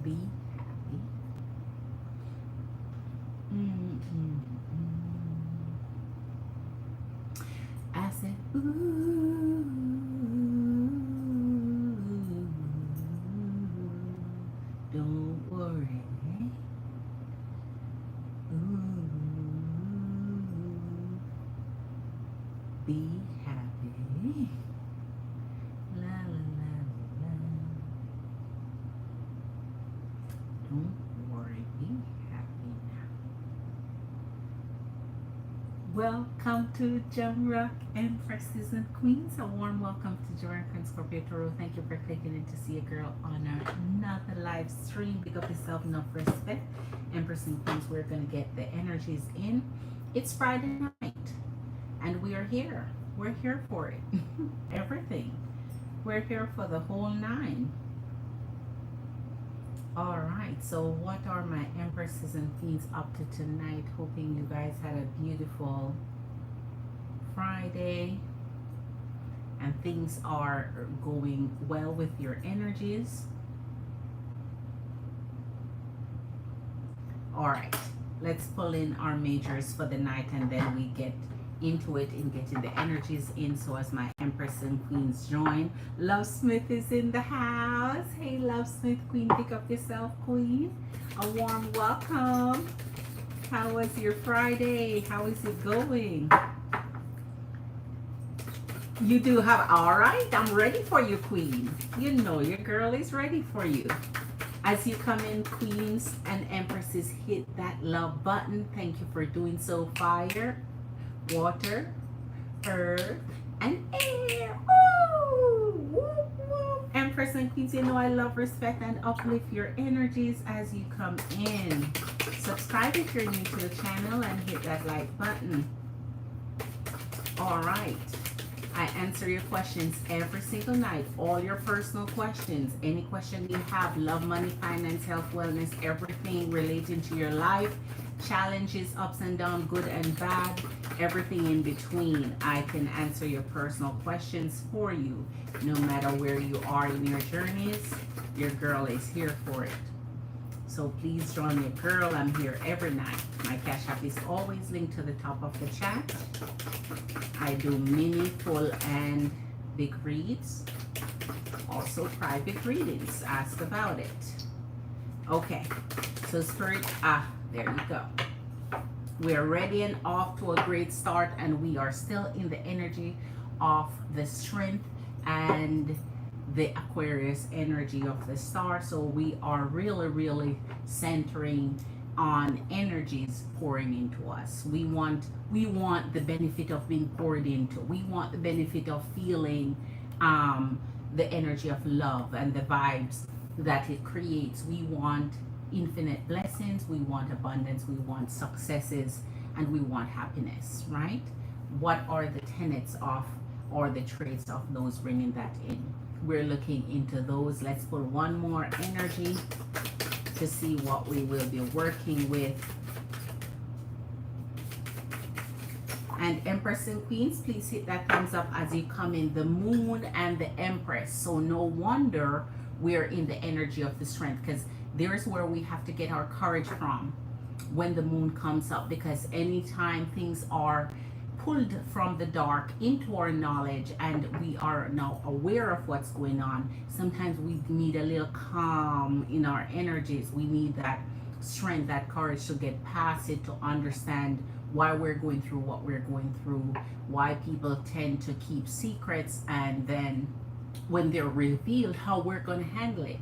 be happy. Mm, mm, I said, ooh, don't worry. Ooh, be happy. La la la la. Don't worry. Be happy now. Welcome to Jamrock Empresses and Queens. A warm welcome to JamericanScorpio Tarot. Thank you for clicking in to see a girl on another live stream. Big up yourself, enough respect. Empress and Queens, we're going to get the energies in. It's Friday night, and we are here. We're here for it. Everything. We're here for the whole nine. All right, so what are my Empresses and Queens up to tonight? Hoping you guys had a beautiful Friday and things are going well with your energies. All right, let's pull in our majors for the night and then we get into it and getting the energies in. So as my Empress and Queens join, Love Smith is in the house. Hey Love Smith Queen, pick up yourself Queen. A warm welcome. How was your Friday? How is it going? You do have, all right, I'm ready for you Queen. You know your girl is ready for you. As you come in, Queens and Empresses, hit that love button. Thank you for doing so. Fire, water, earth, and air. Woo! Woo, woo. Empress and Queens, you know I love, respect, and uplift your energies as you come in. Subscribe if you're new to the channel and hit that like button. All right. I answer your questions every single night, all your personal questions, any question you have, love, money, finance, health, wellness, everything relating to your life, challenges, ups and downs, good and bad, everything in between. I can answer your personal questions for you. No matter where you are in your journeys, your girl is here for it. So please join your girl. I'm here every night. My Cash App is always linked to the top of the chat. I do mini, full, and big reads. Also private readings. Ask about it. Okay. So Spirit, there you go. We're ready and off to a great start, and we are still in the energy of the strength and the Aquarius energy of the star. So we are really centering on energies pouring into us. We want the benefit of being poured into. We want the benefit of feeling the energy of love and the vibes that it creates. We want infinite blessings, we want abundance, we want successes, and we want happiness, right? What are the tenets of or the traits of those bringing that in? We're looking into those. Let's pull one more energy to see what we will be working with. And Empress and Queens, please hit that thumbs up as you come in. The Moon and the Empress. So no wonder we're in the energy of the strength, because there's where we have to get our courage from when the moon comes up, because anytime things are pulled from the dark into our knowledge and we are now aware of what's going on, sometimes we need a little calm in our energies. We need that strength, that courage to get past it, to understand why we're going through what we're going through, why people tend to keep secrets, and then when they're revealed, how we're going to handle it.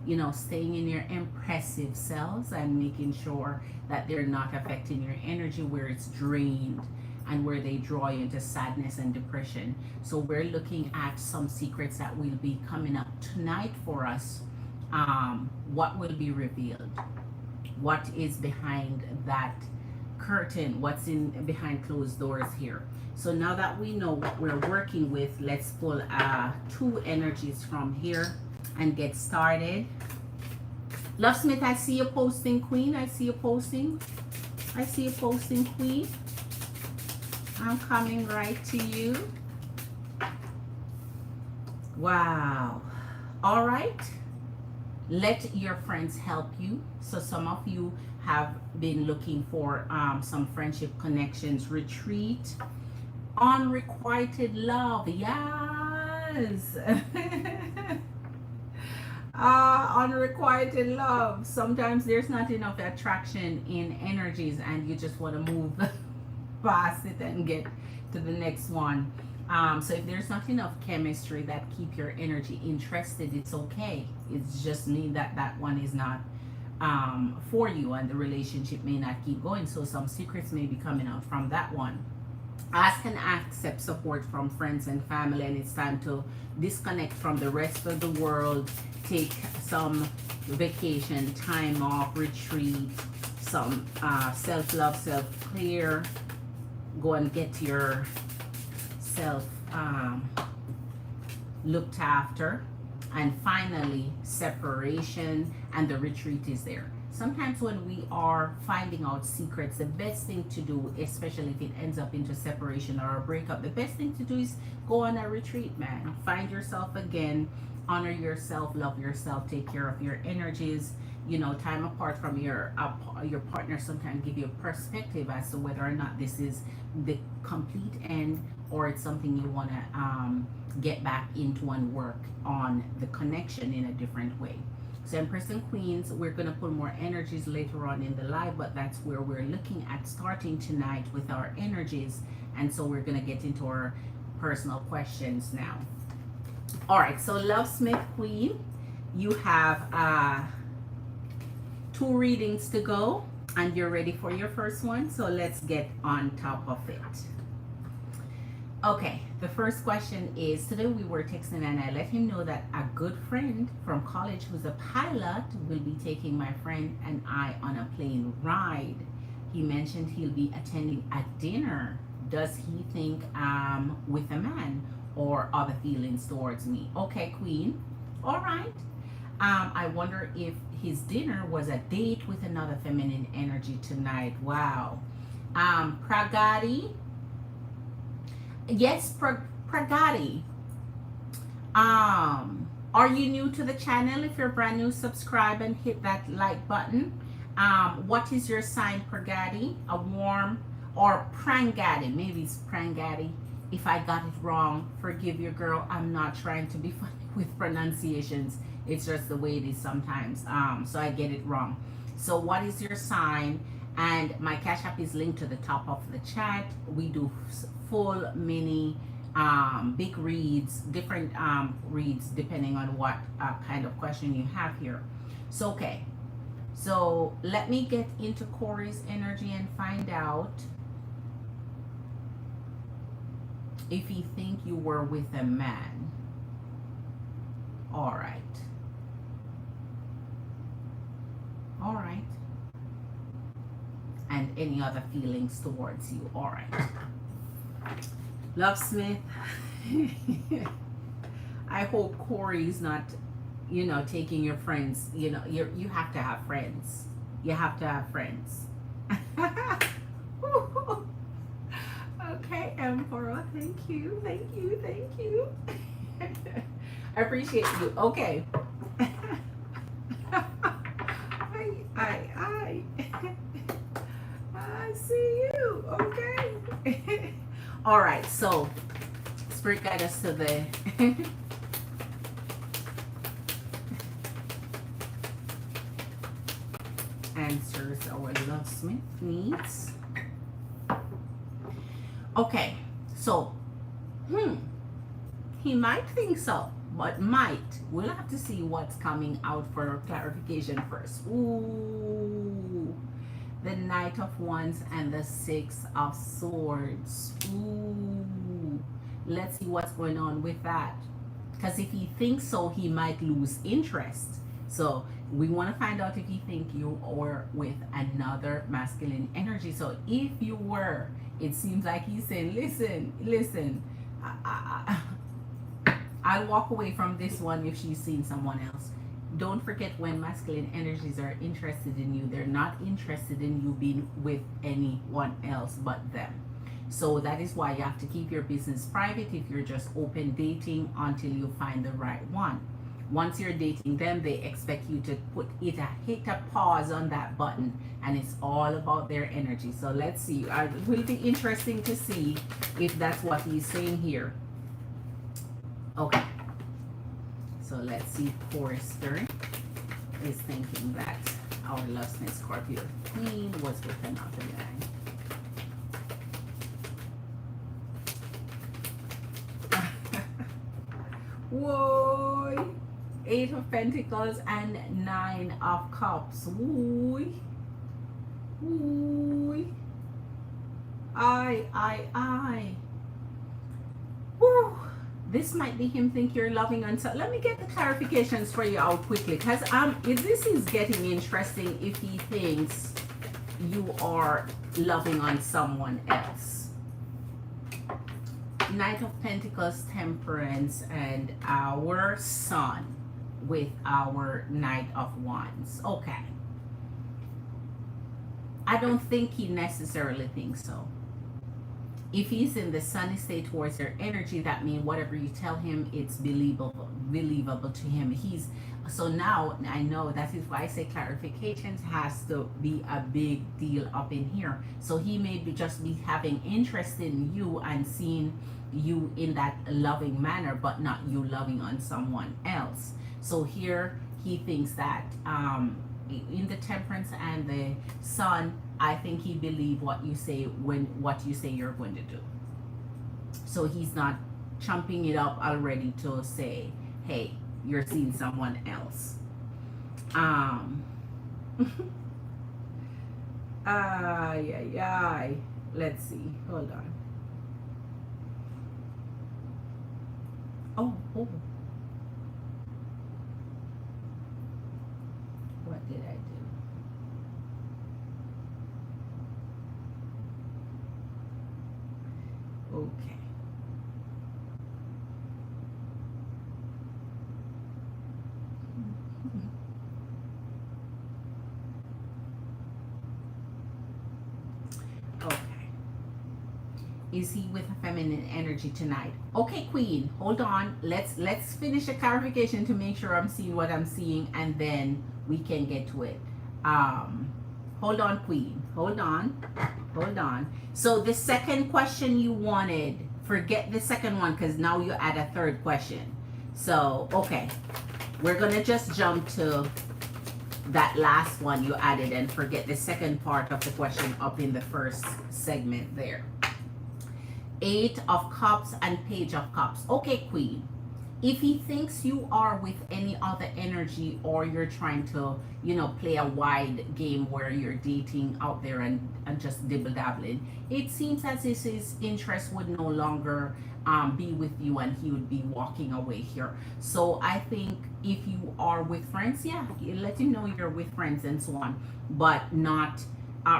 You know, staying in your impressive selves and making sure that they're not affecting your energy where it's drained and where they draw you into sadness and depression. So we're looking at some secrets that will be coming up tonight for us. What will be revealed? What is behind that curtain? What's in behind closed doors here? So now that we know what we're working with, let's pull two energies from here and get started. Love Smith, I see you posting, Queen. I see you posting. I see you posting, Queen. I'm coming right to you. Wow. All right. Let your friends help you. So some of you have been looking for some friendship connections. Retreat. Unrequited love. Yes. Unrequited love. Sometimes there's not enough attraction in energies and you just want to move past it and get to the next one. So if there's not enough chemistry that keep your energy interested, it's okay. It's just mean that that one is not for you and the relationship may not keep going. So some secrets may be coming out from that one. Ask and accept support from friends and family, and it's time to disconnect from the rest of the world. Take some vacation, time off, retreat, some self-love, self-clear. Go and get your self looked after. And finally, separation, and the retreat is there. Sometimes when we are finding out secrets, the best thing to do, especially if it ends up into separation or a breakup, the best thing to do is go on a retreat, man. Find yourself again, honor yourself, love yourself, take care of your energies. You know, time apart from your partner sometimes give you a perspective as to whether or not this is the complete end or it's something you want to get back into and work on the connection in a different way. So Empress and Queens, we're going to put more energies later on in the live, but that's where we're looking at starting tonight with our energies. And so we're going to get into our personal questions now. All right, so Love Smith Queen, you have 2 readings to go and you're ready for your first one. So let's get on top of it. Okay, the first question is, today we were texting and I let him know that a good friend from college who's a pilot will be taking my friend and I on a plane ride. He mentioned he'll be attending a dinner. Does he think I'm with a man or other feelings towards me? Okay, Queen. All right. I wonder if his dinner was a date with another feminine energy tonight. Wow. Pragati. Yes, Pragati. Are you new to the channel? If you're brand new, subscribe and hit that like button. What is your sign, Pragati? A warm or Prangati? Maybe it's Prangati. If I got it wrong, forgive your girl. I'm not trying to be funny with pronunciations. It's just the way it is sometimes. So I get it wrong. So what is your sign? And my Cash App is linked to the top of the chat. We do full, mini, big reads, different reads depending on what kind of question you have here. So, okay. So let me get into Corey's energy and find out if you think you were with a man. All right. All right. And any other feelings towards you. All right. Love Smith. I hope Corey's not, you know, taking your friends. You know, you have to have friends. You have to have friends. Okay, Emperor. Thank you. Thank you. Thank you. I appreciate you. Okay. I see you. Okay. All right. So, Spirit guide us to the answers our Love Smith needs. Okay. So, he might think so, but might. We'll have to see what's coming out for clarification first. Ooh. The Knight of Wands and the Six of Swords. Ooh. Let's see what's going on with that. Because if he thinks so, he might lose interest. So we want to find out if you think you are with another masculine energy. So if you were, it seems like he's saying, listen, I'll walk away from this one if she's seen someone else. Don't forget, when masculine energies are interested in you, they're not interested in you being with anyone else but them. So that is why you have to keep your business private if you're just open dating until you find the right one. Once you're dating them, they expect you to hit a pause on that button, and it's all about their energy. So let's see. It will be interesting to see if that's what he's saying here. Okay. So let's see. Forrester is thinking that our Lustness Scorpio Queen was with another man. Whoa! 8 of Pentacles and 9 of Cups. Woo! Woo! I. Woo! This might be him think you're loving on. So let me get the clarifications for you out quickly, because this is getting interesting if he thinks you are loving on someone else. Knight of Pentacles, Temperance, and our Sun with our Knight of Wands. Okay. I don't think he necessarily thinks so. If he's in the sunny state towards their energy, that means whatever you tell him, it's believable to him. So now I know that is why I say clarifications has to be a big deal up in here. So he may just be having interest in you and seeing you in that loving manner, but not you loving on someone else. So here he thinks that in the Temperance and the Sun, I think he believes what you say what you say you're going to do. So he's not chumping it up already to say, hey, you're seeing someone else. Let's see. Hold on. Oh. What did I do? Okay. Okay. Is he with a feminine energy tonight? Okay, Queen, hold on. Let's finish a clarification to make sure I'm seeing what I'm seeing, and then we can get to it. Hold on, Queen. Hold on. So the second question you wanted, forget the second one, because now you add a third question. So, okay. We're going to just jump to that last one you added and forget the second part of the question up in the first segment there. 8 of Cups and Page of Cups. Okay, Queen. If he thinks you are with any other energy, or you're trying to, play a wide game where you're dating out there and just dibble-dabbling, it seems as if his interest would no longer be with you, and he would be walking away here. So I think if you are with friends, yeah, let him know you're with friends and so on, but not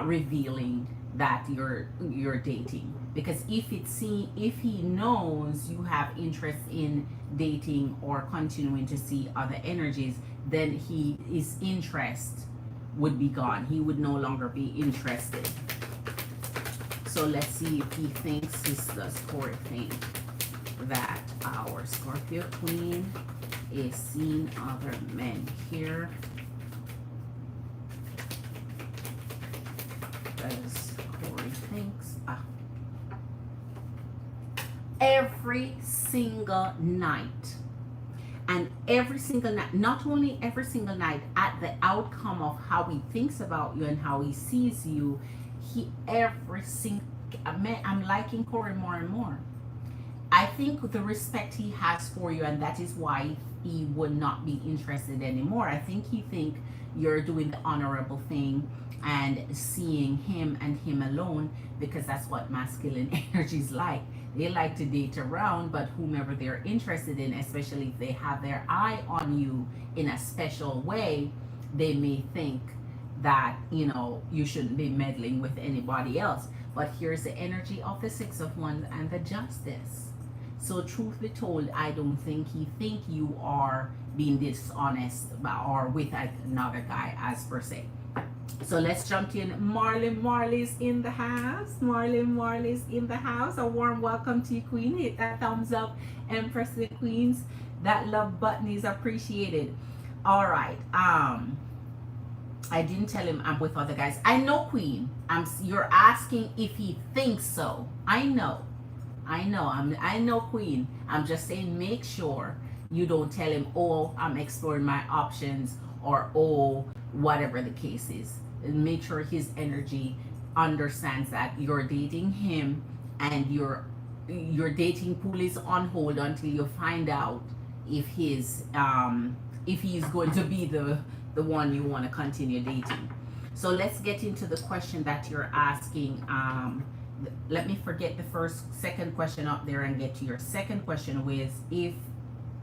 revealing that you're dating. Because if he knows you have interest in dating or continuing to see other energies, then his interest would be gone. He would no longer be interested. So let's see if he thinks this does think that our Scorpio Queen is seeing other men here. Because Corey thinks every single night, and every single night, not only every single night, at the outcome of how he thinks about you and how he sees you, I'm liking Corey more and more. I think the respect he has for you, and that is why he would not be interested anymore. I think he think you're doing the honorable thing and seeing him and him alone, because that's what masculine energy is like. They like to date around, but whomever they're interested in, especially if they have their eye on you in a special way, they may think that, you shouldn't be meddling with anybody else. But here's the energy of the Six of Wands and the Justice. So truth be told, I don't think he think you are being dishonest or with another guy as per se. So let's jump in. Marley's in the house. Marley's in the house. A warm welcome to you, Queen. Hit that thumbs up, Empress of the Queens. That love button is appreciated. All right. I didn't tell him I'm with other guys. I know, Queen. You're asking if he thinks so. I know. I know, Queen. I'm just saying, make sure you don't tell him, oh, I'm exploring my options, or oh, whatever the case is. And make sure his energy understands that you're dating him, and your dating pool is on hold until you find out if he's going to be the one you want to continue dating. So let's get into the question that you're asking. Let me forget the second question up there and get to your second question, which is if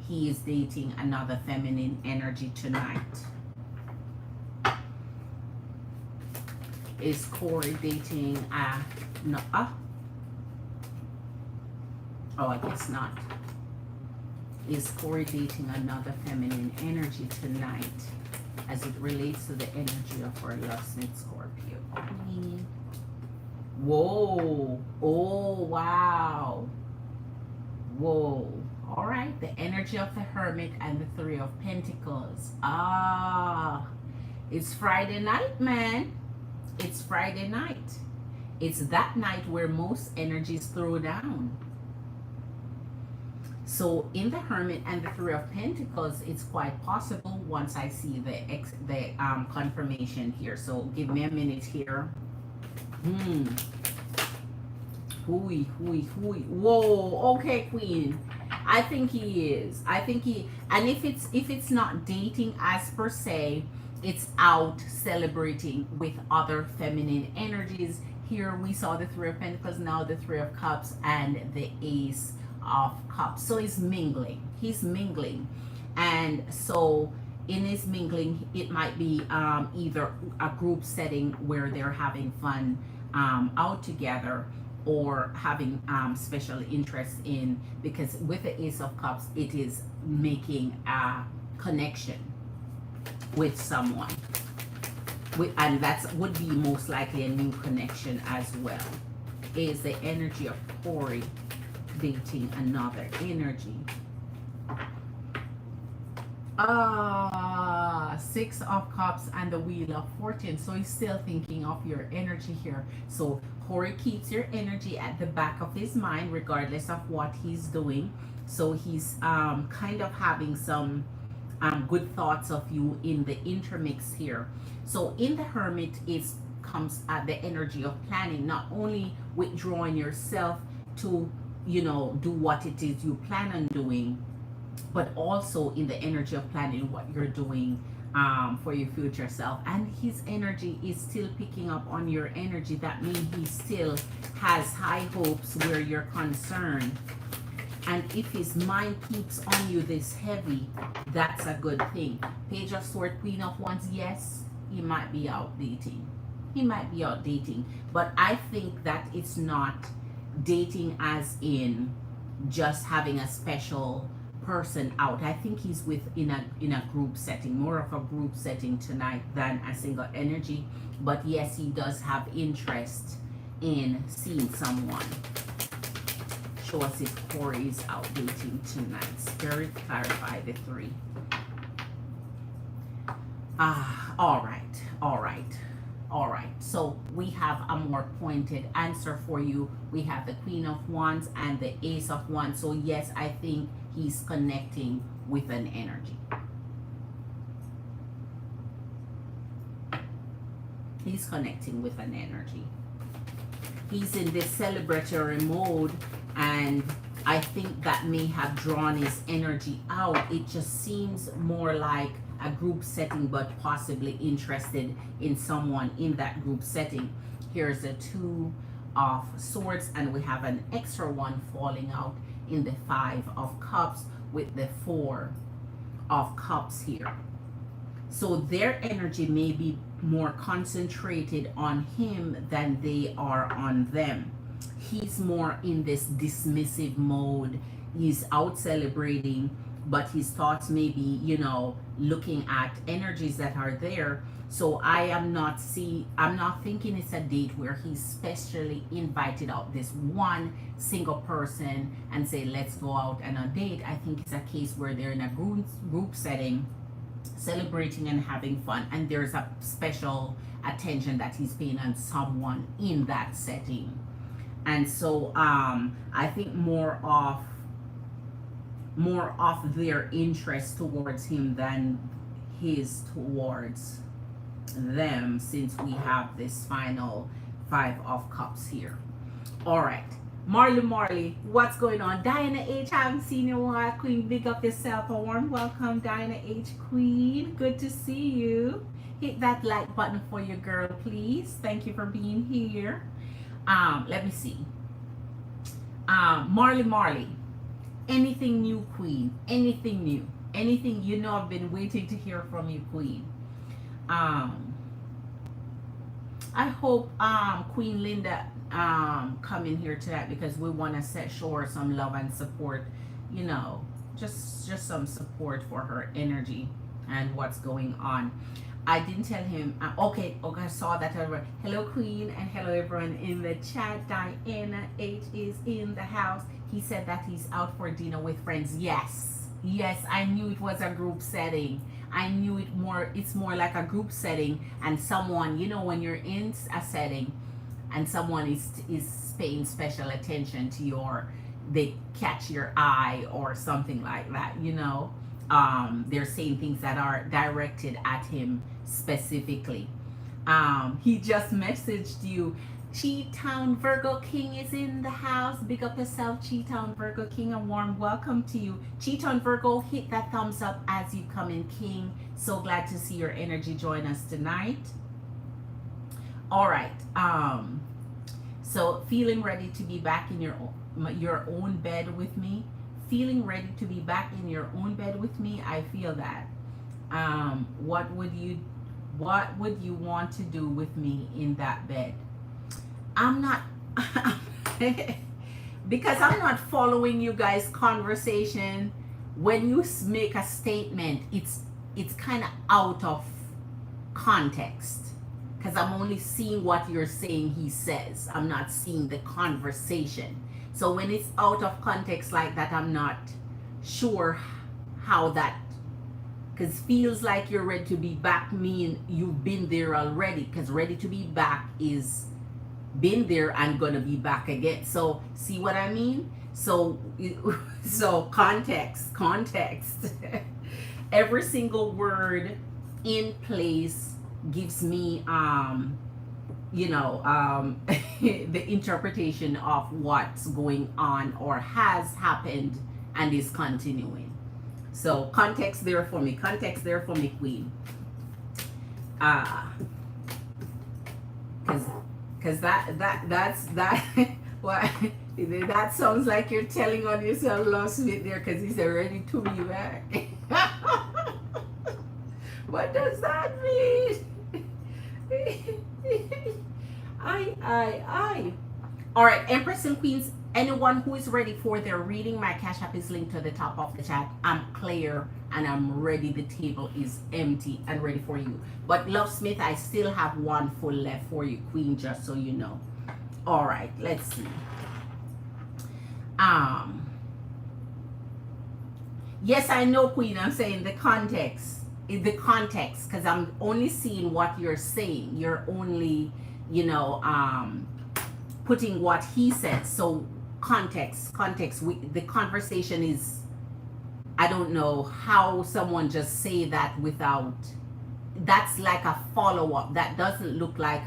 he is dating another feminine energy tonight. Is Corey dating no? Oh, I guess not. Is Corey dating another feminine energy tonight as it relates to the energy of our love-smith Scorpio? Whoa. Oh, wow. Whoa. All right. The energy of the Hermit and the Three of Pentacles. It's Friday night, man. It's Friday night. It's that night where most energies throw down. So in the Hermit and the Three of Pentacles, it's quite possible once I see the confirmation here. So give me a minute here. Hooey. Whoa. Okay, Queen. I think he is. And if it's not dating as per se, it's out celebrating with other feminine energies. Here we saw the Three of Pentacles, now the Three of Cups and the Ace of Cups. So he's mingling. And so in his mingling, it might be either a group setting where they're having fun out together, or having special interest in, because with the Ace of Cups, it is making a connection with someone, and that would be most likely a new connection as well. Is the energy of Corey dating another energy? Six of Cups and the Wheel of Fortune. So he's still thinking of your energy here. So Corey keeps your energy at the back of his mind regardless of what he's doing. So he's kind of having some good thoughts of you in the intermix here. So in the Hermit, it comes at the energy of planning, not only withdrawing yourself to, do what it is you plan on doing, but also in the energy of planning what you're doing for your future self. And his energy is still picking up on your energy. That means he still has high hopes where you're concerned. And if his mind keeps on you this heavy, that's a good thing. Page of Swords, Queen of Wands, yes, he might be out dating. But I think that it's not dating as in just having a special person out. I think he's in a group setting, more of a group setting tonight than a single energy. But yes, he does have interest in seeing someone. Show us if Corey is out dating tonight. Spirit, clarify the three. All right. So we have a more pointed answer for you. We have the Queen of Wands and the Ace of Wands. So yes, I think he's connecting with an energy. He's in this celebratory mode, and I think that may have drawn his energy out. It just seems more like a group setting, but possibly interested in someone in that group setting. Here's the Two of Swords, and we have an extra one falling out in the Five of Cups with the Four of Cups here. So their energy may be more concentrated on him than they are on them. He's more in this dismissive mode. He's out celebrating, but his thoughts may be, you know, looking at energies that are there. So I'm not thinking it's a date where he's specially invited out this one single person and say, let's go out on a date. I think it's a case where they're in a group setting, celebrating and having fun, and there's a special attention that he's paying on someone in that setting. And so I think more of their interest towards him than his towards them, since we have this final 5 of Cups here. All right, Marley, what's going on? Diana H, I haven't seen you in a while. Queen, big up yourself. A warm welcome, Diana H. Queen. Good to see you. Hit that like button for your girl, please. Thank you for being here. Let me see. Marley. Anything new, Queen? Anything new? Anything, you know, I've been waiting to hear from you, Queen. I hope Queen Linda come in here tonight, because we want to show her some love and support, you know, just some support for her energy and what's going on. I didn't tell him. Okay, I saw that. Hello, Queen, and hello, everyone in the chat. Diana H is in the house. He said that he's out for dinner with friends. Yes, I knew it was a group setting. I knew it's more like a group setting, and someone, you know, when you're in a setting and someone is paying special attention to they catch your eye or something like that, you know. They're saying things that are directed at him specifically. He just messaged you. Chi-Town Virgo King is in the house. Big up yourself, Chi-Town Virgo King. A warm welcome to you. Chi-Town Virgo, hit that thumbs up as you come in, King. So glad to see your energy join us tonight. All right. So feeling ready to be back in your own bed with me. Feeling ready to be back in your own bed with me. I feel that. What would you want to do with me in that bed? I'm not because I'm not following you guys' conversation. When you make a statement, it's kind of out of context, because I'm only seeing what you're saying he says. I'm not seeing the conversation. So when it's out of context like that, I'm not sure how that, because feels like you're ready to be back, mean you've been there already, because ready to be back is been there and gonna be back again. So see what I mean? So context. Every single word in place gives me the interpretation of what's going on or has happened and is continuing. So context there for me, Queen. Because that's what that sounds like you're telling on yourself, Love Smith, there, because he's ready to be back. What does that mean? I. All right, Empress and Queens, anyone who is ready for their reading, my Cash App is linked to the top of the chat. I'm clear and I'm ready. The table is empty and ready for you. But Love Smith, I still have one full left for you, Queen, just so you know. All right, let's see. Yes, I know, Queen. I'm saying the context, because I'm only seeing what you're saying. You're only, putting what he said. So context. The conversation is, I don't know how someone just say that without. That's like a follow-up. That doesn't look like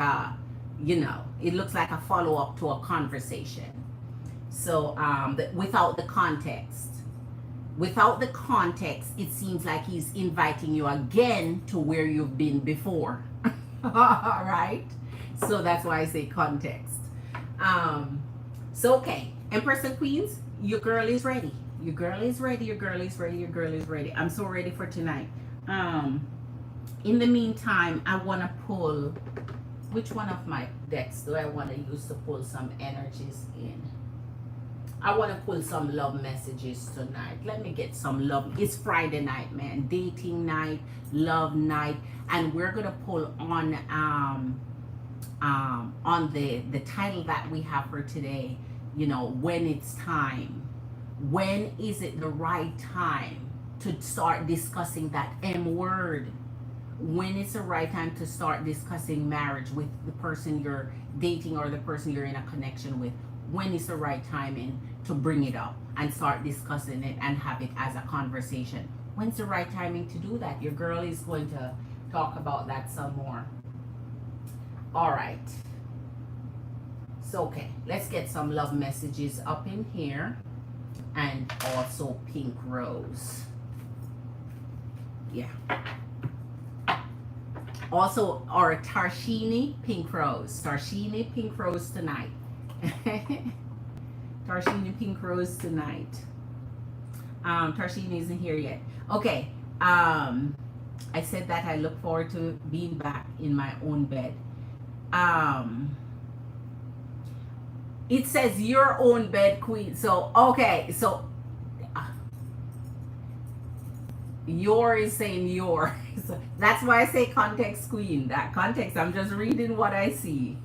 it looks like a follow-up to a conversation. So without the context, it seems like he's inviting you again to where you've been before. All right. So that's why I say context. So okay, Empress and Queens, your girl is ready. Your girl is ready. I'm so ready for tonight. In the meantime, I want to pull, which one of my decks do I want to use to pull some energies in? I want to pull some love messages tonight. Let me get some love. It's Friday night, man. Dating night, love night, and we're gonna pull on the title that we have for today. You know, when it's time. When is it the right time to start discussing that M word? When is the right time to start discussing marriage with the person you're dating or the person you're in a connection with? When is the right timing to bring it up and start discussing it and have it as a conversation? When's the right timing to do that? Your girl is going to talk about that some more. All right. So, okay, let's get some love messages up in here. And also Pink Rose. Yeah. Also, our Tarshini Pink Rose. Tarshini Pink Rose tonight. Tarshini Pink Rose tonight. Tarshini isn't here yet. Okay. I said that I look forward to being back in my own bed. It says your own bed, queen. So, okay. So, your is saying your. So that's why I say context, queen. That context, I'm just reading what I see.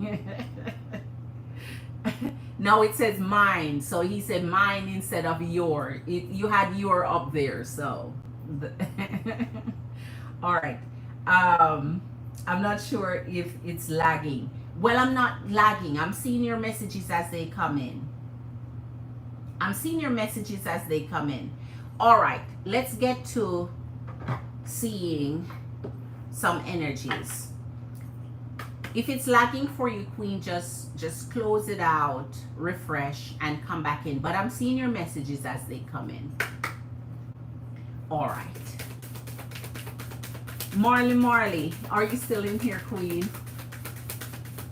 Now it says mine. So he said mine instead of your. You had your up there. So, all right. I'm not sure if it's lagging. Well, I'm not lagging. I'm seeing your messages as they come in. I'm seeing your messages as they come in. All right, let's get to seeing some energies. If it's lagging for you, queen, just close it out, refresh, and come back in. But I'm seeing your messages as they come in. All right. Marley, are you still in here, queen?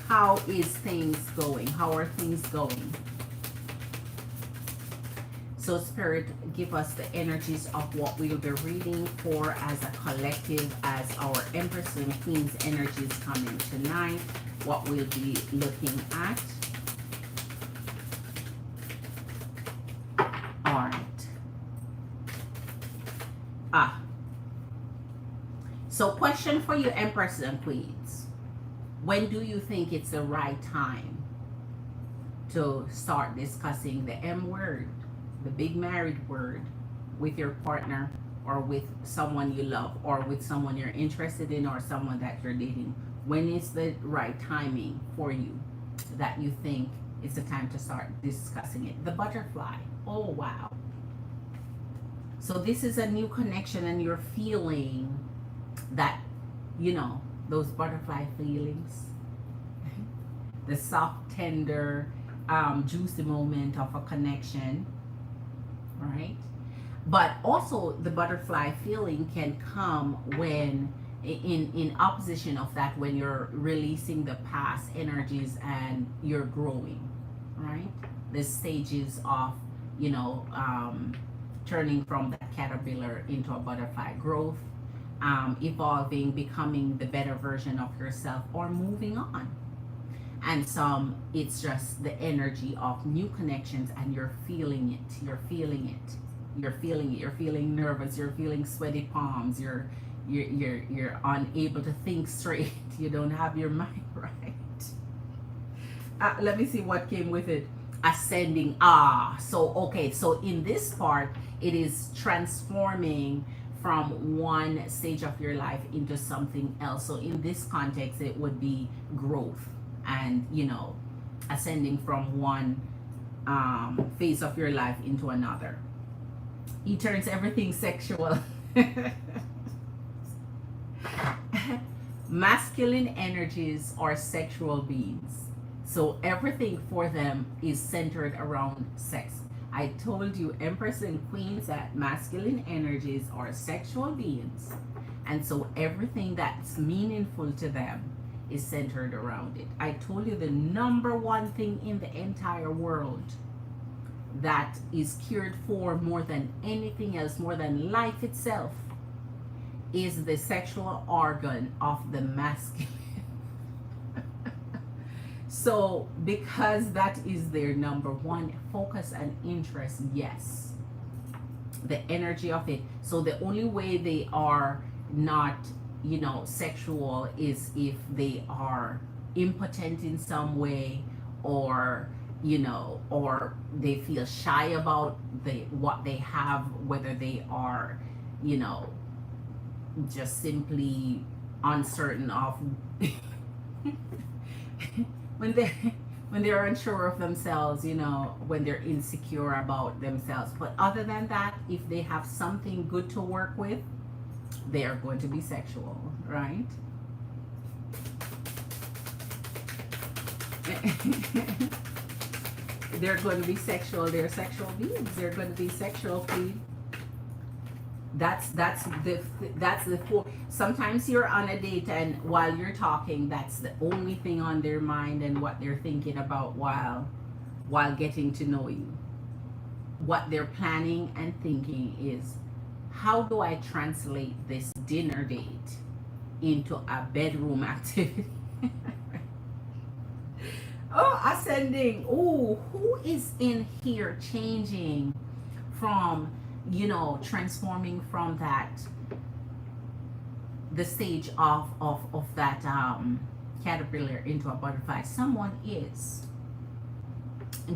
How is things going? How are things going? So Spirit, give us the energies of what we'll be reading for as a collective, as our Empress and Queen's energies come in tonight, what we'll be looking at. All right. So question for you, Empress and Queens. When do you think it's the right time to start discussing the M word, the big married word, with your partner or with someone you love or with someone you're interested in or someone that you're dating? When is the right timing for you that you think it's the time to start discussing it? The butterfly. Oh, wow. So this is a new connection and you're feeling that, you know, those butterfly feelings, the soft, tender, juicy moment of a connection, right? But also the butterfly feeling can come when in opposition of that, when you're releasing the past energies and you're growing, right? The stages of, you know, turning from that caterpillar into a butterfly, growth, evolving, becoming the better version of yourself, or moving on. And some, it's just the energy of new connections and you're feeling it, you're feeling it, you're feeling it, you're feeling nervous, you're feeling sweaty palms, you're unable to think straight, you don't have your mind right. Let me see what came with it. Ascending. So okay, so in this part, it is transforming from one stage of your life into something else. So in this context, it would be growth and, you know, ascending from one phase of your life into another. He turns everything sexual. Masculine energies are sexual beings. So everything for them is centered around sex. I told you, Empress and Queens, that masculine energies are sexual beings. And so everything that's meaningful to them is centered around it. I told you the number one thing in the entire world that is cured for more than anything else, more than life itself, is the sexual organ of the masculine. So because that is their number one focus and interest, yes, the energy of it. So the only way they are not, sexual is if they are impotent in some way, or or they feel shy about what they have, whether they are, you know just simply uncertain of when they when they're unsure of themselves, when they're insecure about themselves. But other than that, if they have something good to work with, they are going to be sexual, right? They're going to be sexual. They're sexual beings. They're going to be sexual, please. That's the four. Sometimes you're on a date, and while you're talking, that's the only thing on their mind and what they're thinking about while getting to know you. What they're planning and thinking is, how do I translate this dinner date into a bedroom activity? Oh, ascending. Oh, who is in here changing from, transforming from the stage of that caterpillar into a butterfly? Someone is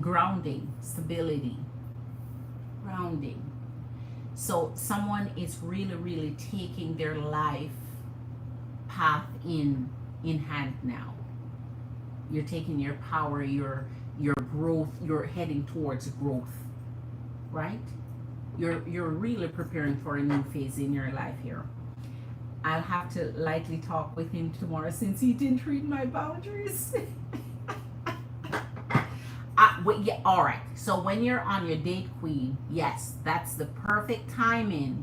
grounding, stability, grounding. So someone is really, really taking their life path in hand now. You're taking your power, your growth. You're heading towards growth, right? You're really preparing for a new phase in your life here. I'll have to lightly talk with him tomorrow since he didn't read my boundaries. Yeah, all right. So when you're on your date, queen, yes, that's the perfect timing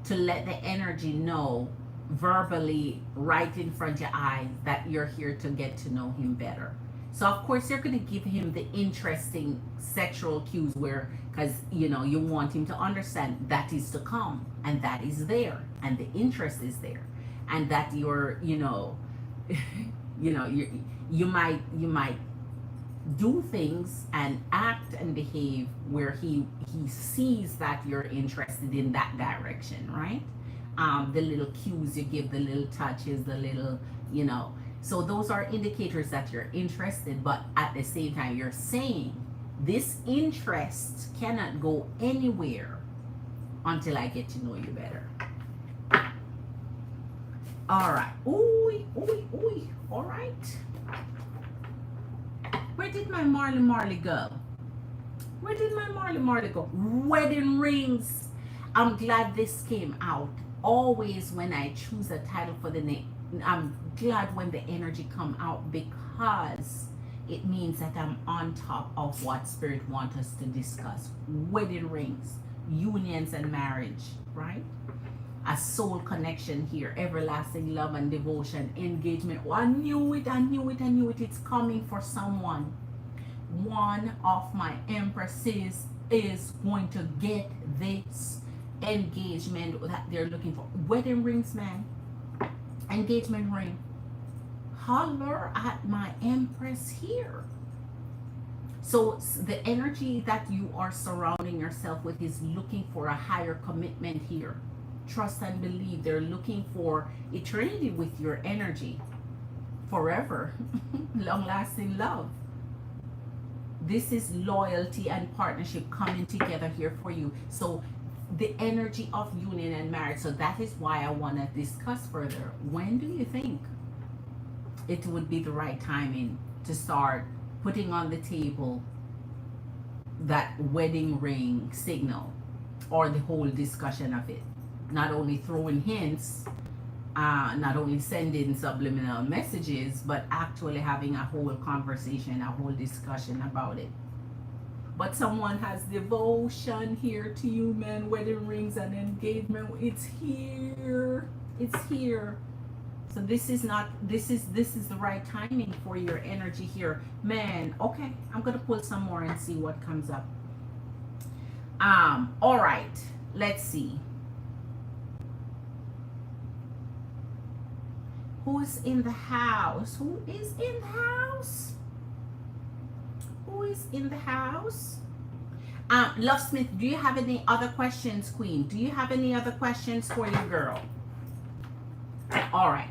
to let the energy know verbally right in front of your eyes that you're here to get to know him better. So of course you're going to give him the interesting sexual cues where, because you want him to understand that is to come, and that is there, and the interest is there, and that you're you might do things and act and behave where he sees that you're interested in that direction, right? The little cues you give, the little touches, the little, so those are indicators that you're interested. But at the same time, you're saying this interest cannot go anywhere until I get to know you better. All right. Ooh, ooh, ooh. All right. Where did my Marley go? Where did my Marley go? Wedding rings. I'm glad this came out. Always when I choose a title for the name, I'm glad when the energy come out, because it means that I'm on top of what Spirit wants us to discuss. Wedding rings, unions and marriage, right? A soul connection here, everlasting love and devotion, engagement. Oh, I knew it. It's coming for someone. One of my empresses is going to get this engagement that they're looking for. Wedding rings, man. Engagement ring. Holler at my empress here. So the energy that you are surrounding yourself with is looking for a higher commitment here. Trust and believe. They're looking for eternity with your energy. Forever. Long-lasting love. This is loyalty and partnership coming together here for you. So the energy of union and marriage. So that is why I want to discuss further. When do you think it would be the right timing to start putting on the table that wedding ring signal, or the whole discussion of it? Not only throwing hints, not only sending subliminal messages, but actually having a whole conversation, a whole discussion about it. But someone has devotion here to you, man. Wedding rings and engagement. It's here. It's here. So this is the right timing for your energy here, man. Okay, I'm gonna pull some more and see what comes up. All right. Let's see. Who's in the house? Who is in the house? is in the house. Love Smith, do you have any other questions, Queen? Do you have any other questions for your girl? All right.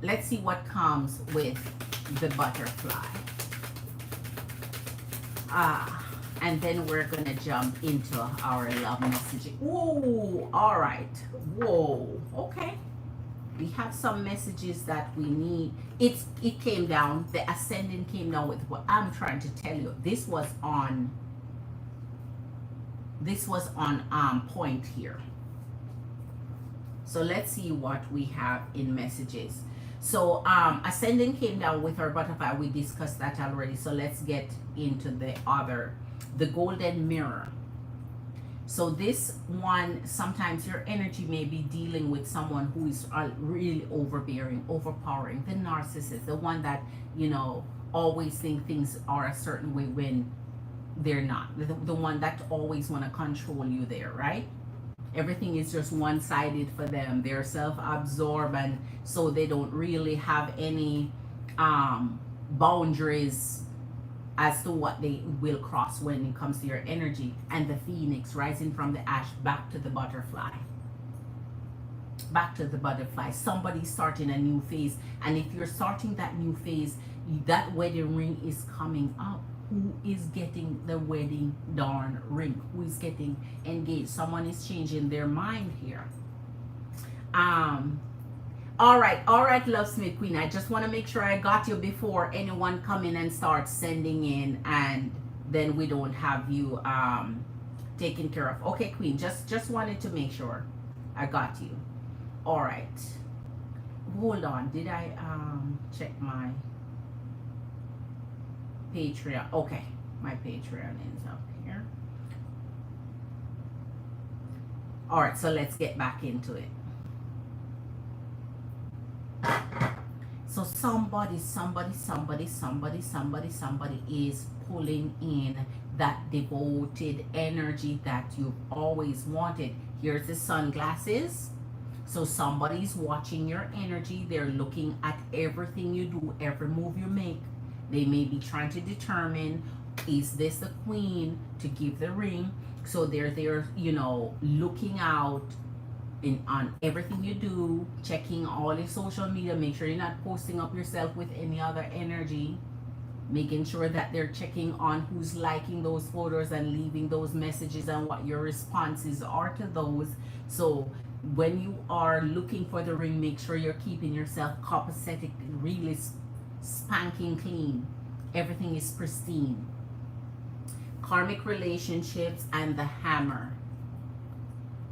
Let's see what comes with the butterfly. And then we're going to jump into our love message. Whoa. All right. Whoa. Okay. We have some messages that we need. It came down. The ascendant came down with what I'm trying to tell you. This was on point here. So let's see what we have in messages. So ascendant came down with our butterfly. We discussed that already. So let's get into the golden mirror. So this one, sometimes your energy may be dealing with someone who is really overbearing, overpowering, the narcissist, the one that, you know, always think things are a certain way when they're not. The one that always want to control you there, right? Everything is just one-sided for them. They're self-absorbed, and so they don't really have any boundaries as to what they will cross when it comes to your energy. And the phoenix rising from the ash back to the butterfly. Back to the butterfly. Somebody's starting a new phase. And if you're starting that new phase, that wedding ring is coming up. Who is getting the wedding darn ring? Who is getting engaged? Someone is changing their mind here. All right, Love Smith Queen. I just want to make sure I got you before anyone come in and start sending in, and then we don't have you taken care of. Okay, Queen. Just wanted to make sure I got you. All right. Hold on. Did I check my Patreon? Okay, my Patreon is up here. All right, so let's get back into it. So somebody is pulling in that devoted energy that you've always wanted. Here's the sunglasses. So somebody's watching your energy. They're looking at everything you do, every move you make. They may be trying to determine, is this the queen to give the ring? So they're you know, looking out on everything you do, checking all your social media. Make sure you're not posting up yourself with any other energy. Making sure that they're checking on who's liking those photos and leaving those messages and what your responses are to those. So when you are looking for the ring, make sure you're keeping yourself copacetic, really spanking clean. Everything is pristine. Karmic relationships and the hammer.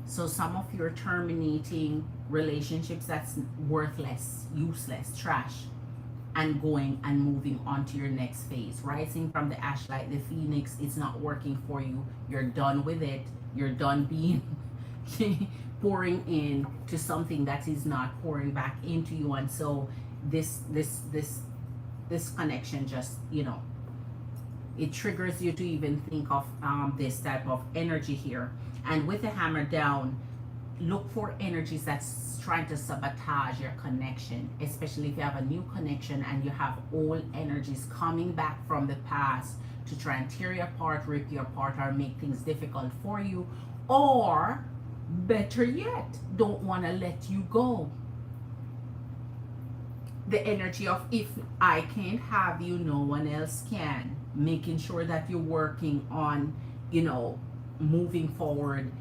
So some of you are terminating relationships that's worthless, useless, trash, and going and moving on to your next phase. Rising from the ash like the phoenix, it's not working for you. You're done with it. You're done being pouring in to something that is not pouring back into you. And so this connection just, you know, it triggers you to even think of this type of energy here. And with the hammer down, look for energies that's trying to sabotage your connection, especially if you have a new connection and you have old energies coming back from the past to try and tear you apart, rip you apart, or make things difficult for you, or better yet, don't want to let you go. The energy of, if I can't have you, no one else can. Making sure that you're working on, you know, moving forward.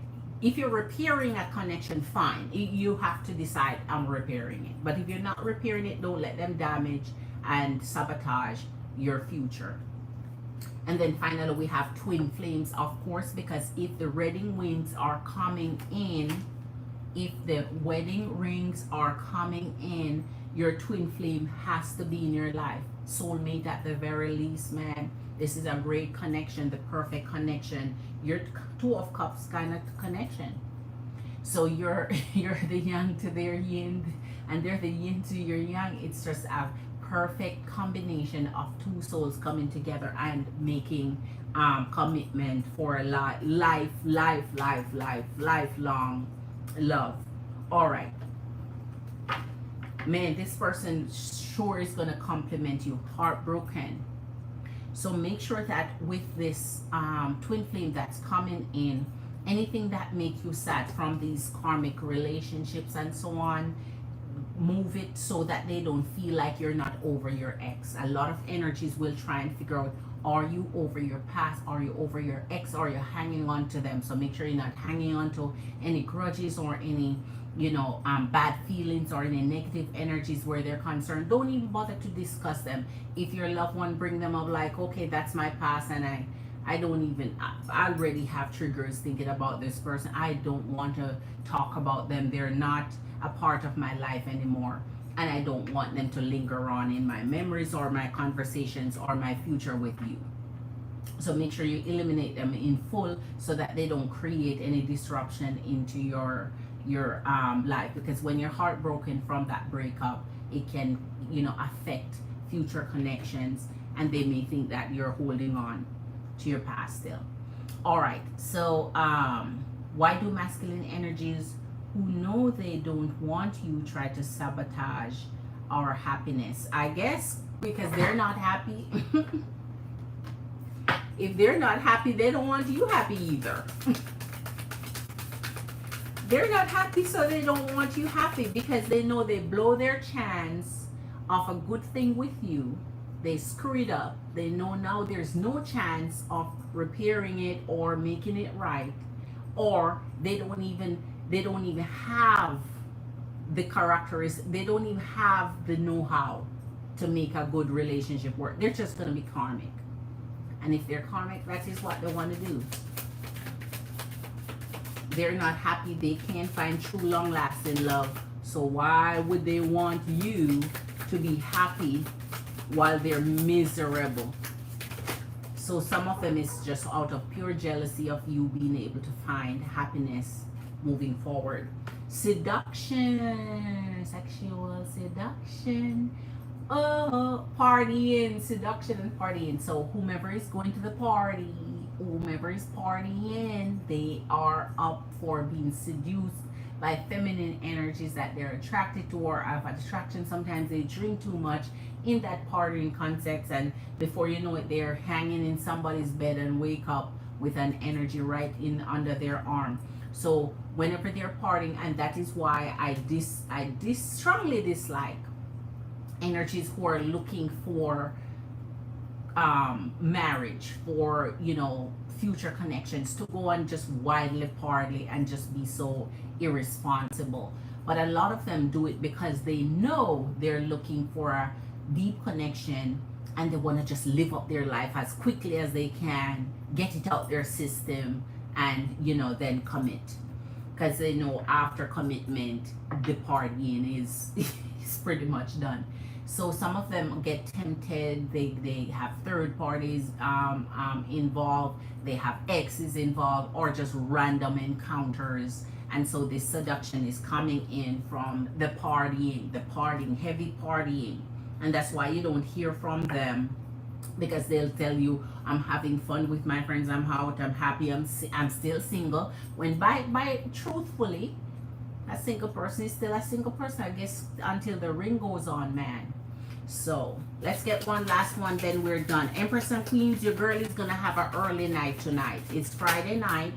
If you're repairing a connection, fine. You have to decide, I'm repairing it. But if you're not repairing it, don't let them damage and sabotage your future. And then finally, we have twin flames, of course, because if the wedding rings are coming in, your twin flame has to be in your life. Soulmate at the very least, man. This is a great connection, the perfect connection. Your two of cups kind of connection. So you're the yang to their yin, and they're the yin to your yang. It's just a perfect combination of two souls coming together and making commitment for a lifelong love. All right. Man, this person sure is going to compliment you. Heartbroken. So make sure that with this twin flame that's coming in, anything that makes you sad from these karmic relationships and so on, move it so that they don't feel like you're not over your ex. A lot of energies will try and figure out, are you over your past? Are you over your ex? Or are you hanging on to them? So make sure you're not hanging on to any grudges or any, bad feelings or any negative energies where they're concerned. Don't even bother to discuss them. If your loved one bring them up like, okay, that's my past, and I don't even, I already have triggers thinking about this person. I don't want to talk about them. They're not a part of my life anymore. And I don't want them to linger on in my memories or my conversations or my future with you. So make sure you eliminate them in full so that they don't create any disruption into your life. Because when you're heartbroken from that breakup, it can, affect future connections, and they may think that you're holding on to your past still. All right. So why do masculine energies who know they don't want you try to sabotage our happiness? I guess because they're not happy. If they're not happy, they don't want you happy either. They're not happy, so they don't want you happy because they know they blow their chance of a good thing with you. They screw it up. They know now there's no chance of repairing it or making it right, or they don't even have the characteristics, they don't even have the know-how to make a good relationship work. They're just going to be karmic. And if they're karmic, that is what they want to do. They're not happy. They can't find true long-lasting love. So why would they want you to be happy while they're miserable? So some of them is just out of pure jealousy of you being able to find happiness moving forward. Seduction, sexual seduction. Oh, partying, seduction and partying. So whomever is going to the party, whomever is partying, they are up for being seduced by feminine energies that they're attracted to or have attraction. Sometimes they drink too much in that partying context, and before you know it, they're hanging in somebody's bed and wake up with an energy right in under their arm. So whenever they're partying, and that is why I strongly dislike energies who are looking for marriage, for future connections, to go and just wildly party and just be so irresponsible. But a lot of them do it because they know they're looking for a deep connection, and they want to just live up their life as quickly as they can, get it out their system, and then commit, because they know after commitment the partying is is pretty much done. So some of them get tempted. They have third parties involved. They have exes involved, or just random encounters. And so this seduction is coming in from the partying, heavy partying. And that's why you don't hear from them, because they'll tell you, I'm having fun with my friends, I'm out, I'm happy, I'm still single. When by truthfully, a single person is still a single person, I guess, until the ring goes on, man. So let's get one last one, then we're done. Empress and Queens, your girl is gonna have an early night tonight. It's Friday night,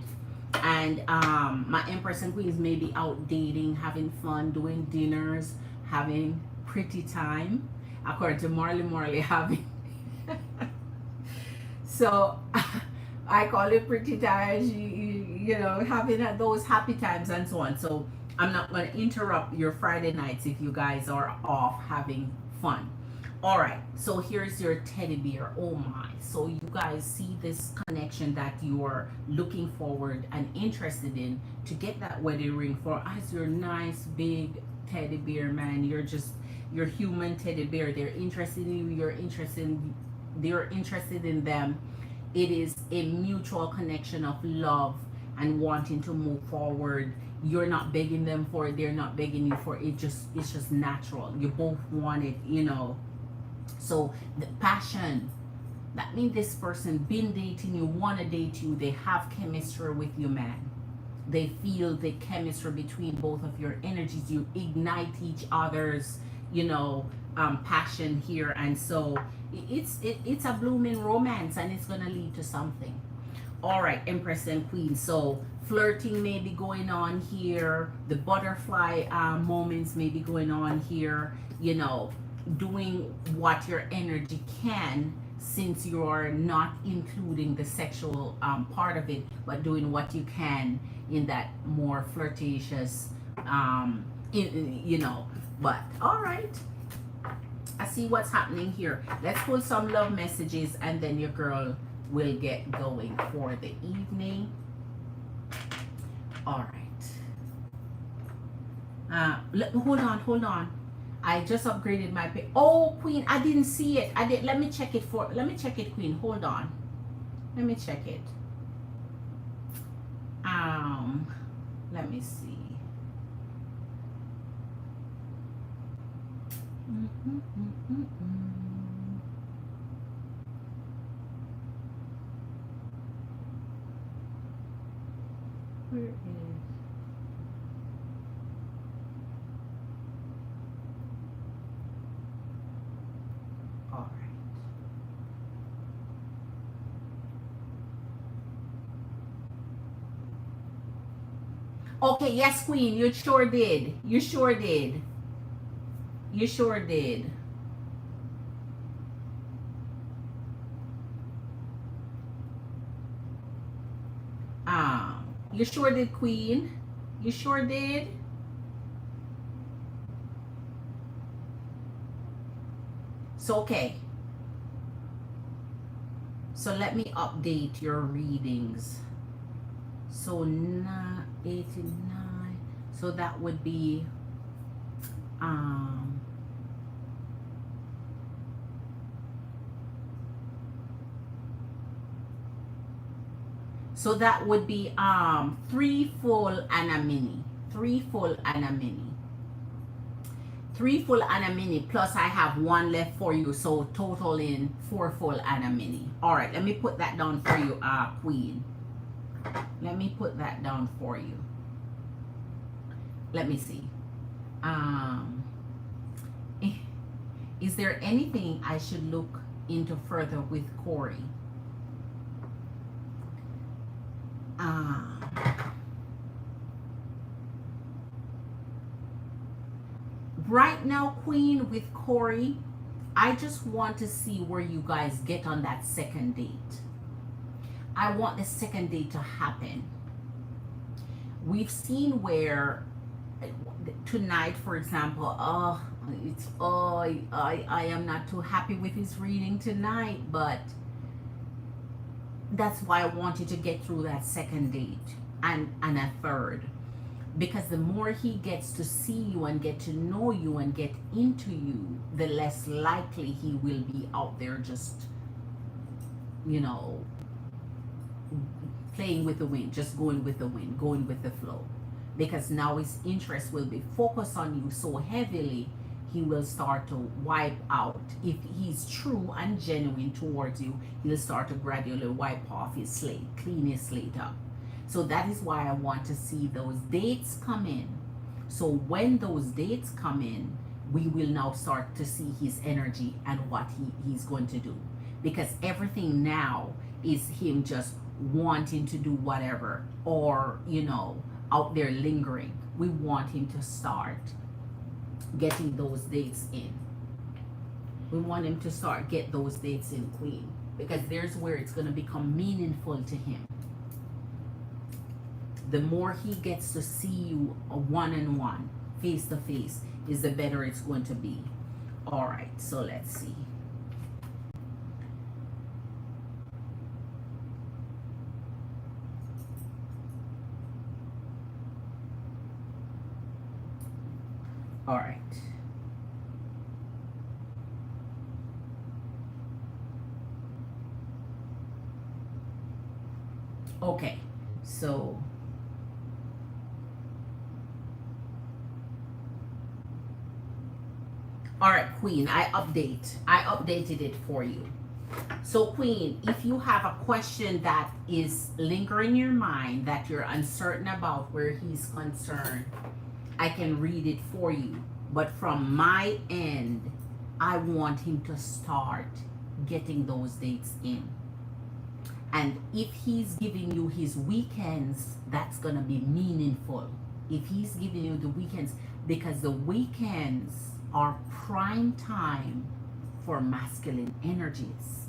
and my Empress and Queens may be out dating, having fun, doing dinners, having pretty time, according to Marley having so I call it pretty times, having those happy times and so on. So I'm not going to interrupt your Friday nights if you guys are off having fun. All right, so here's your teddy bear. Oh my. So you guys see this connection that you are looking forward and interested in to get that wedding ring for, as your nice big teddy bear, man. You're just your human teddy bear. They're interested in you, they're interested in them. It is a mutual connection of love and wanting to move forward. You're not begging them for it, they're not begging you for it. It's just natural. You both want it, So the passion, that means this person been dating you, want to date you, they have chemistry with you, man. They feel the chemistry between both of your energies. You ignite each other's passion here, and so it's a blooming romance, and it's gonna lead to something. All right, Empress and Queen. So flirting may be going on here. The butterfly moments may be going on here. You know, doing what your energy can, since you're not including the sexual part of it, but doing what you can in that more flirtatious, you know. But all right, I see what's happening here. Let's pull some love messages, and then your girl will get going for the evening. All right. Hold on. I just upgraded my pay. Oh, Queen, I didn't see it. I did. Let me check it, Queen. Hold on. Let me check it. Let me see. Where is? All right. Okay, yes, Queen, you sure did. You sure did. You sure did. You sure did, Queen. You sure did. So, okay. So let me update your readings. So 89. So that would be so that would be 3 full and a mini. 3 full and a mini. 3 full and a mini, plus I have 1 left for you, so total in 4 full and a mini. All right, let me put that down for you, Queen. Let me put that down for you. Let me see. Is there anything I should look into further with Corey? Right now, Queen, with Corey, I just want to see where you guys get on that second date. I want the second date to happen. We've seen where tonight, for example, I am not too happy with his reading tonight, but that's why I want you to get through that second date and a third. Because the more he gets to see you and get to know you and get into you, the less likely he will be out there just, you know, playing with the wind, just going with the wind, going with the flow. Because now his interest will be focused on you so heavily, he will start to wipe out. If he's true and genuine towards you, he'll start to gradually wipe off his slate, clean his slate up. So that is why I want to see those dates come in. So when those dates come in, we will now start to see his energy and what he's going to do. Because everything now is him just wanting to do whatever, or, you know, out there lingering. We want him to start getting those dates in. We want him to start get those dates in, Queen. Because there's where it's going to become meaningful to him. The more he gets to see you one-on-one, face-to-face, is the better it's going to be. All right, so let's see. All right. Okay, so all right, Queen, I updated it for you. So, Queen, if you have a question that is lingering in your mind that you're uncertain about where he's concerned, I can read it for you. But from my end, I want him to start getting those dates in. And if he's giving you his weekends, that's going to be meaningful. If he's giving you the weekends, because the weekends are prime time for masculine energies.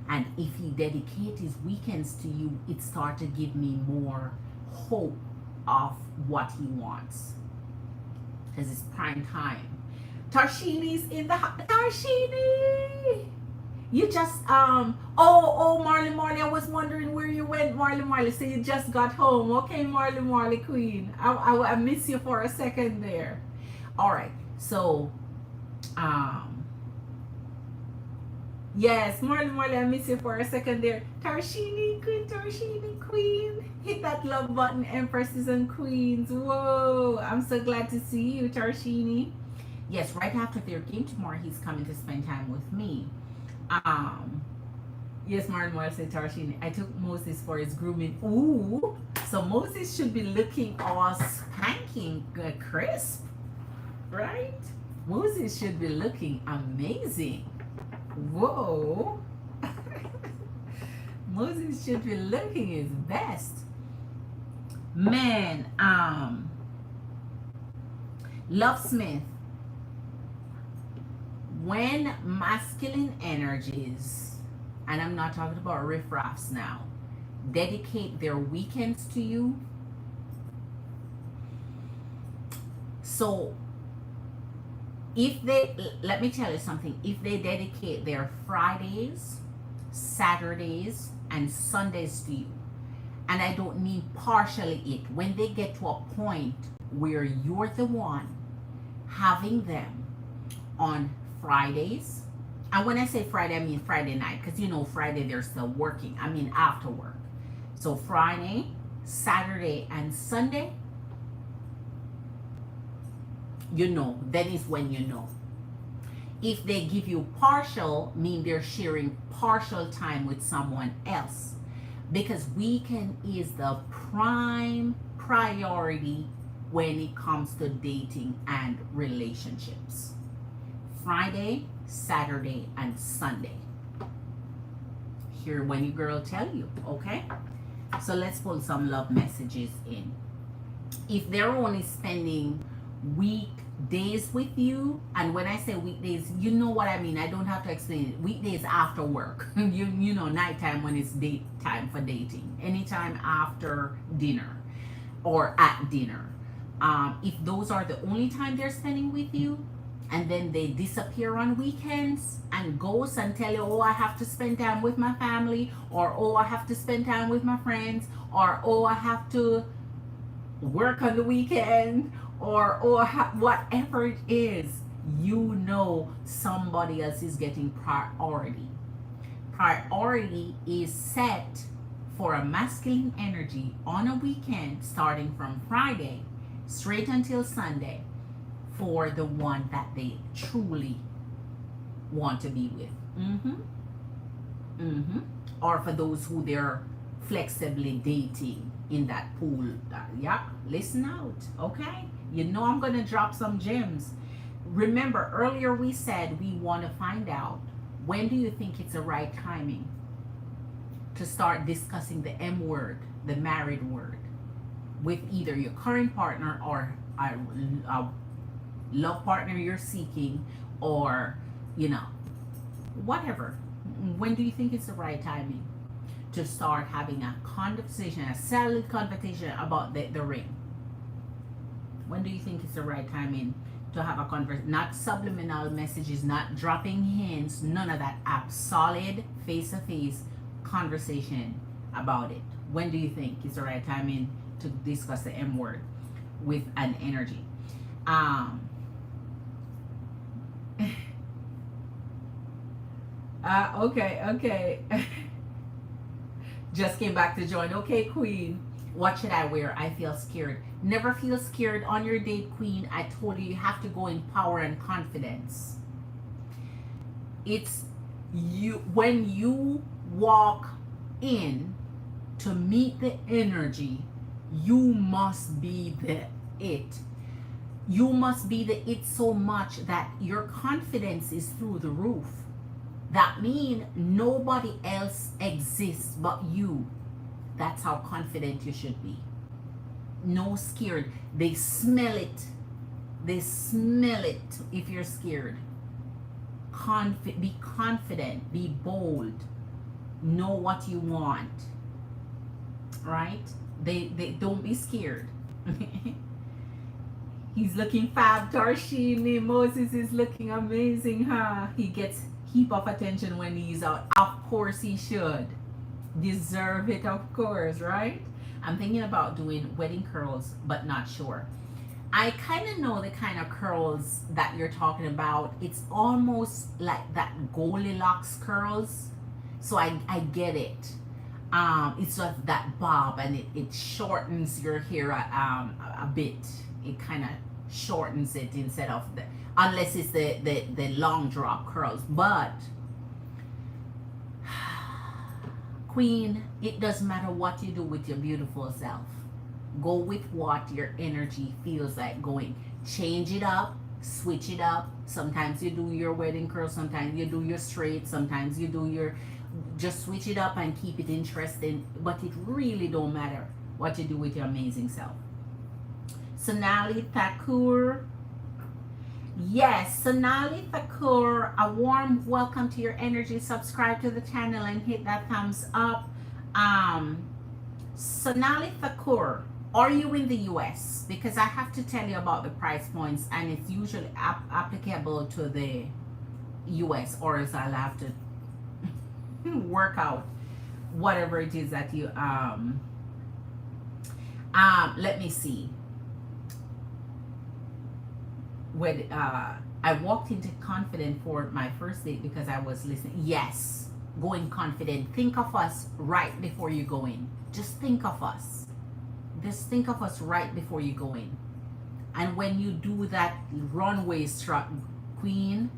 And if he dedicates his weekends to you, it starts to give me more hope of what he wants. Because it's prime time. Tarshini's in the house. Tarshini! You just, Marley, I was wondering where you went, Marley. So you just got home. Okay, Marley Queen. I miss you for a second there. All right. So, yes, Marley, I miss you for a second there. Tarshini Queen. Hit that love button, Empresses and Queens. Whoa, I'm so glad to see you, Tarshini. Yes, right after their game tomorrow, he's coming to spend time with me. Yes, Marley said, Tarshini, I took Moses for his grooming. Ooh, so Moses should be looking all spanking crisp, right? Moses should be looking amazing. Whoa. Moses should be looking his best. Man, Love Smith, when masculine energies, and I'm not talking about riffraffs now, dedicate their weekends to you, so if they, let me tell you something, if they dedicate their Fridays, Saturdays, and Sundays to you, and I don't mean partially it, when they get to a point where you're the one having them on Fridays, and when I say Friday, I mean Friday night, because you know Friday they're still working, I mean after work. So Friday, Saturday, and Sunday, you know, that is when you know. If they give you partial, mean they're sharing partial time with someone else, because weekend is the prime priority when it comes to dating and relationships. Friday, Saturday, and Sunday. Hear when your girl tell you, okay? So let's pull some love messages in. If they're only spending weekdays with you, and when I say weekdays, you know what I mean. I don't have to explain it. Weekdays after work. you know, nighttime when it's date time for dating. Anytime after dinner or at dinner. If those are the only time they're spending with you, and then they disappear on weekends and ghost and tell you, oh, I have to spend time with my family, or oh, I have to spend time with my friends, or oh, I have to work on the weekend, or whatever it is, you know somebody else is getting priority. Priority is set for a masculine energy on a weekend starting from Friday straight until Sunday, for the one that they truly want to be with. Or for those who they're flexibly dating in that pool. Yeah, listen out, okay? You know I'm going to drop some gems. Remember, earlier we said we want to find out, when do you think it's the right timing to start discussing the M word, the married word, with either your current partner or a love partner you're seeking, or you know, whatever. When do you think it's the right timing to start having a conversation, a solid conversation about the ring? When do you think it's the right timing to have a conversation? Not subliminal messages, not dropping hints, none of that. A solid face-to-face conversation about it. When do you think it's the right timing to discuss the M word with an energy? Okay. Just came back to join. Okay, Queen. What should I wear? I feel scared. Never feel scared on your date, Queen. I told you have to go in power and confidence. It's you when you walk in to meet the energy, you must be the it. You must be the it so much that your confidence is through the roof. That means nobody else exists but you. That's how confident you should be. No scared. They smell it. They smell it if you're scared. Be confident. Be bold. Know what you want. Right? They don't be scared. He's looking fab, Tarshini. Moses is looking amazing, huh? He gets heap of attention when he's out. Of course he should. Deserve it, of course, right? I'm thinking about doing wedding curls, but not sure. I kind of know the kind of curls that you're talking about. It's almost like that Goldilocks curls. So I get it. It's just that bob, and it shortens your hair a bit. It kind of shortens it instead of the, unless it's the long drop curls. But Queen, it doesn't matter what you do with your beautiful self. Go with what your energy feels like going. Change it up, switch it up. Sometimes you do your wedding curl, sometimes you do your straight, sometimes you do your, just switch it up and keep it interesting. But it really don't matter what you do with your amazing self. Sonali Thakur. Yes, Sonali Thakur, a warm welcome to your energy. Subscribe to the channel and hit that thumbs up. Sonali Thakur, are you in the US? Because I have to tell you about the price points, and it's usually applicable to the US, or else I'll have to work out whatever it is that you let me see. When I walked into confident for my first date because I was listening. Yes, going confident. Think of us right before you go in. Just think of us. Just think of us right before you go in. And when you do that runway strut, Queen,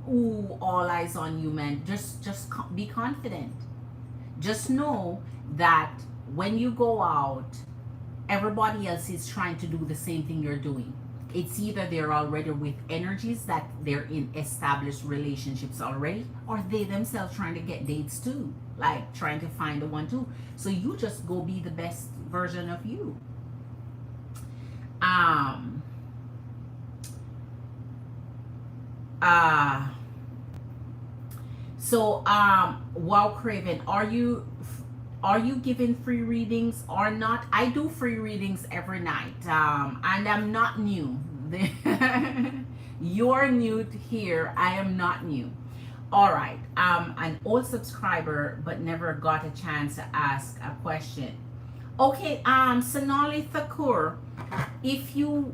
ooh, all eyes on you, man. Just be confident. Just know that when you go out, everybody else is trying to do the same thing you're doing. It's either they're already with energies that they're in established relationships already, or they themselves trying to get dates too, like trying to find the one too. So you just go be the best version of you. Wow, Craven, are you giving free readings or not? I do free readings every night, and I'm not new. You're new here. I am not new. All right. An old subscriber, but never got a chance to ask a question. Okay. Sonali Thakur, if you're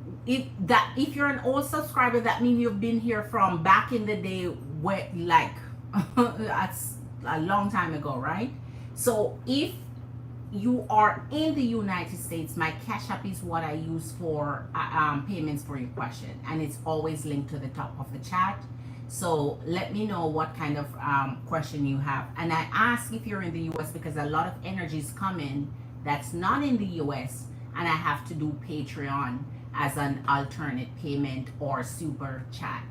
an old subscriber, that means you've been here from back in the day, where like that's a long time ago, right? So if you are in the United States, my Cash App is what I use for payments for your question, and it's always linked to the top of the chat. So let me know what kind of question you have. And I ask if you're in the US because a lot of energies come in that's not in the US, and I have to do Patreon as an alternate payment or super chat.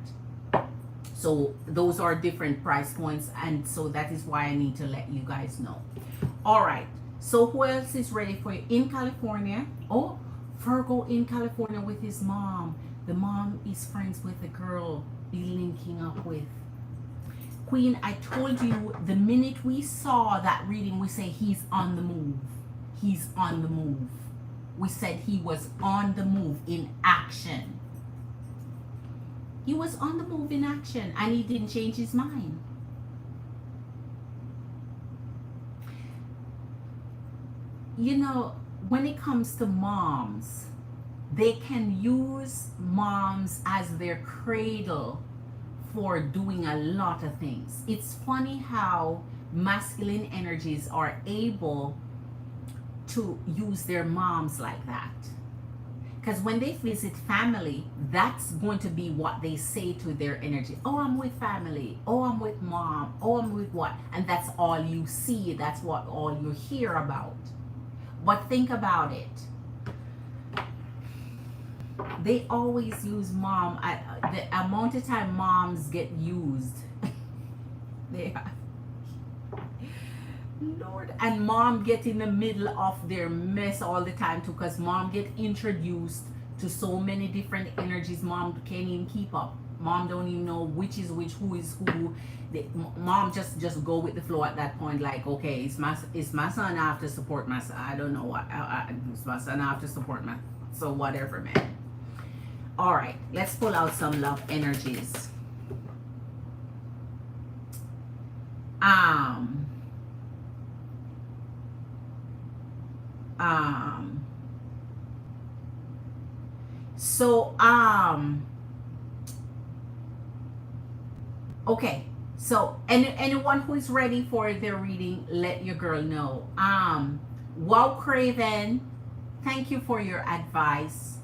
So those are different price points, and so that is why I need to let you guys know. All right. So who else is ready for you in California? Oh, Virgo in California with his mom. The mom is friends with the girl be linking up with. Queen, I told you the minute we saw that reading, we say he's on the move. He's on the move. We said he was on the move in action. He was on the move in action, and he didn't change his mind. You know, when it comes to moms, they can use moms as their cradle for doing a lot of things. It's funny how masculine energies are able to use their moms like that. Because when they visit family, that's going to be what they say to their energy. Oh, I'm with family. Oh, I'm with mom. Oh, I'm with what? And that's all you see. That's what all you hear about. But think about it. They always use mom. The amount of time moms get used, they are, Lord, and mom get in the middle of their mess all the time too, because mom get introduced to so many different energies. Mom can't even keep up. Mom don't even know which is which, who is who. Mom just go with the flow at that point. Like, okay, it's my son. I have to support my son. I don't know what. It's my son. I have to support my. So whatever, man. All right, let's pull out some love energies. Um. Um. So okay. So anyone who is ready for their reading, let your girl know. Wow, Craven, thank you for your advice.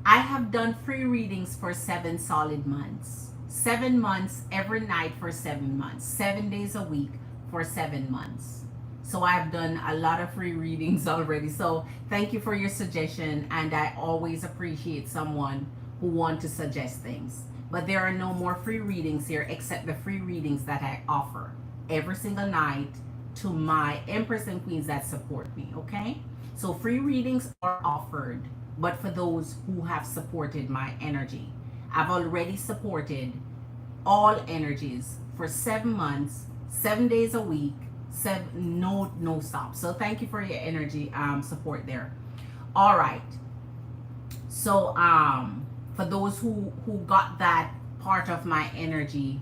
I have done free readings for 7 solid months. 7 months every night for 7 months. 7 days a week for 7 months. So I've done a lot of free readings already. So thank you for your suggestion, and I always appreciate someone who want to suggest things. But there are no more free readings here except the free readings that I offer every single night to my Empress and Queens that support me, okay? So free readings are offered, but for those who have supported my energy. I've already supported all energies for 7 months, 7 days a week, no stop. So thank you for your energy support there. All right. So for those who got that part of my energy,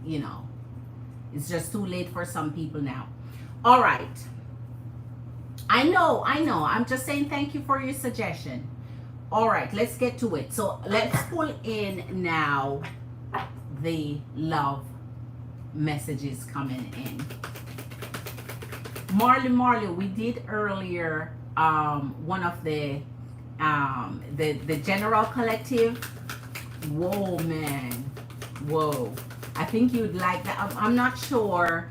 you know, it's just too late for some people now. All right. I know. I'm just saying thank you for your suggestion. All right, let's get to it. So let's pull in now the love messages coming in. Marley, we did earlier one of the general collective. Whoa, man. Whoa. I think you'd like that. I'm not sure,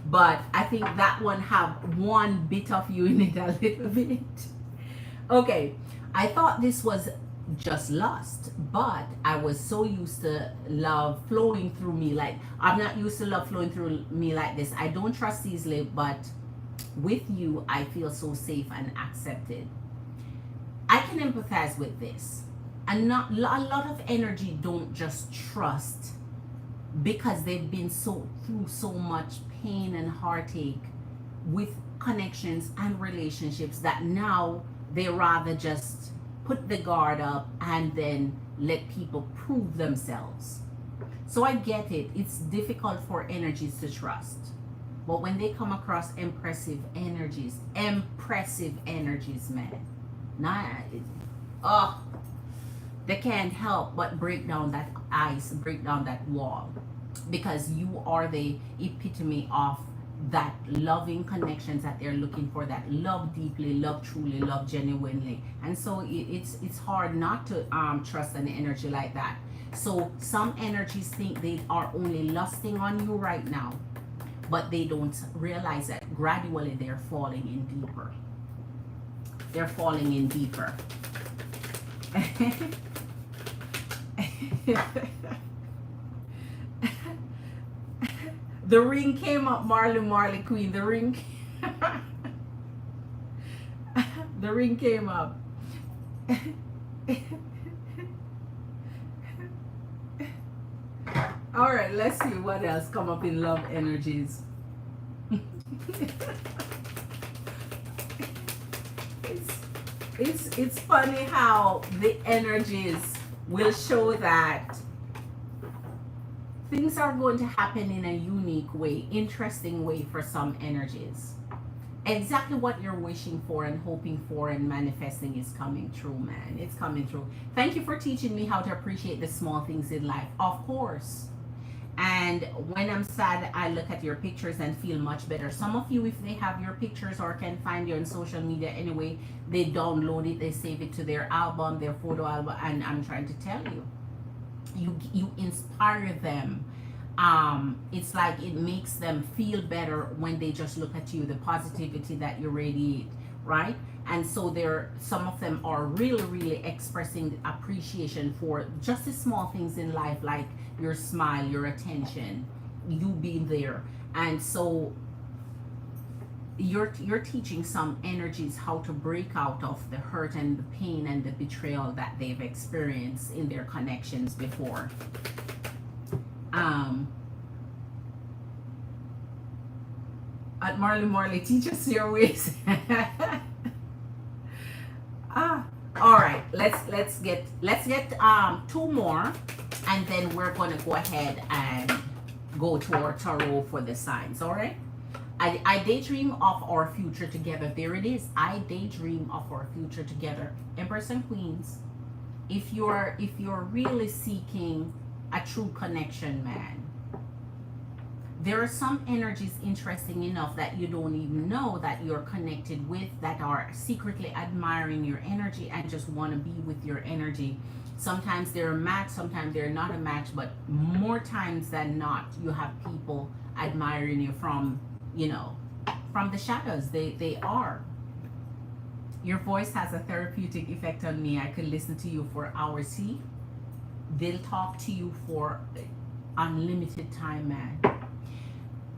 but I think that one have one bit of you in it a little bit. Okay. I thought this was just lust, but I was so used to love flowing through me. Like, I'm not used to love flowing through me like this. I don't trust easily, but with you, I feel so safe and accepted. I can empathize with this. And not a lot of energy don't just trust because they've been through so much pain and heartache with connections and relationships that now they rather just put the guard up and then let people prove themselves. So I get it. It's difficult for energies to trust. But when they come across impressive energies, man, they can't help but break down that ice, break down that wall. Because you are the epitome of that loving connections that they're looking for, that love deeply, love truly, love genuinely. And so it's hard not to trust an energy like that. So some energies think they are only lusting on you right now, but they don't realize that gradually they're falling in deeper. They're falling in deeper. The ring came up, Marley Queen. The ring the ring came up. All right, let's see what else come up in love energies. It's funny how the energies will show that things are going to happen in a unique way, interesting way for some energies. Exactly what you're wishing for and hoping for and manifesting is coming true, man. It's coming true. Thank you for teaching me how to appreciate the small things in life. Of course. And when I'm sad, I look at your pictures and feel much better. Some of you, if they have your pictures or can find you on social media anyway, they download it, they save it to their album, their photo album, and I'm trying to tell you, you inspire them. It's like it makes them feel better when they just look at you, the positivity that you radiate, right? And so some of them are really expressing appreciation for just the small things in life, like your smile, your attention, you being there. And so you're teaching some energies how to break out of the hurt and the pain and the betrayal that they've experienced in their connections before. At Marley, teach us your ways. All right, let's get two more, and then we're gonna go ahead and go to our tarot for the signs. All right. I daydream of our future together. There it is. I daydream of our future together. Empress and Queens, if you're really seeking a true connection, man, there are some energies, interesting enough, that you don't even know that you're connected with, that are secretly admiring your energy and just want to be with your energy. Sometimes they're a match, sometimes they're not a match, but more times than not, you have people admiring you from, from the shadows. They are. Your voice has a therapeutic effect on me. I could listen to you for hours. See, they'll talk to you for unlimited time, man.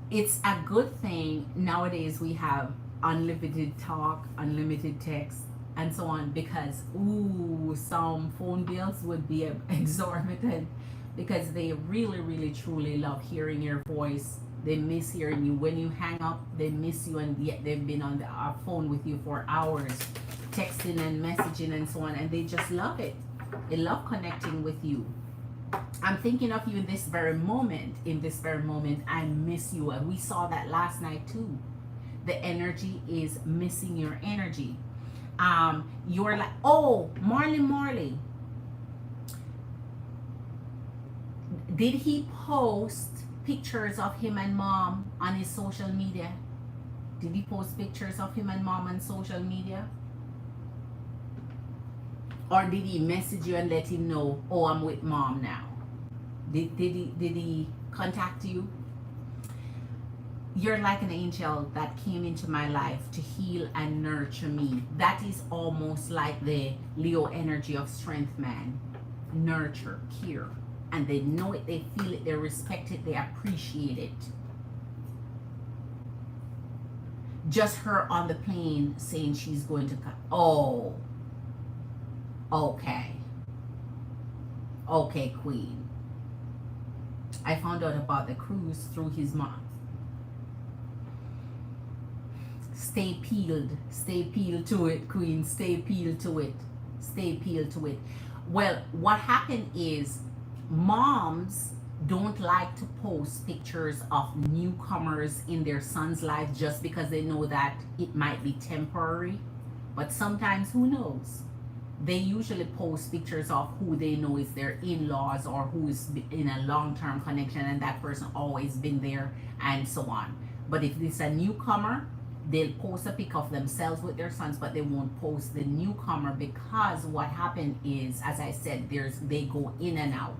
It's a good thing nowadays we have unlimited talk, unlimited text, and so on, because some phone bills would be exorbitant, because they really truly love hearing your voice. They miss hearing you. When you hang up, they miss you, and yet they've been on the phone with you for hours, texting and messaging and so on, and they just love it. They love connecting with you. I'm thinking of you in this very moment. In this very moment, I miss you. And we saw that last night too. The energy is missing your energy. You're like, oh, Marley. Did he post pictures of him and mom on his social media? Did he post pictures of him and mom on social media? Or did he message you and let him know, oh, I'm with mom now? Did he contact you? You're like an angel that came into my life to heal and nurture me. That is almost like the Leo energy of strength, man. Nurture, care. And they know it, they feel it, they respect it, they appreciate it. Just her on the plane saying she's going to come. Oh. Okay, Queen. I found out about the cruise through his mom. Stay peeled to it, Queen. Stay peeled to it. Well, what happened is, moms don't like to post pictures of newcomers in their son's life just because they know that it might be temporary. But sometimes, who knows? They usually post pictures of who they know is their in-laws, or who is in a long-term connection and that person always been there, and so on. But if it's a newcomer, they'll post a pic of themselves with their sons, but they won't post the newcomer, because what happened is, as I said, they go in and out,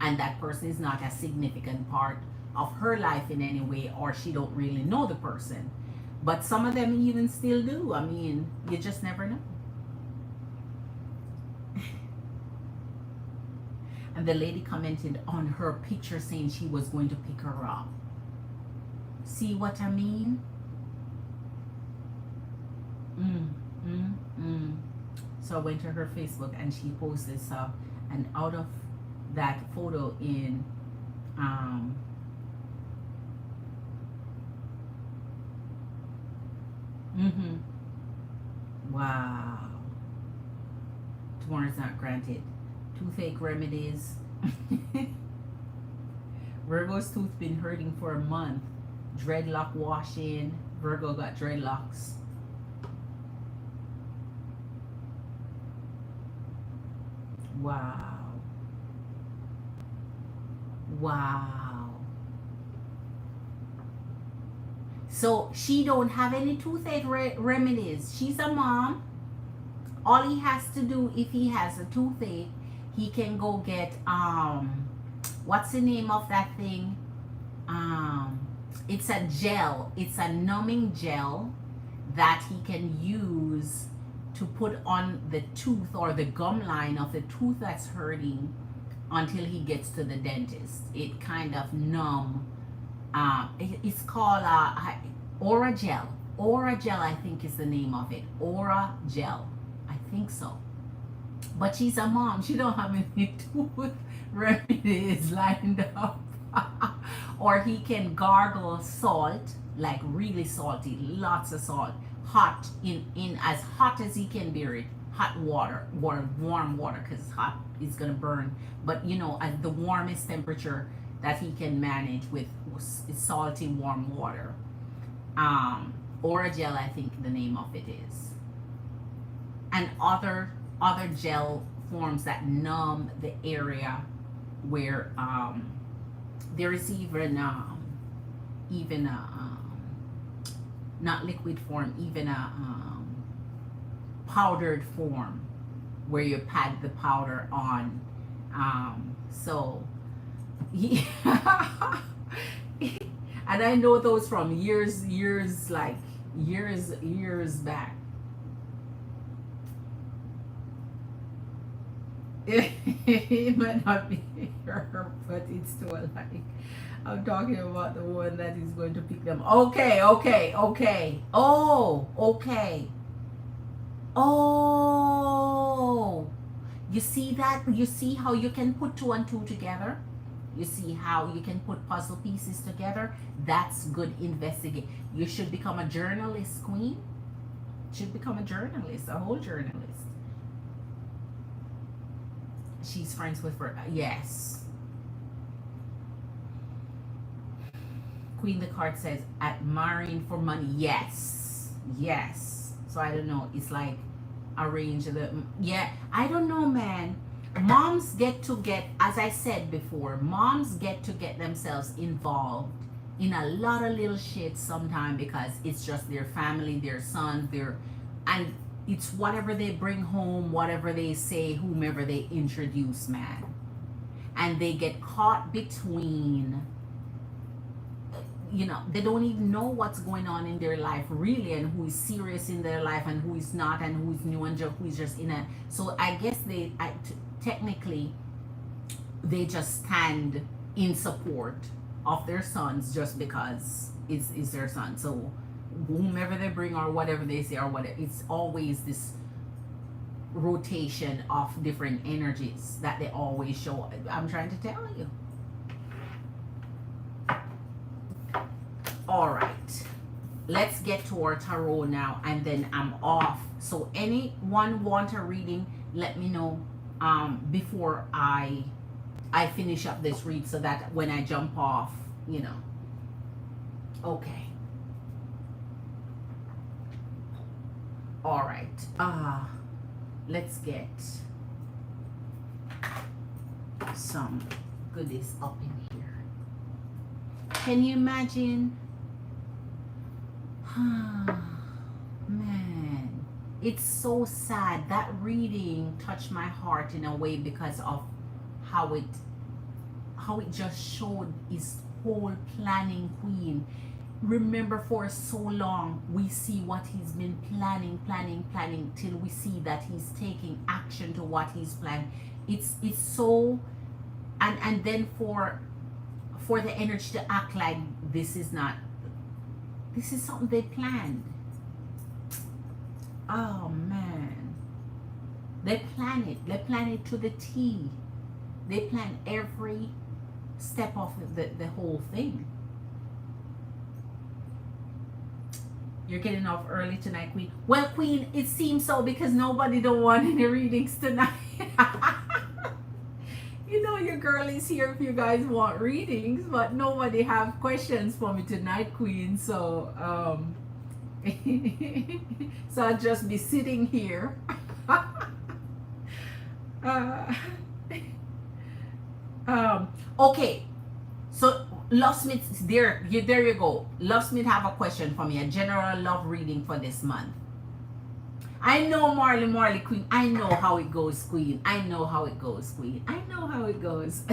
and that person is not a significant part of her life in any way, or she don't really know the person. But some of them even still do. I mean, you just never know. And the lady commented on her picture saying she was going to pick her up. See what I mean? So I went to her Facebook and she posted stuff, and out of that photo in wow. Tomorrow's not granted. Toothache remedies. Virgo's tooth been hurting for a month. Dreadlock washing. Virgo got dreadlocks. Wow. So she don't have any toothache remedies. She's a mom. All he has to do, if he has a toothache, he can go get what's the name of that thing? It's a gel. It's a numbing gel that he can use to put on the tooth or the gum line of the tooth that's hurting until he gets to the dentist. It kind of numb. It's called Aura Gel. Aura Gel, I think, is the name of it. Aura Gel, I think so. But she's a mom. She don't have any tooth remedies lined up. Or he can gargle salt, like really salty, lots of salt, hot in as hot as he can bear it. Hot water, warm water, because hot is gonna burn. But you know, at the warmest temperature that he can manage with salty warm water. Oragel, I think the name of it is. And other gel forms that numb the area where there is even not liquid form, even a powdered form where you pad the powder on. So yeah. And I know those from years back. It might not be her, but it's still like I'm talking about the one that is going to pick them. Okay. Oh, okay. Oh, you see that? You see how you can put 2 and 2 together? You see how you can put puzzle pieces together? That's good investigate. You should become a journalist, Queen. Should become a journalist, a whole journalist. She's friends with her. Yes. Queen the card says admiring for money. Yes. So I don't know. It's like arrange the I don't know, man. Moms as I said before, moms get themselves involved in a lot of little shit sometimes because it's just their family, their sons, and it's whatever they bring home, whatever they say, whomever they introduce, man. And they get caught between, they don't even know what's going on in their life really, and who is serious in their life and who is not, and who is new and who is just so I guess technically they just stand in support of their sons just because it's their son. So whomever they bring or whatever they say or whatever, it's always this rotation of different energies that they always show. I'm trying to tell you. All right, let's get to our tarot now, and then I'm off. So anyone want a reading, let me know before I finish up this read, so that when I jump off, okay. All right, let's get some goodies up in here. Can you imagine? Man, it's so sad. That reading touched my heart in a way because of how it just showed his whole planning, Queen. Remember, for so long we see what he's been planning till we see that he's taking action to what he's planned. It's so, and then for the energy to act like this is something they planned. Oh man, they plan it to the T. They plan every step of the whole thing. You're getting off early tonight, Queen. Well, Queen, it seems so because nobody don't want any readings tonight. Your girl is here if you guys want readings, but nobody have questions for me tonight, Queen. So so I'll just be sitting here. Okay, so Lovesmith, there you go. Lovesmith have a question for me, a general love reading for this month. I know, Marley Queen. I know how it goes, Queen. I know how it goes, Queen. I know how it goes.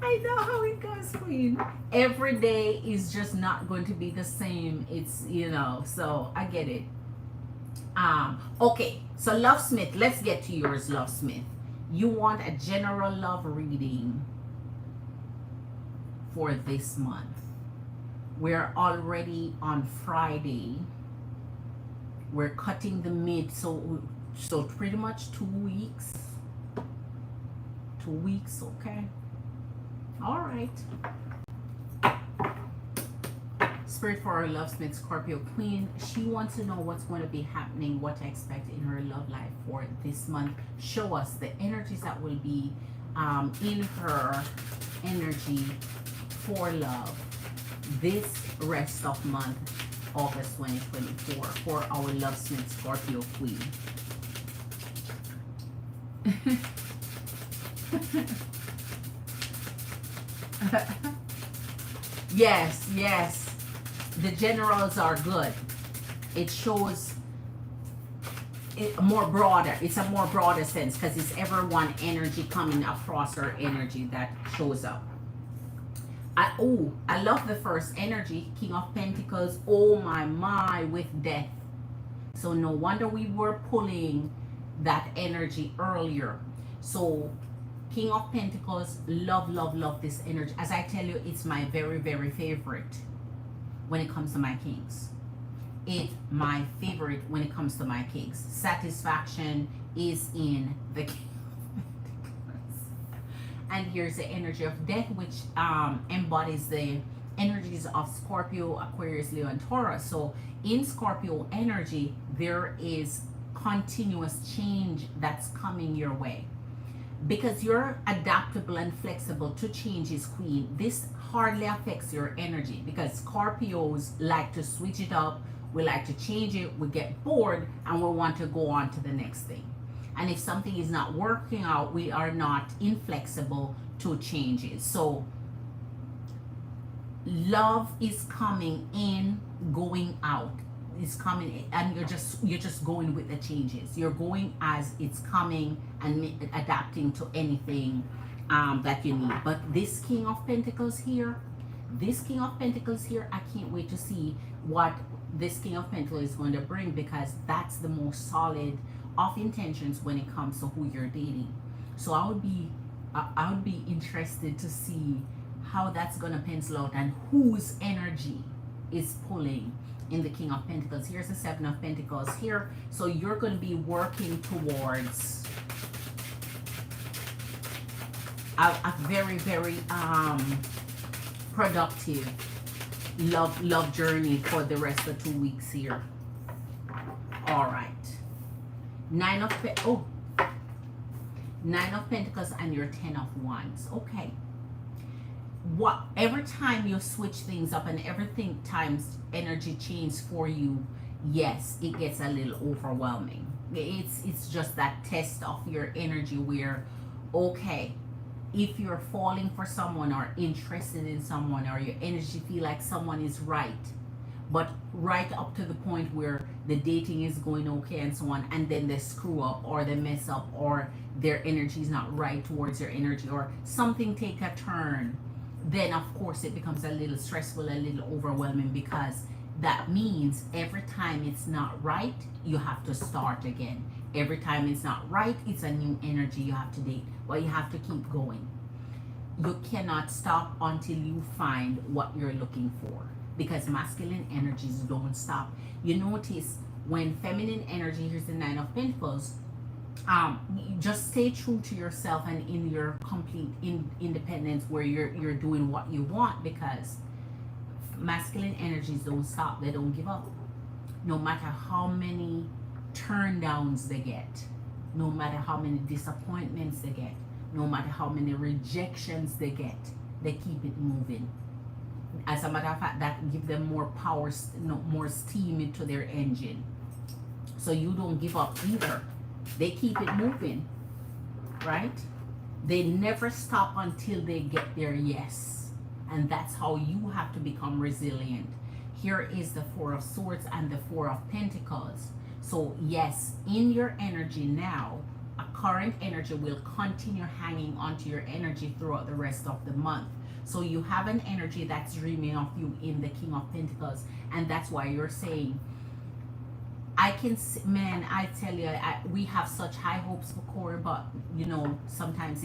I know how it goes, Queen. Every day is just not going to be the same. It's, so I get it. Okay, so Love Smith, let's get to yours, Love Smith. You want a general love reading for this month. We're already on Friday. We're cutting the mid, so pretty much 2 weeks. 2 weeks, okay. All right. Spirit for our Love Smith Scorpio Queen. She wants to know what's going to be happening, what to expect in her love life for this month. Show us the energies that will be in her energy for love this rest of month, August 2024, for our Love Smith Scorpio Queen. Yes, yes. The generals are good. It shows it more broader. It's a more broader sense because it's everyone energy coming across her energy that shows up. I love the first energy, King of Pentacles. Oh my, with death. So no wonder we were pulling that energy earlier. So King of Pentacles, love this energy. As I tell you, it's my very favorite when it comes to my kings. It's my favorite when it comes to my kings. Satisfaction is in the King of Pentacles. And here's the energy of death, which embodies the energies of Scorpio, Aquarius, Leo, and Taurus. So in Scorpio energy, there is continuous change that's coming your way. Because you're adaptable and flexible to changes, Queen, this hardly affects your energy, because Scorpios like to switch it up, we like to change it, we get bored, and we want to go on to the next thing. And if something is not working out, we are not inflexible to changes. So love is coming in, going out. Is coming, and you're just going with the changes. You're going as it's coming and adapting to anything that you need. But this King of Pentacles here, I can't wait to see what this King of Pentacles is going to bring, because that's the most solid of intentions when it comes to who you're dating. So I would be interested to see how that's going to pencil out and whose energy is pulling in the King of Pentacles. Here's the Seven of Pentacles here. So you're going to be working towards a very productive love journey for the rest of 2 weeks here. All right. Nine of Pentacles and your 10 of Wands. Okay. Every time you switch things up and everything times energy changes for you, yes, it gets a little overwhelming. It's just that test of your energy where, okay, if you're falling for someone or interested in someone, or your energy feel like someone is right, but right up to the point where the dating is going okay and so on, and then they screw up or they mess up, or their energy is not right towards your energy, or something take a turn, then of course it becomes a little stressful, a little overwhelming, because that means every time it's not right, you have to start again. Every time it's not right, it's a new energy you have to date. But you have to keep going. You cannot stop until you find what you're looking for, because masculine energies don't stop. You notice when feminine energy, here's the Nine of Pentacles, just stay true to yourself and in your complete independence, where you're doing what you want, because masculine energies don't stop. They don't give up. No matter how many turn downs they get, no matter how many disappointments they get, no matter how many rejections they get, they keep it moving. As a matter of fact, that give them more power, more steam into their engine. So you don't give up either. They keep it moving, right? They never stop until they get their yes. And that's how you have to become resilient. Here is the Four of Swords and the Four of Pentacles. So yes, in your energy now, a current energy will continue hanging onto your energy throughout the rest of the month. So you have an energy that's dreaming of you in the King of Pentacles. And that's why you're saying, I can, man, I tell you, we have such high hopes for Corey, but you know, sometimes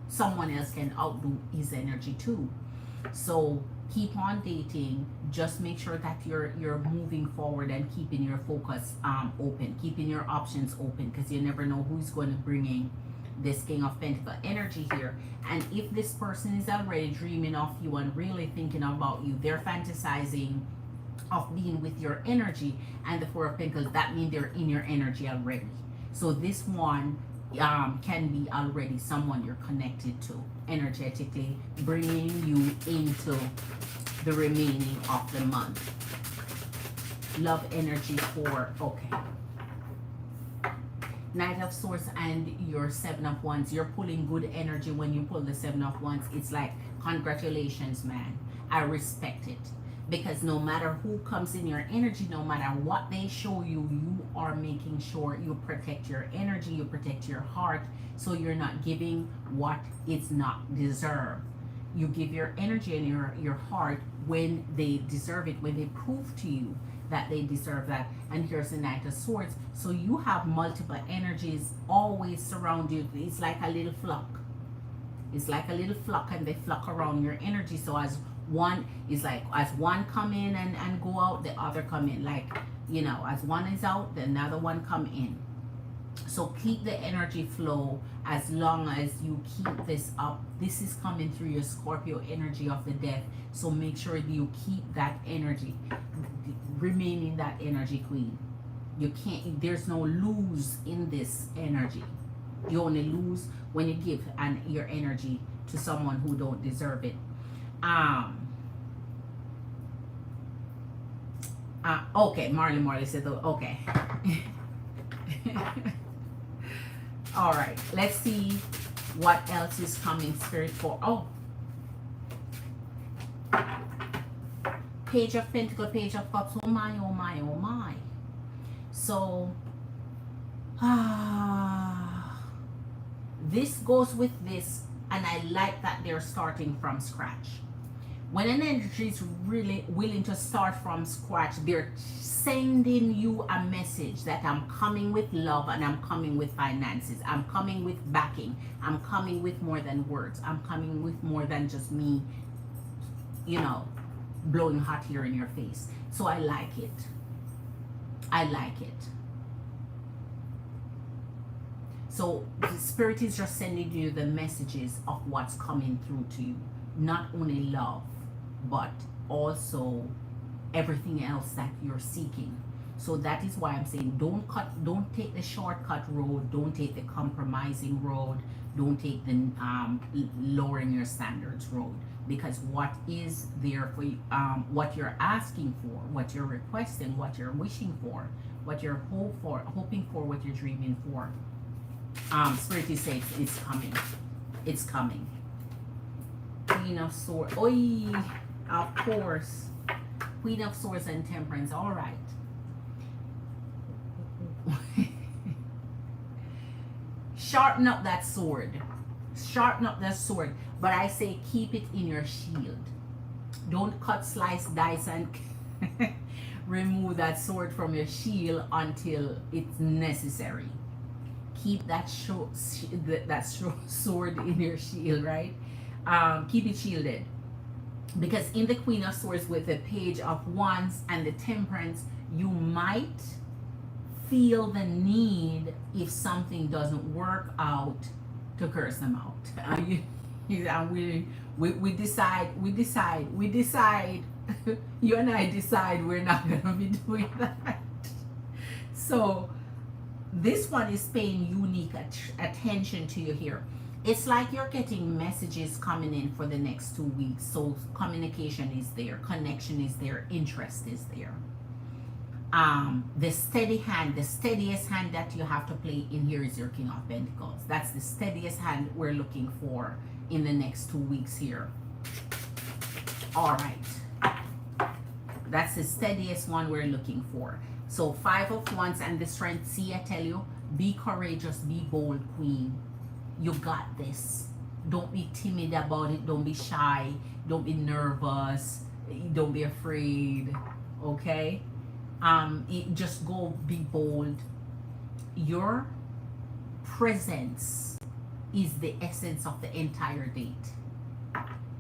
someone else can outdo his energy too. So keep on dating. Just make sure that you're moving forward and keeping your focus open, keeping your options open, because you never know who's going to bring in this King of Pentacle energy here. And if this person is already dreaming of you and really thinking about you, they're fantasizing of being with your energy, and the Four of Pentacles, that means they're in your energy already. So this one can be already someone you're connected to energetically, bringing you into the remaining of the month. Love energy for, okay, Knight of Swords and your Seven of Wands. You're pulling good energy when you pull the Seven of Wands. It's like, congratulations, man. I respect it. Because no matter who comes in your energy, no matter what they show you, you are making sure you protect your energy, you protect your heart, so you're not giving what is not deserved. You give your energy and your heart when they deserve it, when they prove to you that they deserve that. And here's the Knight of Swords. So you have multiple energies always surround you. It's like a little flock. It's like a little flock, and they flock around your energy. So as one is like, as one come in and go out, the other come in. Like, you know, as one is out, the another one come in. So keep the energy flow as long as you keep this up. This is coming through your Scorpio energy of the death. So make sure you keep that energy, remaining that energy, Queen. You can't, there's no lose in this energy. You only lose when you give your energy to someone who don't deserve it. Okay, Marley said, okay. All right, let's see what else is coming, Spirit, for. Oh, Page of Pentacles, Page of Cups. Oh my, oh my, oh my. So, this goes with this, and I like that they're starting from scratch. When an energy is really willing to start from scratch, they're sending you a message that I'm coming with love, and I'm coming with finances. I'm coming with backing. I'm coming with more than words. I'm coming with more than just me, you know, blowing hot air in your face. So I like it. I like it. So the Spirit is just sending you the messages of what's coming through to you. Not only love, but also everything else that you're seeking. So that is why I'm saying don't take the shortcut road, don't take the compromising road, don't take the lowering your standards road, because what is there for you, what you're asking for, what you're requesting, what you're wishing for, what you're hoping for, what you're dreaming for, Spirit is saying it's coming. It's coming. Queen of Swords. Oi, of course. Queen of Swords and Temperance. All right. Sharpen up that sword. Sharpen up that sword. But I say keep it in your shield. Don't cut, slice, dice, and remove that sword from your shield until it's necessary. Keep that sword in your shield, right? Keep it shielded, because in the Queen of Swords with the Page of Wands and the Temperance, you might feel the need, if something doesn't work out, to curse them out. We decide you and I decide we're not gonna be doing that. So this one is paying unique attention to you here. It's like you're getting messages coming in for the next 2 weeks. So communication is there, connection is there, interest is there. The steady hand, the steadiest hand that you have to play in here is your King of Pentacles. That's the steadiest hand we're looking for in the next 2 weeks here. All right. That's the steadiest one we're looking for. So 5 of Wands and the Strength. See, I tell you, be courageous, be bold, Queen. You got this. Don't be timid about it. Don't be shy. Don't be nervous. Don't be afraid. Okay? Just go be bold. Your presence is the essence of the entire date.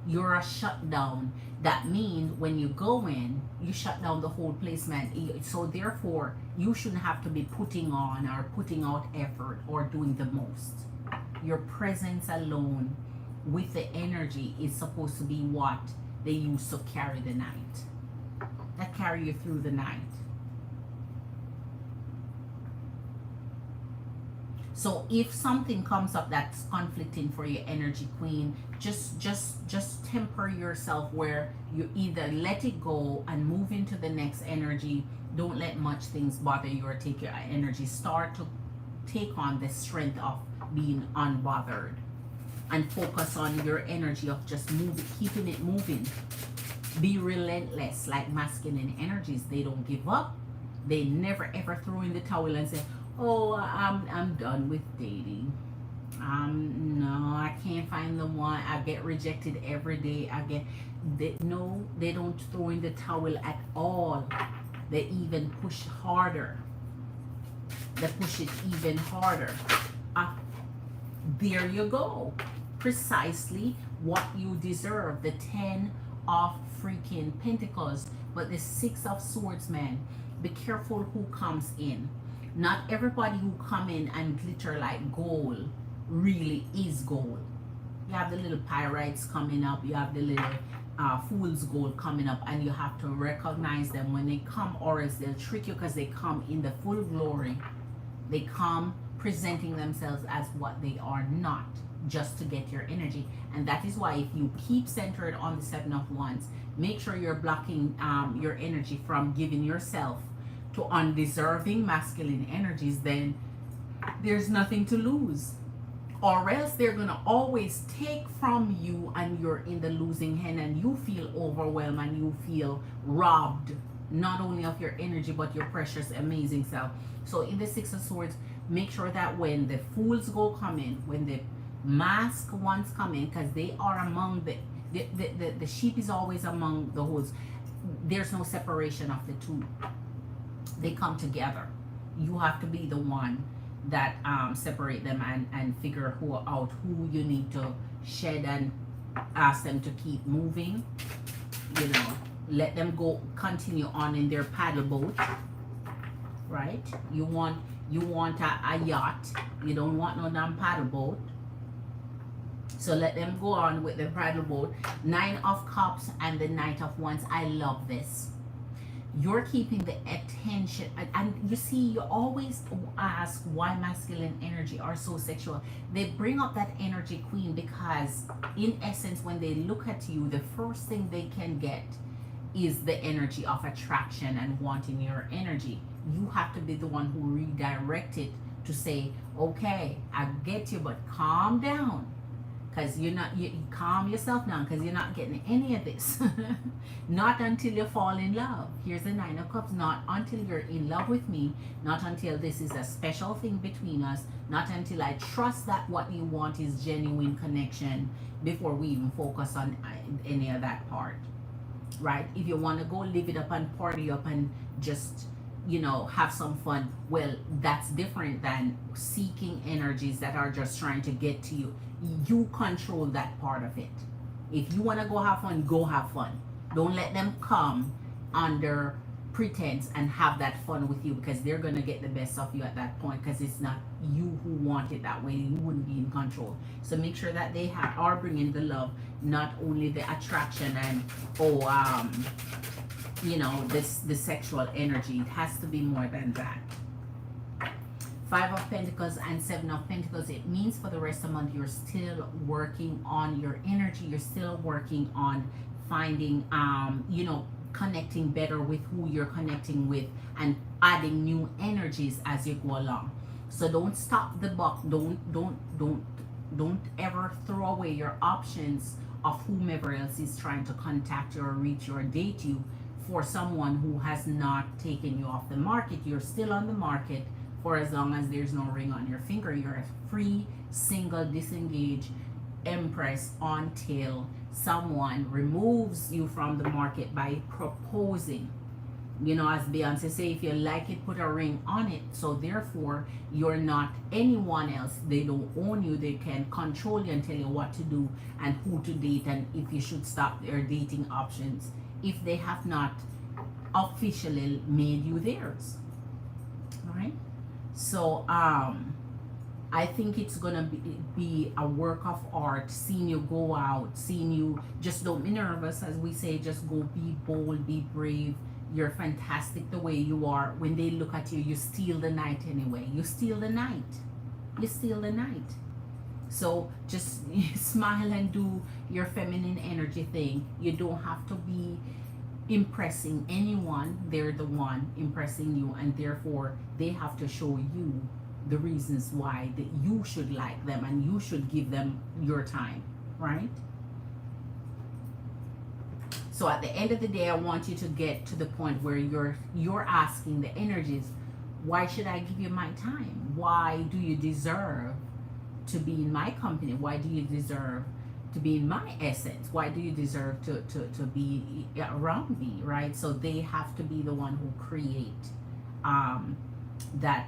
You're a shutdown. That means when you go in, you shut down the whole place, man. So therefore, you shouldn't have to be putting on or putting out effort or doing the most. Your presence alone with the energy is supposed to be what they use to carry the night. That carry you through the night. So if something comes up that's conflicting for your energy, queen, just temper yourself where you either let it go and move into the next energy. Don't let much things bother you or take your energy. Start to take on the strength of being unbothered and focus on your energy of just moving, keeping it moving. Be relentless like masculine energies. They don't give up. They never ever throw in the towel and say, oh, I'm done with dating. No, I can't find the one. I get rejected every day. No, they don't throw in the towel at all. They even push harder. They push it even harder. There you go. Precisely what you deserve. The 10 of freaking Pentacles. But the 6 of Swords, man. Be careful who comes in. Not everybody who come in and glitter like gold really is gold. You have the little pyrites coming up. You have the little fool's gold coming up, and you have to recognize them when they come, or else they'll trick you because they come in the full glory. They come presenting themselves as what they are not, just to get your energy. And that is why if you keep centered on the 7 of Wands, make sure you're blocking your energy from giving yourself to undeserving masculine energies. Then there's nothing to lose, or else they're gonna always take from you and you're in the losing hand and you feel overwhelmed and you feel robbed, not only of your energy but your precious amazing self. So in the 6 of Swords, make sure that when the fools go come in, when the mask ones come in, because they are among the sheep is always among the wolves. There's no separation of the two. They come together. You have to be the one that separate them and figure out who you need to shed and ask them to keep moving. You know, let them go, continue on in their paddle boat, right? You want a yacht. You don't want no damn paddle boat. So let them go on with the paddle boat. 9 of Cups and the Knight of Wands. I love this. You're keeping the attention, and you see, you always ask why masculine energy are so sexual. They bring up that energy, queen, because in essence, when they look at you, the first thing they can get is the energy of attraction and wanting your energy. You have to be the one who redirect it to say, okay, I get you, but calm down. Because you calm yourself down, because you're not getting any of this. Not until you fall in love. Here's the 9 of Cups. Not until you're in love with me. Not until this is a special thing between us. Not until I trust that what you want is genuine connection before we even focus on any of that part. Right? If you want to go live it up and party up and just, you know, have some fun, well, that's different than seeking energies that are just trying to get to you. You control that part of it. If you want to go have fun, go have fun. Don't let them come under pretense and have that fun with you, because they're going to get the best of you at that point, because it's not you who want it that way. You wouldn't be in control. So make sure that they are bringing the love, not only the attraction and you know, the sexual energy. It has to be more than that. 5 of Pentacles and 7 of Pentacles. It means for the rest of the month you're still working on your energy. You're still working on finding you know, connecting better with who you're connecting with and adding new energies as you go along. So don't stop the buck. Don't ever throw away your options of whomever else is trying to contact you or reach you or date you for someone who has not taken you off the market. You're still on the market for as long as there's no ring on your finger. You're a free, single, disengaged empress until someone removes you from the market by proposing. You know, as Beyonce say, if you like it, put a ring on it. So therefore, you're not anyone else. They don't own you. They can control you and tell you what to do and who to date and if you should stop their dating options if they have not officially made you theirs. All right. So I think it's gonna be a work of art. Seeing you go out, seeing you, just don't be nervous, as we say. Just go, be bold, be brave. You're fantastic the way you are. When they look at you, you steal the night anyway. You steal the night. You steal the night. So just smile and do your feminine energy thing. You don't have to be impressing anyone. They're the one impressing you, and therefore they have to show you the reasons why that you should like them and you should give them your time, right? So at the end of the day, I want you to get to the point where you're asking the energies, why should I give you my time? Why do you deserve to be in my company? Why do you deserve to be in my essence? Why do you deserve to be around me, right? So they have to be the one who create that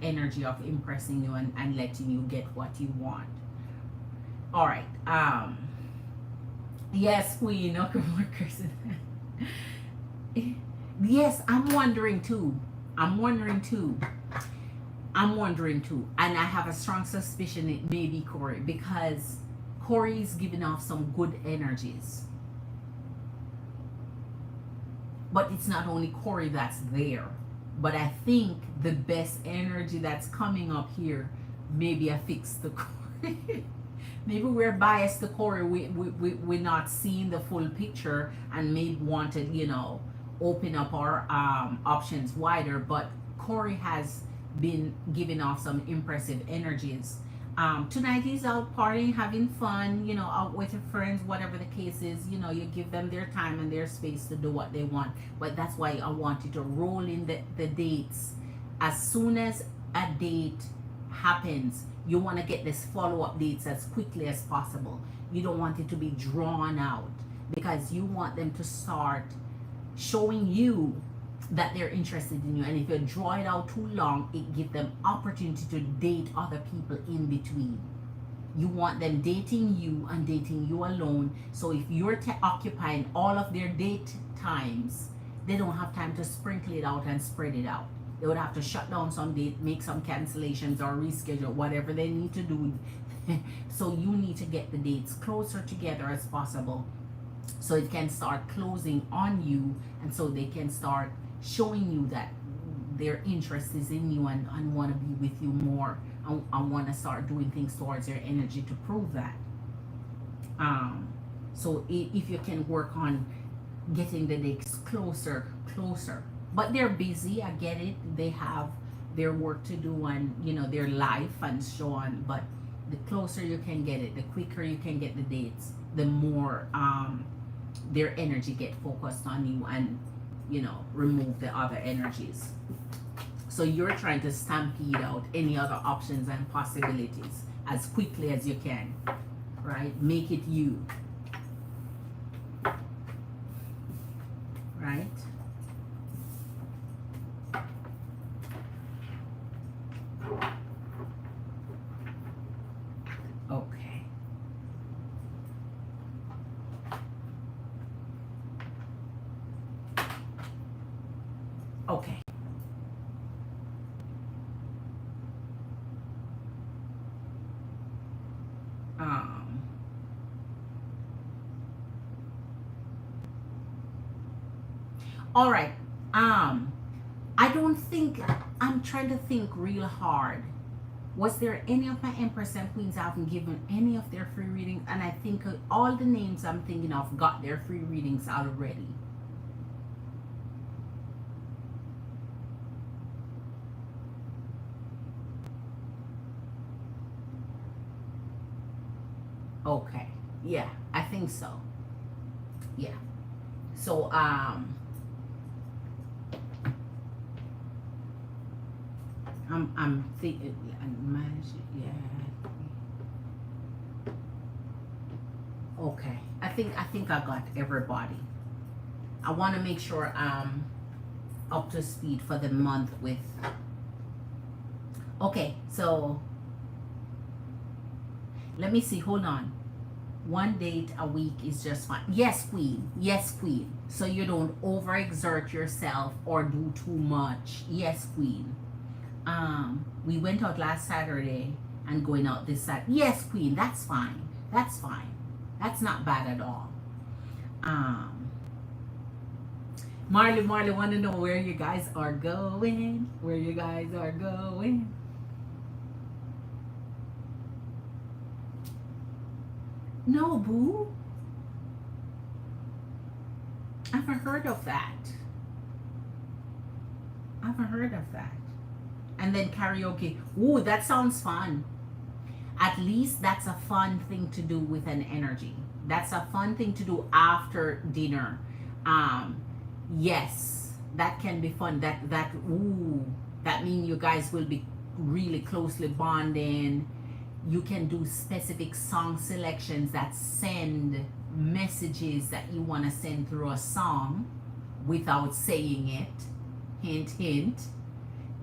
energy of impressing you and letting you get what you want. All right. Yes, Queen. Okay, more person. Yes, I'm wondering too. I'm wondering too. And I have a strong suspicion it may be Corey, because Corey is giving off some good energies. But it's not only Corey that's there. But I think the best energy that's coming up here, maybe I fixed the Corey. Maybe we're biased to Corey. We're not seeing the full picture and maybe wanted, open up our options wider. But Corey has been giving off some impressive energies. Tonight he's out partying, having fun, out with your friends, whatever the case is. You give them their time and their space to do what they want. But that's why I want you to roll in the dates. As soon as a date happens, you want to get this follow-up dates as quickly as possible. You don't want it to be drawn out, because you want them to start showing you that they're interested in you. And if you draw it out too long, it gives them opportunity to date other people in between. You want them dating you and dating you alone. So if you're occupying all of their date times, they don't have time to sprinkle it out and spread it out. They would have to shut down some date, make some cancellations or reschedule, whatever they need to do. So you need to get the dates closer together as possible, so it can start closing on you, and so they can start showing you that their interest is in you and want to be with you more, and want to start doing things towards their energy to prove that. So if you can work on getting the dates closer. But they're busy, I get it. They have their work to do and their life and so on. But the closer you can get it, the quicker you can get the dates, the more their energy get focused on you and remove the other energies. So you're trying to stampede out any other options and possibilities as quickly as you can, right? Make it you, right? Okay. Okay. All right. I don't think, I'm trying to think real hard. Was there any of my Empress and Queens I haven't given any of their free readings? And I think all the names I'm thinking of got their free readings already. Okay. Yeah, I think so. Yeah. So, I'm thinking, yeah. Okay. I think I got everybody. I want to make sure up to speed for the month with. Okay, so let me see. Hold on. One date a week is just fine. Yes, queen. Yes, queen. So you don't overexert yourself or do too much. Yes, queen. We went out last Saturday and going out this Saturday. Yes, queen. That's fine. That's fine. That's not bad at all. Marley want to know where you guys are going. Where you guys are going. No, boo. I haven't heard of that. I haven't heard of that. And then karaoke. Ooh, that sounds fun. At least that's a fun thing to do with an energy. That's a fun thing to do after dinner. Yes, that can be fun. That means you guys will be really closely bonding. You can do specific song selections that send messages that you want to send through a song without saying it. Hint, hint.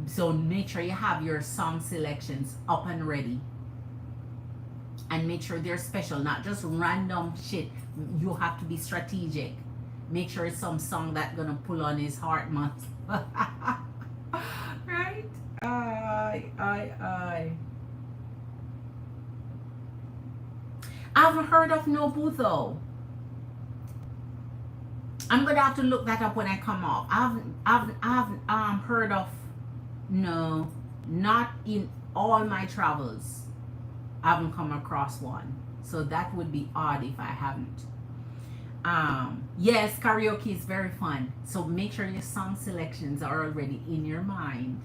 So make sure you have your song selections up and ready. And make sure they're special, not just random shit. You have to be strategic. Make sure it's some song that's gonna pull on his heart month. Right? I haven't heard of Nobu though. I'm gonna have to look that up when I come off. I haven't heard of. No, not in all my travels. I haven't come across one, so that would be odd if I haven't. Yes, karaoke is very fun. So make sure your song selections are already in your mind.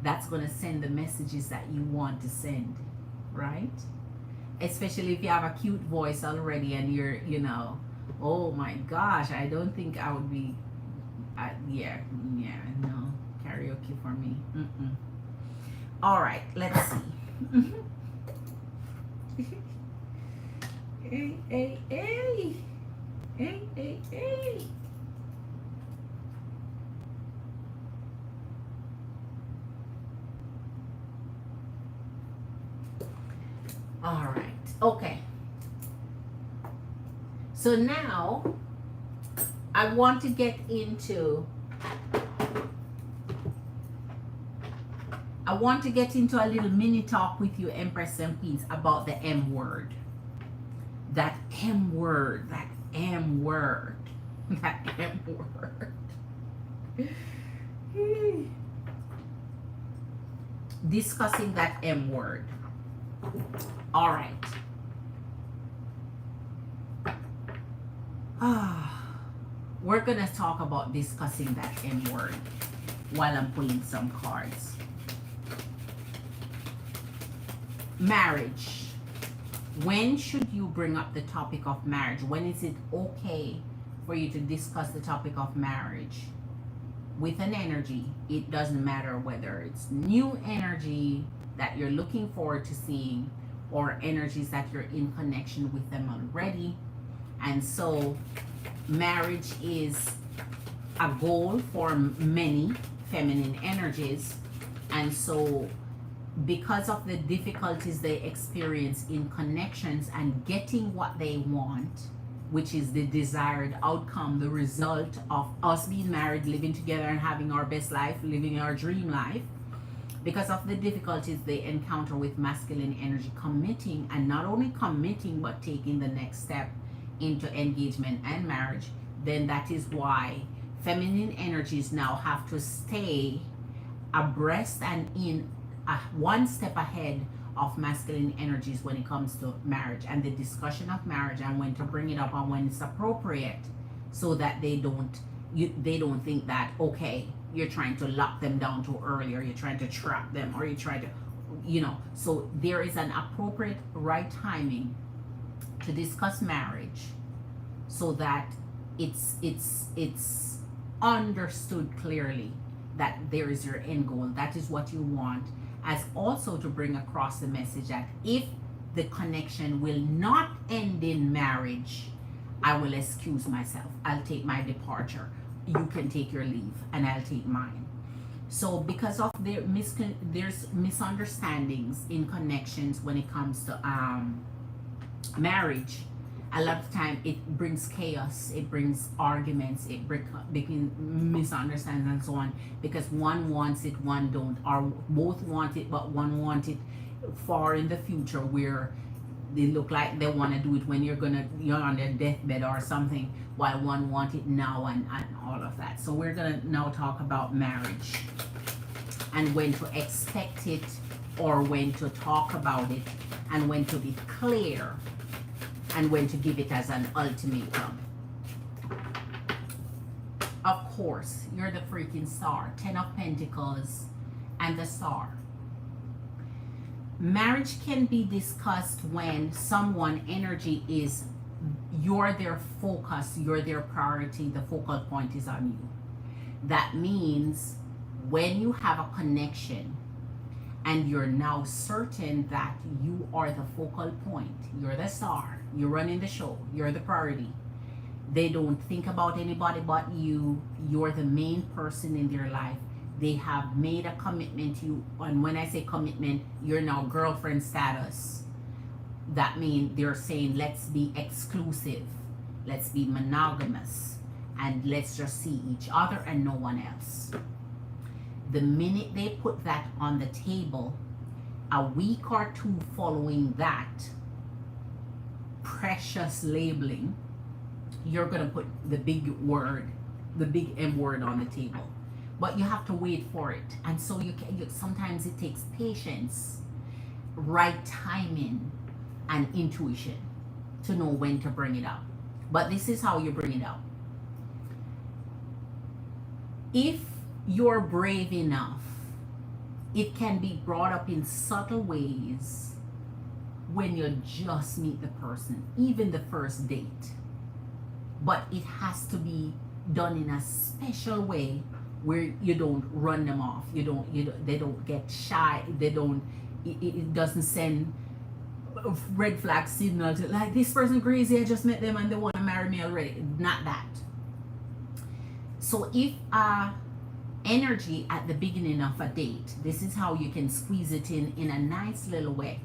That's gonna send the messages that you want to send, right? Especially if you have a cute voice already and you're, oh my gosh, I don't think I would be, no, karaoke for me. All right, let's see. Hey. All right, okay. So now I want to get into a little mini talk with you, Empress and Queens, about the M word. That M word. Discussing that M word. All right. We're going to talk about discussing that M word while I'm pulling some cards. Marriage. When should you bring up the topic of marriage? When is it okay for you to discuss the topic of marriage? With an energy, it doesn't matter whether it's new energy that you're looking forward to seeing or energies that you're in connection with them already. And so marriage is a goal for many feminine energies. And so because of the difficulties they experience in connections and getting what they want, which is the desired outcome, the result of us being married, living together and having our best life, living our dream life, because of the difficulties they encounter with masculine energy committing, and not only committing but taking the next step into engagement and marriage, then that is why feminine energies now have to stay abreast and in one step ahead of masculine energies when it comes to marriage and the discussion of marriage and when to bring it up and when it's appropriate, so that they don't think that, okay, you're trying to lock them down too early, or you're trying to trap them, or you're trying to, so there is an appropriate right timing to discuss marriage so that it's understood clearly that there is your end goal, that is what you want, as also to bring across the message that if the connection will not end in marriage, I will excuse myself, I'll take my departure, you can take your leave and I'll take mine. So because of there's misunderstandings in connections when it comes to marriage, a lot of time it brings chaos, it brings arguments, it brings misunderstandings and so on, because one wants it, one don't, or both want it but one want it far in the future, where they look like they want to do it when you're on their deathbed or something, while one want it now, and all of that. So we're gonna now talk about marriage and when to expect it or when to talk about it, and when to be clear and when to give it as an ultimatum. Of course, you're the freaking star. 10 of Pentacles and the star. Marriage can be discussed when someone energy is, you're their focus, you're their priority, the focal point is on you. That means when you have a connection and you're now certain that you are the focal point, you're the star, you're running the show, you're the priority. They don't think about anybody but you, you're the main person in their life. They have made a commitment to you, and when I say commitment, you're now girlfriend status. That means they're saying, let's be exclusive, let's be monogamous, and let's just see each other and no one else. The minute they put that on the table, a week or two following that precious labeling, you're gonna put the big word, the big M word on the table. But you have to wait for it, and so sometimes it takes patience, right timing, and intuition to know when to bring it up. But this is how you bring it up. If you're brave enough, it can be brought up in subtle ways when you just meet the person, even the first date. But it has to be done in a special way where you don't run them off. They don't get shy. It doesn't send red flag signals like, this person crazy, I just met them and they want to marry me already. Not that. So if energy at the beginning of a date, this is how you can squeeze it in a nice little way.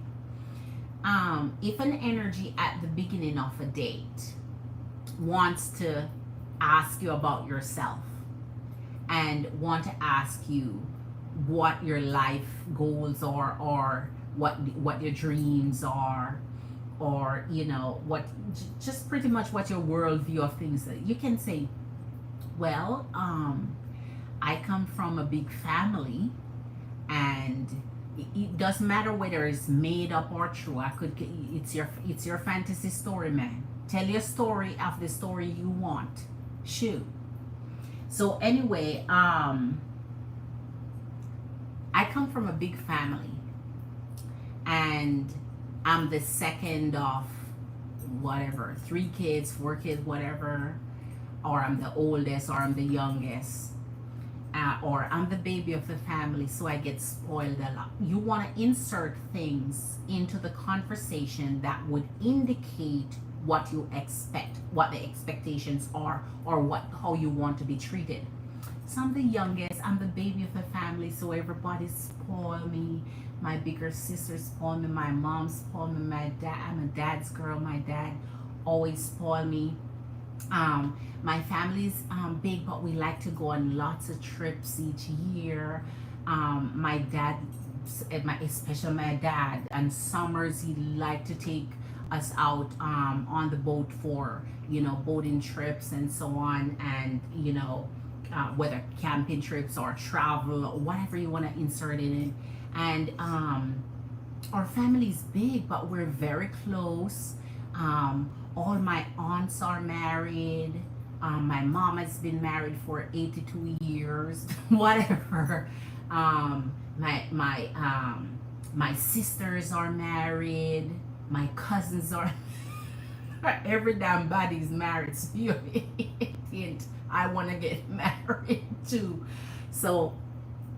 If an energy at the beginning of a date wants to ask you about yourself and want to ask you what your life goals are, or what your dreams are, or what, just pretty much what your worldview of things, you can say, well, I come from a big family, and it doesn't matter whether it's made up or true. It's your fantasy story, man. Tell your story of the story you want. Shoot. So anyway, I come from a big family, and I'm the second of whatever, 3 kids, 4 kids, whatever, or I'm the oldest, or I'm the youngest, or I'm the baby of the family, so I get spoiled a lot. You want to insert things into the conversation that would indicate what you expect, what the expectations are, or how you want to be treated. So I'm the youngest, I'm the baby of the family, so everybody spoil me. My bigger sisters spoil me, my mom spoil me, my dad, I'm a dad's girl, my dad always spoil me. My family's big, but we like to go on lots of trips each year. My dad, especially my dad, and summers he liked to take us out on the boat for boating trips and so on, and whether camping trips or travel or whatever you want to insert in it. And our family's big, but we're very close. All my aunts are married. My mom has been married for 82 years. Whatever. My sisters are married. My cousins are. Every damn body's married. So I want to get married too. So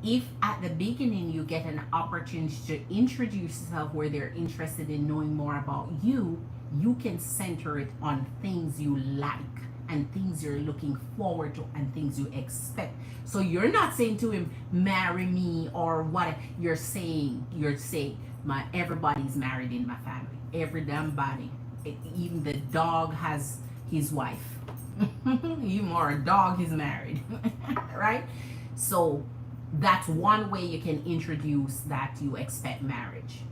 if at the beginning you get an opportunity to introduce yourself where they're interested in knowing more about you, you can center it on things you like and things you're looking forward to and things you expect. So you're not saying to him, marry me or what. You're saying my everybody's married in my family. Every damn body. Even the dog has his wife. Even or a dog is married. Right? So that's one way you can introduce that you expect marriage.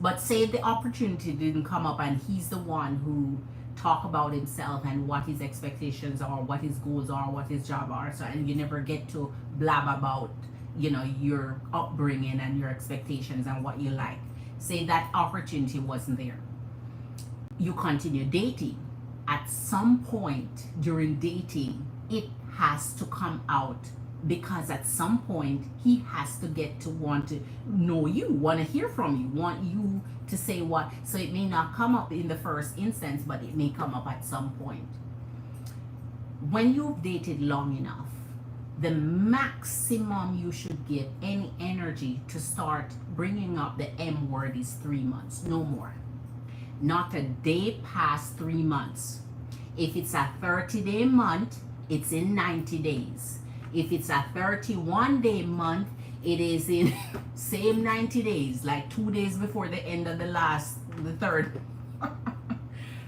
But say the opportunity didn't come up and he's the one who talk about himself and what his expectations are, what his goals are, what his job are, so and you never get to blab about, you know, your upbringing and your expectations and what you like. Say that opportunity wasn't there. You continue dating. At some point during dating, it has to come out, because at some point he has to get to want to know you, want to hear from you, want you to say what. So it may not come up in the first instance, but it may come up at some point. When you've dated long enough, the maximum you should give any energy to start bringing up the M word is 3 months, no more. Not a day past 3 months. If it's a 30-day month, it's in 90 days. If it's a 31-day month, it is in same 90 days, like 2 days before the end of the third.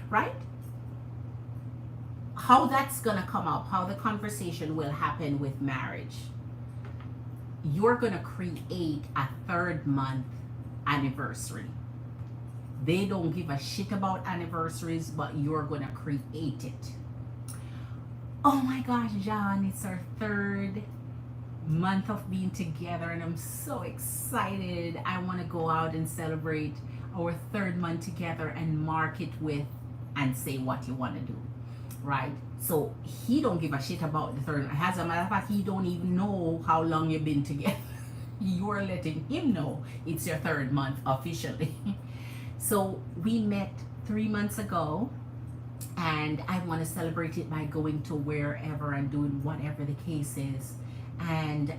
Right? How that's gonna come up, how the conversation will happen with marriage. You're gonna create a 3rd month anniversary. They don't give a shit about anniversaries, but you're gonna create it. Oh my gosh, John, it's our 3rd month of being together and I'm so excited. I want to go out and celebrate our 3rd month together and mark it with and say what you want to do, right? So he don't give a shit about the 3rd. As a matter of fact, he don't even know how long you've been together. You're letting him know it's your 3rd month officially. So we met 3 months ago, and I want to celebrate it by going to wherever and doing whatever the case is. And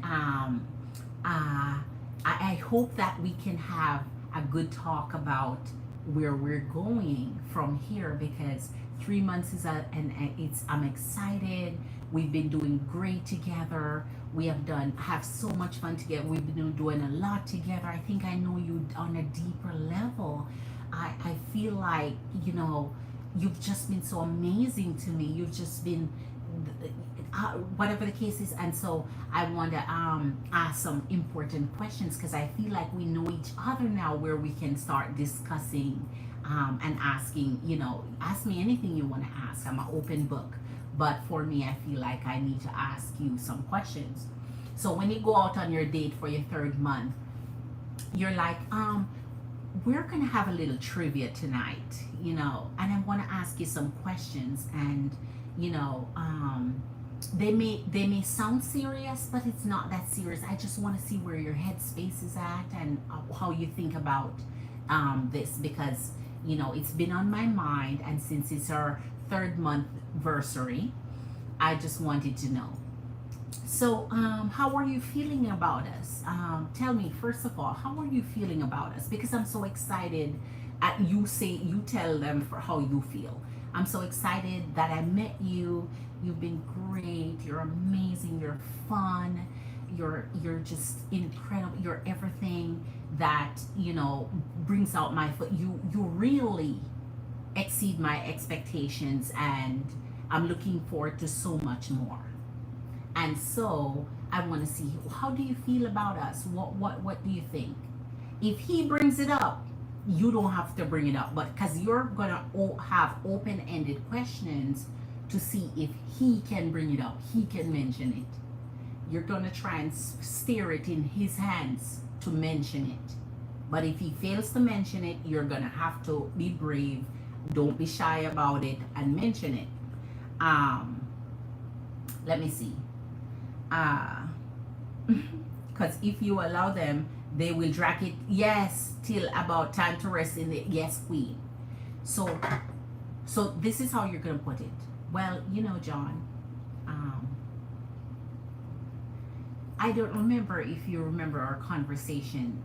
I hope that we can have a good talk about where we're going from here, because 3 months is I'm excited. We've been doing great together. We have so much fun together. We've been doing a lot together. I think I know you on a deeper level. I feel like, you know, you've just been so amazing to me. You've just been, whatever the case is. And so I want to ask some important questions, because I feel like we know each other now, where we can start discussing and asking, you know, ask me anything you want to ask. I'm an open book. But for me, I feel like I need to ask you some questions. So when you go out on your date for your 3rd month, you're like, we're gonna have a little trivia tonight, you know, and I want to ask you some questions, and you know, they may sound serious, but it's not that serious. I just want to see where your headspace is at and how you think about this, because you know it's been on my mind, and since it's our 3rd month anniversary, I just wanted to know. So, how are you feeling about us? Tell me, first of all, how are you feeling about us? Because I'm so excited. You tell them for how you feel. I'm so excited that I met you. You've been great. You're amazing. You're fun. You're just incredible. You're everything that, you know, brings out my foot. You really exceed my expectations, and I'm looking forward to so much more. And so I want to see, how do you feel about us? What do you think? If he brings it up, you don't have to bring it up, but because you're gonna have open-ended questions to see if he can bring it up, he can mention it. You're gonna try and steer it in his hands to mention it. But if he fails to mention it, you're gonna have to be brave. Don't be shy about it and mention it. Let me see. Because if you allow them, they will drag it, yes, till about time to rest in the, yes, queen. So this is how you're gonna put it. Well, you know, John, I don't remember if you remember our conversation,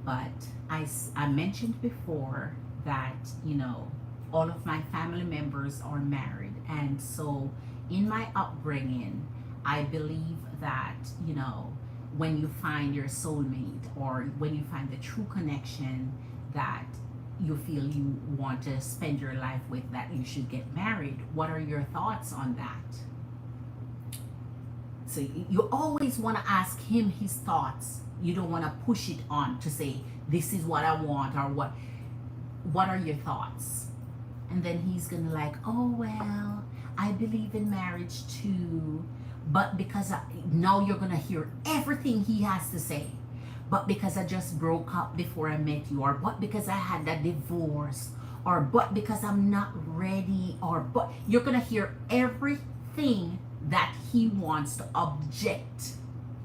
but I mentioned before that, you know, all of my family members are married, And so in my upbringing, I believe that, you know, when you find your soulmate or when you find the true connection that you feel you want to spend your life with, that you should get married. What are your thoughts on that? So you always want to ask him his thoughts. You don't want to push it on to say, this is what I want, or what are your thoughts? And then he's gonna like, oh well, I believe in marriage too, but because now you're gonna hear everything he has to say. But because I just broke up before I met you, or but because I had a divorce, or but because I'm not ready, or but you're gonna hear everything that he wants to object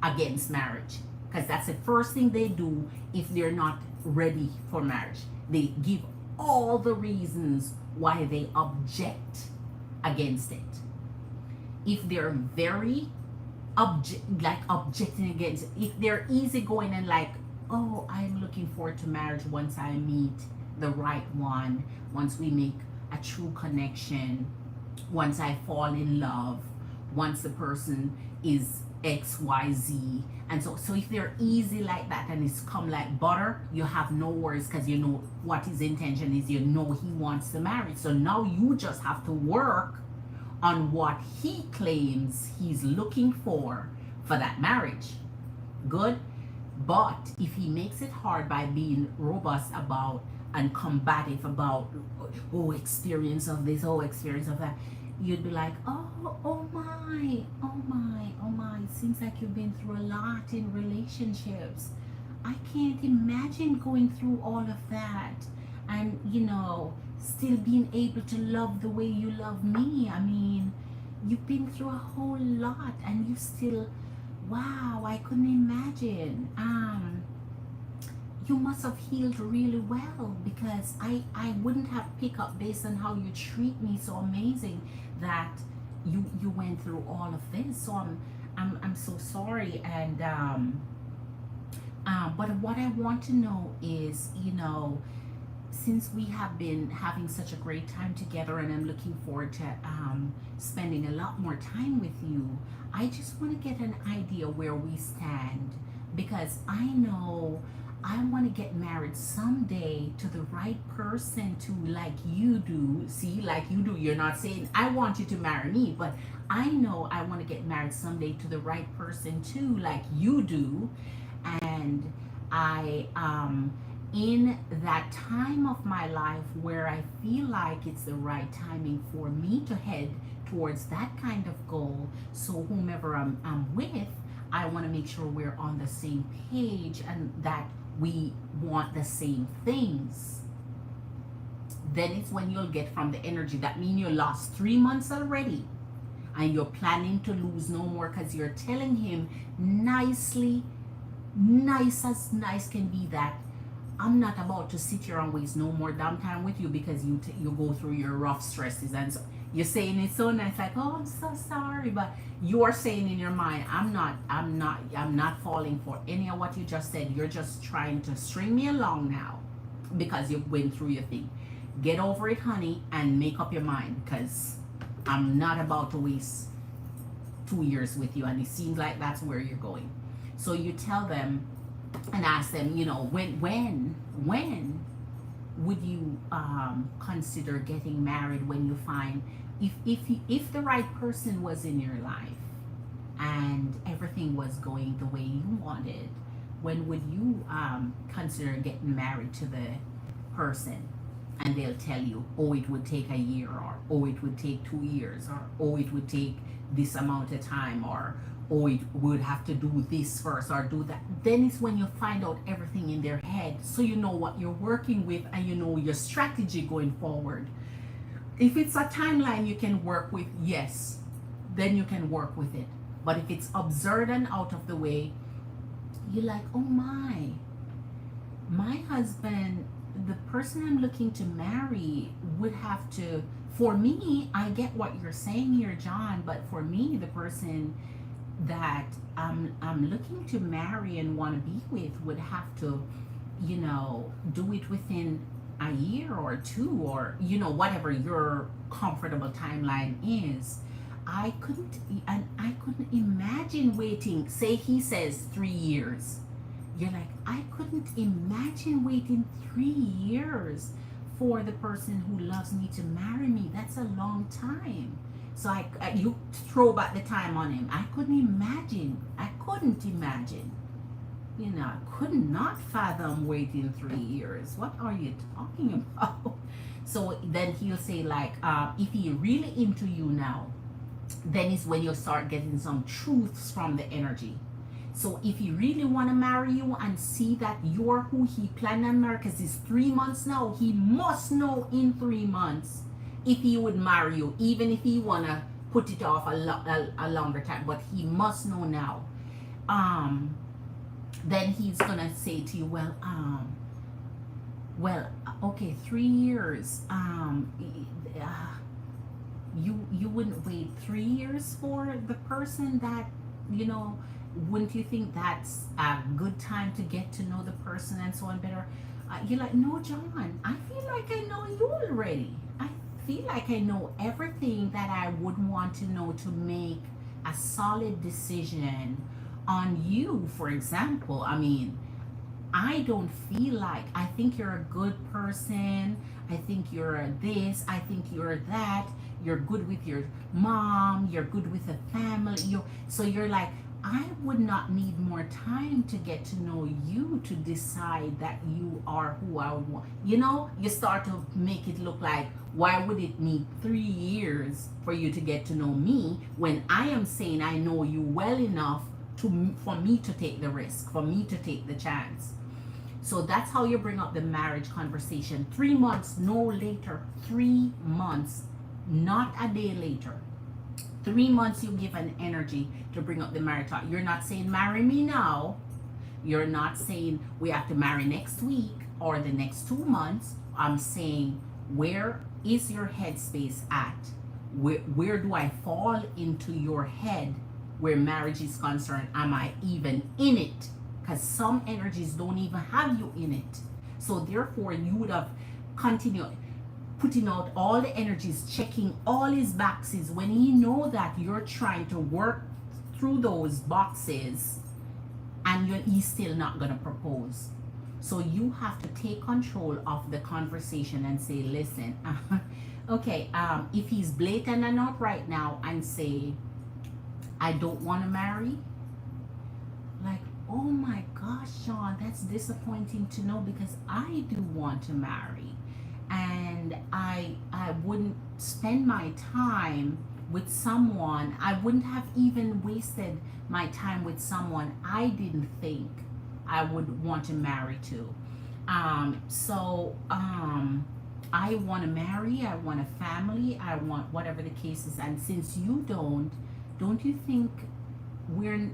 against marriage, because that's the first thing they do if they're not ready for marriage. They give all the reasons why they object against it. If they're very objecting against it, if they're easygoing and like, oh, I'm looking forward to marriage once I meet the right one, once we make a true connection, once I fall in love, once the person is XYZ. And so if they're easy like that and it's come like butter, you have no worries, because you know what his intention is. You know he wants to marry. So now you just have to work on what he claims he's looking for that marriage. Good. But if he makes it hard by being robust about and combative about, oh, experience of this, oh, experience of that, you'd be like, oh my, oh my, oh my, it seems like you've been through a lot in relationships. I can't imagine going through all of that and, you know, still being able to love the way you love me. I mean, you've been through a whole lot and you still, wow, I couldn't imagine. You must have healed really well, because I wouldn't have picked up based on how you treat me so amazing that you went through all of this. So I'm so sorry. And but what I want to know is, you know, since we have been having such a great time together and I'm looking forward to spending a lot more time with you, I just want to get an idea where we stand, because I know I want to get married someday to the right person too, like you do. See, like you do. You're not saying I want you to marry me, but I know I want to get married someday to the right person too, like you do. And I in that time of my life where I feel like it's the right timing for me to head towards that kind of goal. So whomever I'm with, I want to make sure we're on the same page and that we want the same things. Then it's when you'll get from the energy. That means you lost 3 months already and you're planning to lose no more, because you're telling him nicely, nice as nice can be, that I'm not about to sit here and waste no more damn time with you, because you go through your rough stresses. And so you're saying it so nice, like, oh, I'm so sorry, but you're saying in your mind, I'm not falling for any of what you just said. You're just trying to string me along now because you went through your thing. Get over it, honey, and make up your mind, because I'm not about to waste 2 years with you, and it seems like that's where you're going. So you tell them and ask them, you know, when would you consider getting married? When you find, if the right person was in your life and everything was going the way you wanted, when would you consider getting married to the person? And they'll tell you, oh, it would take a year, or oh, it would take 2 years, or oh, it would take this amount of time, or oh, it would have to do this first or do that. Then it's when you find out everything in their head, so you know what you're working with and you know your strategy going forward. If it's a timeline you can work with, yes, then you can work with it. But if it's absurd and out of the way, you're like, oh my husband, the person I'm looking to marry would have to, for me, I get what you're saying here, John, but for me, the person that I'm looking to marry and want to be with would have to, you know, do it within a year or two, or whatever your comfortable timeline is. I couldn't imagine waiting. Say he says 3 years. You're like, I couldn't imagine waiting 3 years for the person who loves me to marry me. That's a long time. So you throw back the time on him. I couldn't imagine. I couldn't imagine. I could not fathom waiting 3 years. What are you talking about? So then he'll say, like, if he really into you now, then is when you start getting some truths from the energy. So if he really want to marry you and see that you're who he planned on marry, because it's 3 months now, he must know in 3 months if he would marry you, even if he want to put it off a longer time. But he must know now. Then he's going to say to you, well, okay, 3 years. You wouldn't wait 3 years for the person that, wouldn't you think that's a good time to get to know the person and so on better? You're like, no, John, I feel like I know you already. I feel like I know everything that I would want to know to make a solid decision on you. For example, I don't feel like, I think you're a good person. I think you're this. I think you're that. You're good with your mom. You're good with the family. So you're like, I would not need more time to get to know you to decide that you are who I would want. You start to make it look like, why would it need 3 years for you to get to know me when I am saying I know you well enough for me to take the risk, for me to take the chance. So that's how you bring up the marriage conversation. 3 months, no later. 3 months, not a day later. 3 months you give an energy to bring up the marriage talk. You're not saying marry me now. You're not saying we have to marry next week or the next 2 months. I'm saying, where is your headspace at? Where do I fall into your head where marriage is concerned? Am I even in it? Because some energies don't even have you in it. So therefore, you would have continued putting out all the energies, checking all his boxes when he know that you're trying to work through those boxes and he's still not going to propose. So you have to take control of the conversation and say, listen, okay, if he's blatant and outright now and say, I don't want to marry, like, oh my gosh, Sean, that's disappointing to know, because I do want to marry. And I wouldn't spend my time with someone. I wouldn't have even wasted my time with someone I didn't think I would want to marry to. I want to marry. I want a family. I want whatever the case is. And since you don't you think we're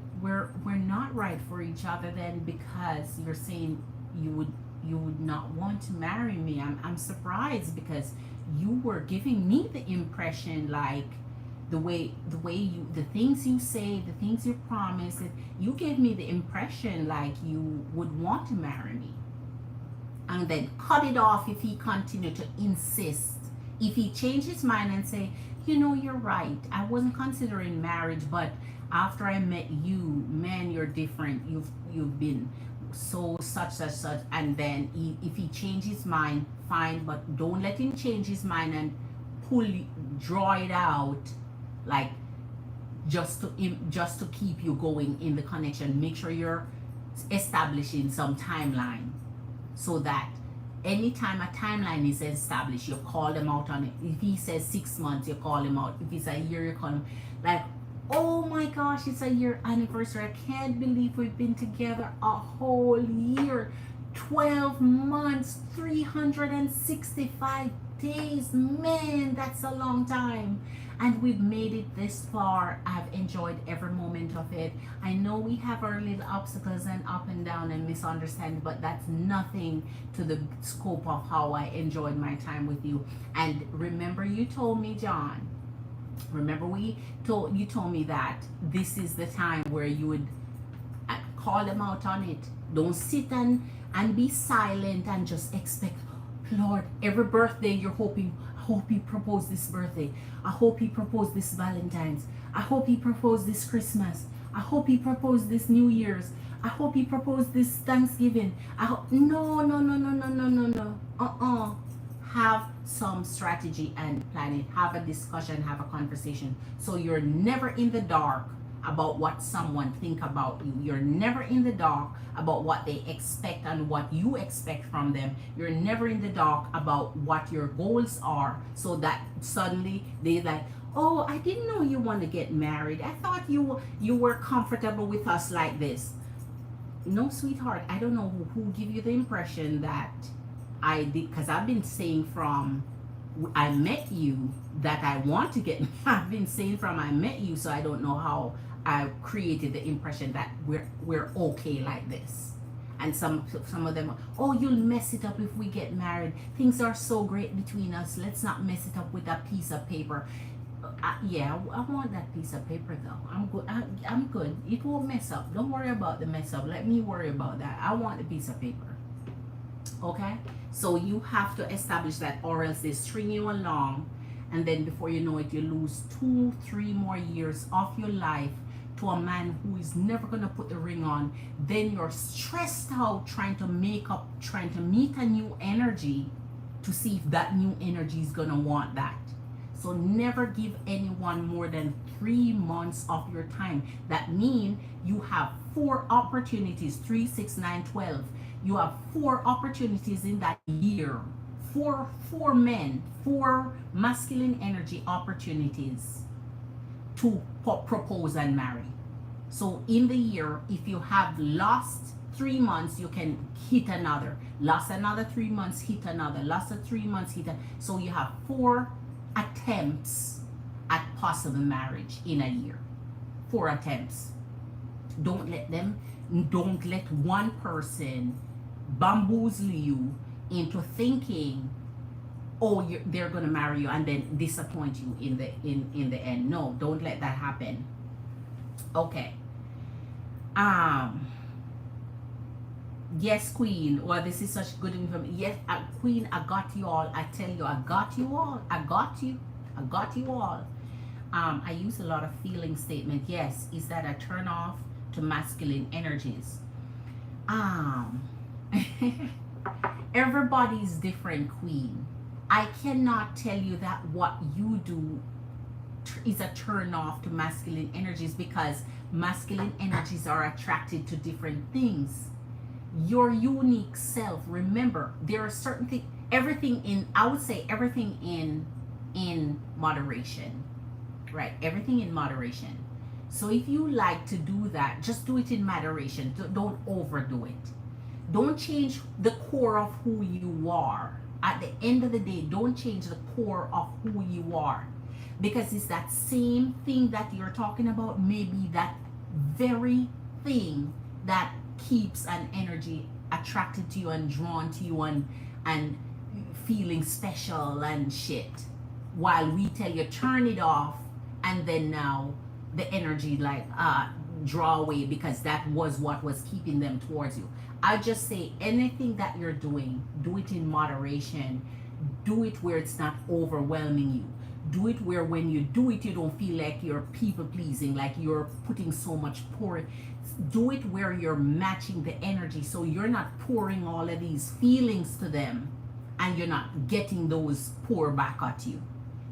not right for each other then, because you're saying you would not want to marry me? I'm surprised, because you were giving me the impression, like the things you say, the things you promise, you gave me the impression like you would want to marry me. And then cut it off if he continued to insist. If he changed his mind and say, you're right, I wasn't considering marriage, but after I met you, man, you're different. You've been so such, and then if he changes his mind, fine, but don't let him change his mind and draw it out, like just to keep you going in the connection. Make sure you're establishing some timeline, so that anytime a timeline is established, you call them out on it. If he says 6 months, you call him out. If it's a year, you call him. Like, oh my gosh, it's a year anniversary. I can't believe we've been together a whole year. 12 months, 365 days. Man, that's a long time. And we've made it this far. I've enjoyed every moment of it. I know we have our little obstacles and up and down and misunderstanding, but that's nothing to the scope of how I enjoyed my time with you. And remember, you told me, John, you told me that this is the time where you would call them out on it. Don't sit and be silent and just expect, Lord, every birthday you're hoping, I hope he proposed this birthday. I hope he proposed this Valentine's. I hope he proposed this Christmas. I hope he proposed this New Year's. I hope he proposed this Thanksgiving. I hope no, no, no, no, no, no, no, no. Have some strategy and plan it. Have a discussion, have a conversation. So you're never in the dark about what someone think about you. You're never in the dark about what they expect and what you expect from them. You're never in the dark about what your goals are, so that suddenly they like, oh, I didn't know you want to get married. I thought you were comfortable with us like this. No, sweetheart, I don't know who give you the impression that I did, because I've been saying from I met you that I want to get, I've been saying from I met you, so I don't know how I created the impression that we're okay like this. And some of them, oh, you'll mess it up if we get married. Things are so great between us. Let's not mess it up with a piece of paper. Yeah, I want that piece of paper though. I'm good. I'm good. It won't mess up. Don't worry about the mess up. Let me worry about that. I want the piece of paper. Okay? So you have to establish that, or else they string you along, and then before you know it, you lose 2-3 more years of your life to a man who is never gonna put the ring on. Then you're stressed out trying to make up, trying to meet a new energy to see if that new energy is gonna want that. So never give anyone more than 3 months of your time. That means you have 4 opportunities, 3, 6, 9, 12. You have 4 opportunities in that year. 4 men, 4 masculine energy opportunities to propose and marry. So in the year, if you have lost 3 months, you can hit another. Lost another 3 months, hit another. Lost 3 months, hit another. So you have 4 attempts at possible marriage in a year. 4 attempts. Don't let one person bamboozle you into thinking, oh, they're gonna marry you and then disappoint you in the end. No, don't let that happen. Okay. Yes, Queen. Well, this is such good information. Yes, Queen, I got you all. I tell you, I got you all. I got you all. I use a lot of feeling statement. Yes, is that a turn off to masculine energies? Everybody's different, Queen. I cannot tell you that what you do is a turn off to masculine energies, because masculine energies are attracted to different things. Your unique self, remember, there are certain things, I would say everything in moderation, right? Everything in moderation. So if you like to do that, just do it in moderation. Don't overdo it. Don't change the core of who you are. At the end of the day, don't change the core of who you are, because it's that same thing that you're talking about, maybe that very thing that keeps an energy attracted to you and drawn to you and feeling special and shit, while we tell you turn it off, and then now the energy like draw away, because that was what was keeping them towards you. I just say anything that you're doing, do it in moderation. Do it where it's not overwhelming you. Do it where when you do it, you don't feel like you're people pleasing, like you're putting so much pouring. Do it where you're matching the energy, so you're not pouring all of these feelings to them and you're not getting those pour back at you.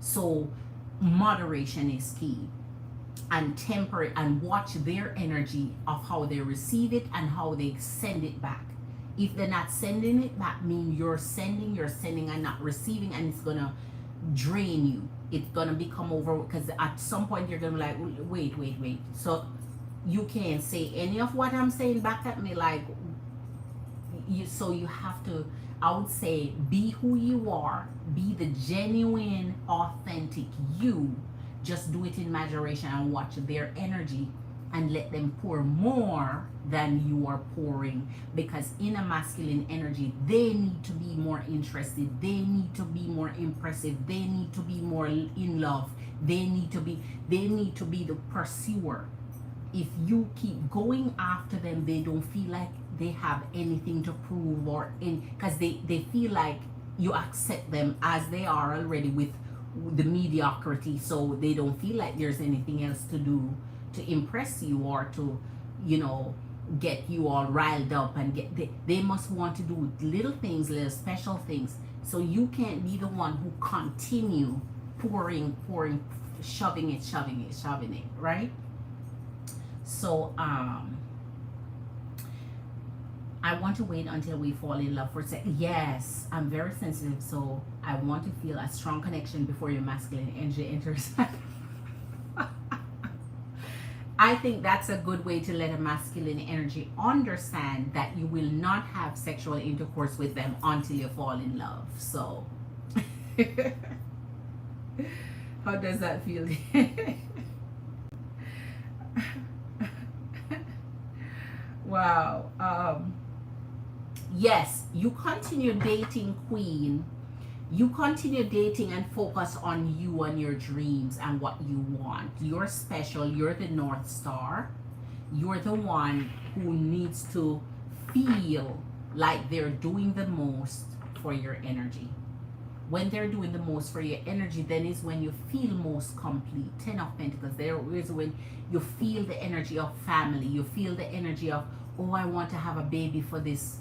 So moderation is key. And temper it, and watch their energy of how they receive it and how they send it back. If they're not sending it back, mean you're sending and not receiving, and it's gonna drain you. It's gonna become over, because at some point you're gonna be like, wait. So you can't say any of what I'm saying back at me, like so you have to, I would say, be who you are, be the genuine, authentic you. Just do it in moderation and watch their energy and let them pour more than you are pouring, because in a masculine energy, they need to be more interested, they need to be more impressive, they need to be more in love, they need to be the pursuer. If you keep going after them, they don't feel like they have anything to prove, or in, because they feel like you accept them as they are already with the mediocrity, so they don't feel like there's anything else to do to impress you or to, you know, get you all riled up and get they must want to do little things, little special things. So you can't be the one who continue pouring, shoving it, right? So I want to wait until we fall in love for a second. Yes, I'm very sensitive, so I want to feel a strong connection before your masculine energy enters. I think that's a good way to let a masculine energy understand that you will not have sexual intercourse with them until you fall in love. So, how does that feel? Wow. Yes, you continue dating, Queen. You continue dating and focus on you and your dreams and what you want. You're special. You're the North Star. You're the one who needs to feel like they're doing the most for your energy. When they're doing the most for your energy, then is when you feel most complete. 10 of Pentacles. There is when you feel the energy of family. You feel the energy of, oh, I want to have a baby for this.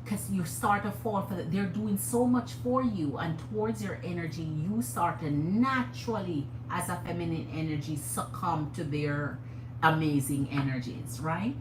Because you start to fall for that. They're doing so much for you, and towards your energy, you start to naturally, as a feminine energy, succumb to their amazing energies, right?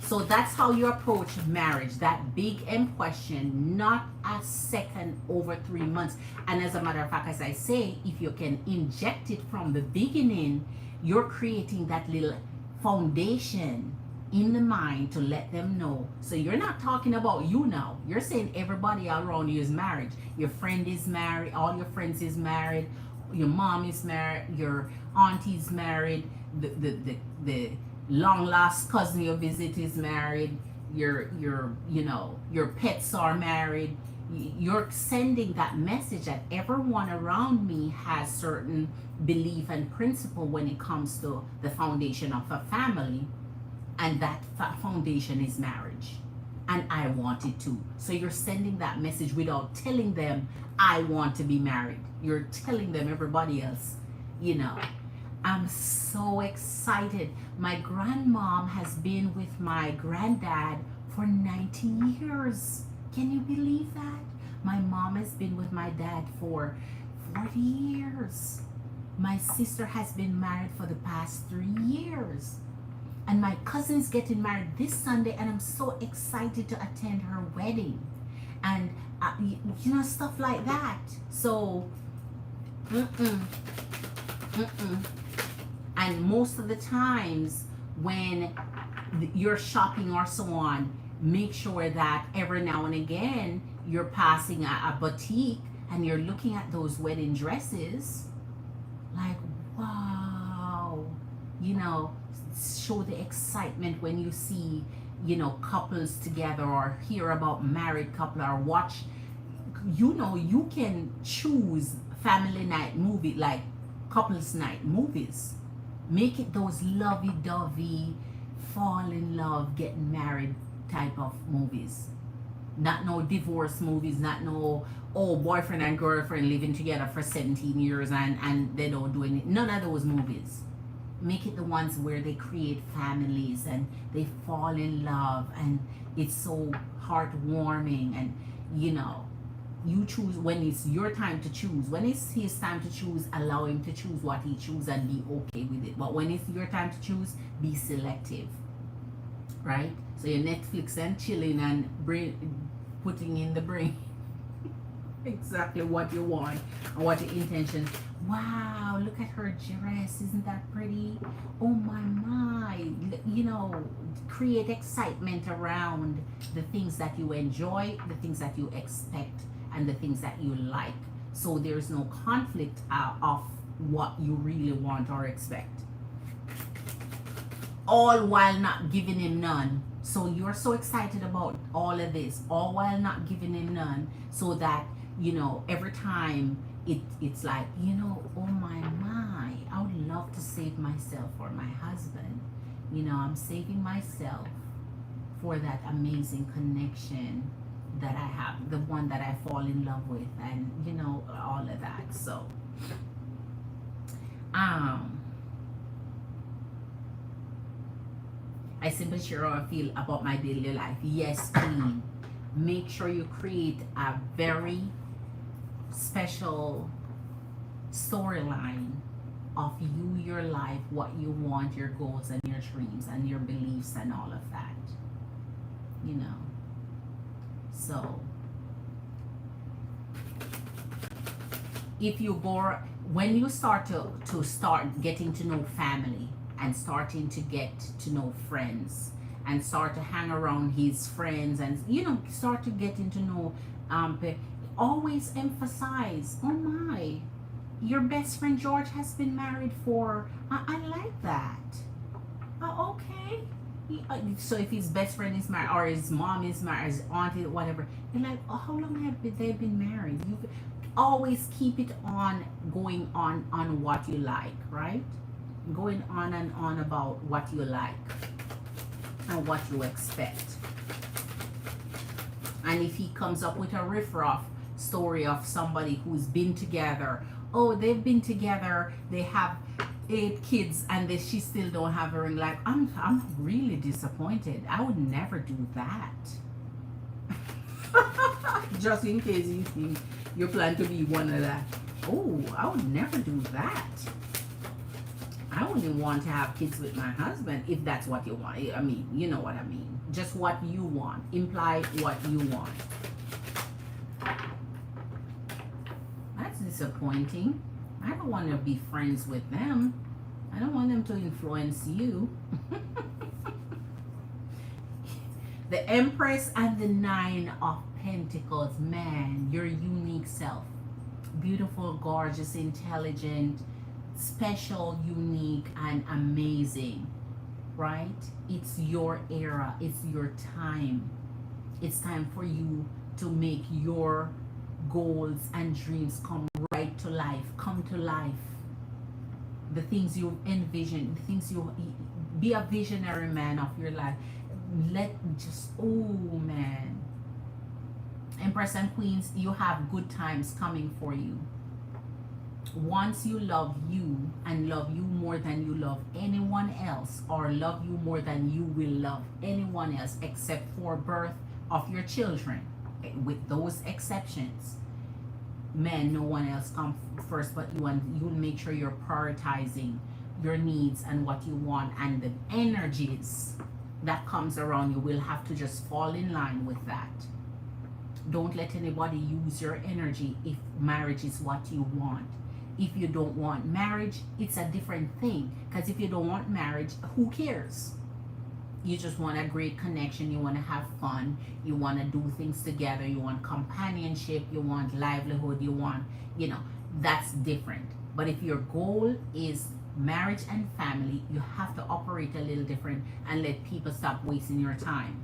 So that's how you approach marriage, that big M question, not a second over 3 months. And as a matter of fact, as I say, if you can inject it from the beginning, you're creating that little foundation in the mind to let them know. So you're not talking about you now. You're saying everybody around you is married. Your friend is married. All your friends is married. Your mom is married. Your auntie is married. The long lost cousin you visit is married. Your your pets are married. You're sending that message that everyone around me has certain belief and principle when it comes to the foundation of a family. And that foundation is marriage, and I want it too. So you're sending that message without telling them I want to be married. You're telling them, everybody else, I'm so excited. My grandmom has been with my granddad for 90 years. Can you believe that? My mom has been with my dad for 40 years. My sister has been married for the past 3 years. And my cousin's getting married this Sunday, and I'm so excited to attend her wedding. And, stuff like that. So, And most of the times when you're shopping or so on, make sure that every now and again you're passing a boutique and you're looking at those wedding dresses. Like, wow, show the excitement when you see couples together, or hear about married couple, or watch, you can choose family night movie, like couples night movies. Make it those lovey-dovey, fall in love, get married type of movies. Not no divorce movies, not no, oh, boyfriend and girlfriend living together for 17 years and they don't do anything. None of those movies. Make it the ones where they create families and they fall in love, and it's so heartwarming. And you choose when it's your time to choose. When it's his time to choose, allow him to choose what he chooses and be okay with it. But when it's your time to choose, be selective, right? So you're Netflix and chilling and putting in the brain exactly what you want and what your intention. Wow, look at her dress. Isn't that pretty? Oh my. Create excitement around the things that you enjoy, the things that you expect, and the things that you like. So there's no conflict of what you really want or expect. All while not giving him none. So you're so excited about all of this, all while not giving him none, so that every time it's like, oh my, I would love to save myself for my husband. I'm saving myself for that amazing connection, that I have, the one that I fall in love with, and you know, all of that. So, um, I simply share how I feel about my daily life. Yes, Queen. Make sure you create a very special storyline of you, your life, what you want, your goals and your dreams and your beliefs and all of that. You know. So if you go, when you start to start getting to know family and starting to get to know friends and start to hang around his friends and you know start to getting to know always emphasize, oh my, your best friend George has been married for I like that. Okay. So if his best friend is married or his mom is married, his auntie, whatever, you're like, oh, how long have they been married? You always keep it on, going on what you like, right? Going on and on about what you like and what you expect. And if he comes up with a riff-raff story of somebody who's been together, oh, they've been together, they have 8 kids, and she still don't have a ring, like, I'm really disappointed. I would never do that. Just in case you think you plan to be one of that. Oh, I would never do that. I wouldn't want to have kids with my husband if that's what you want. I mean, you know what I mean. Just what you want. Imply what you want. That's disappointing. I don't want to be friends with them. I don't want them to influence you. The Empress and the 9 of Pentacles. Man, your unique self. Beautiful, gorgeous, intelligent, special, unique, and amazing. Right? It's your era. It's your time. It's time for you to make your goals and dreams come right to life. Come to life. The things you envision, the things you be a visionary man of your life. Oh man. Empress and Queens, you have good times coming for you. Once you love you and love you more than you love anyone else, or love you more than you will love anyone else except for birth of your children, with those exceptions, man, no one else comes first but you, and you'll make sure you're prioritizing your needs and what you want, and the energies that comes around you will have to just fall in line with that. Don't let anybody use your energy if marriage is what you want. If you don't want marriage, it's a different thing, because if you don't want marriage, who cares? You just want a great connection, you want to have fun, you want to do things together, you want companionship, you want livelihood, you want, you know, that's different. But if your goal is marriage and family, you have to operate a little different and let people stop wasting your time.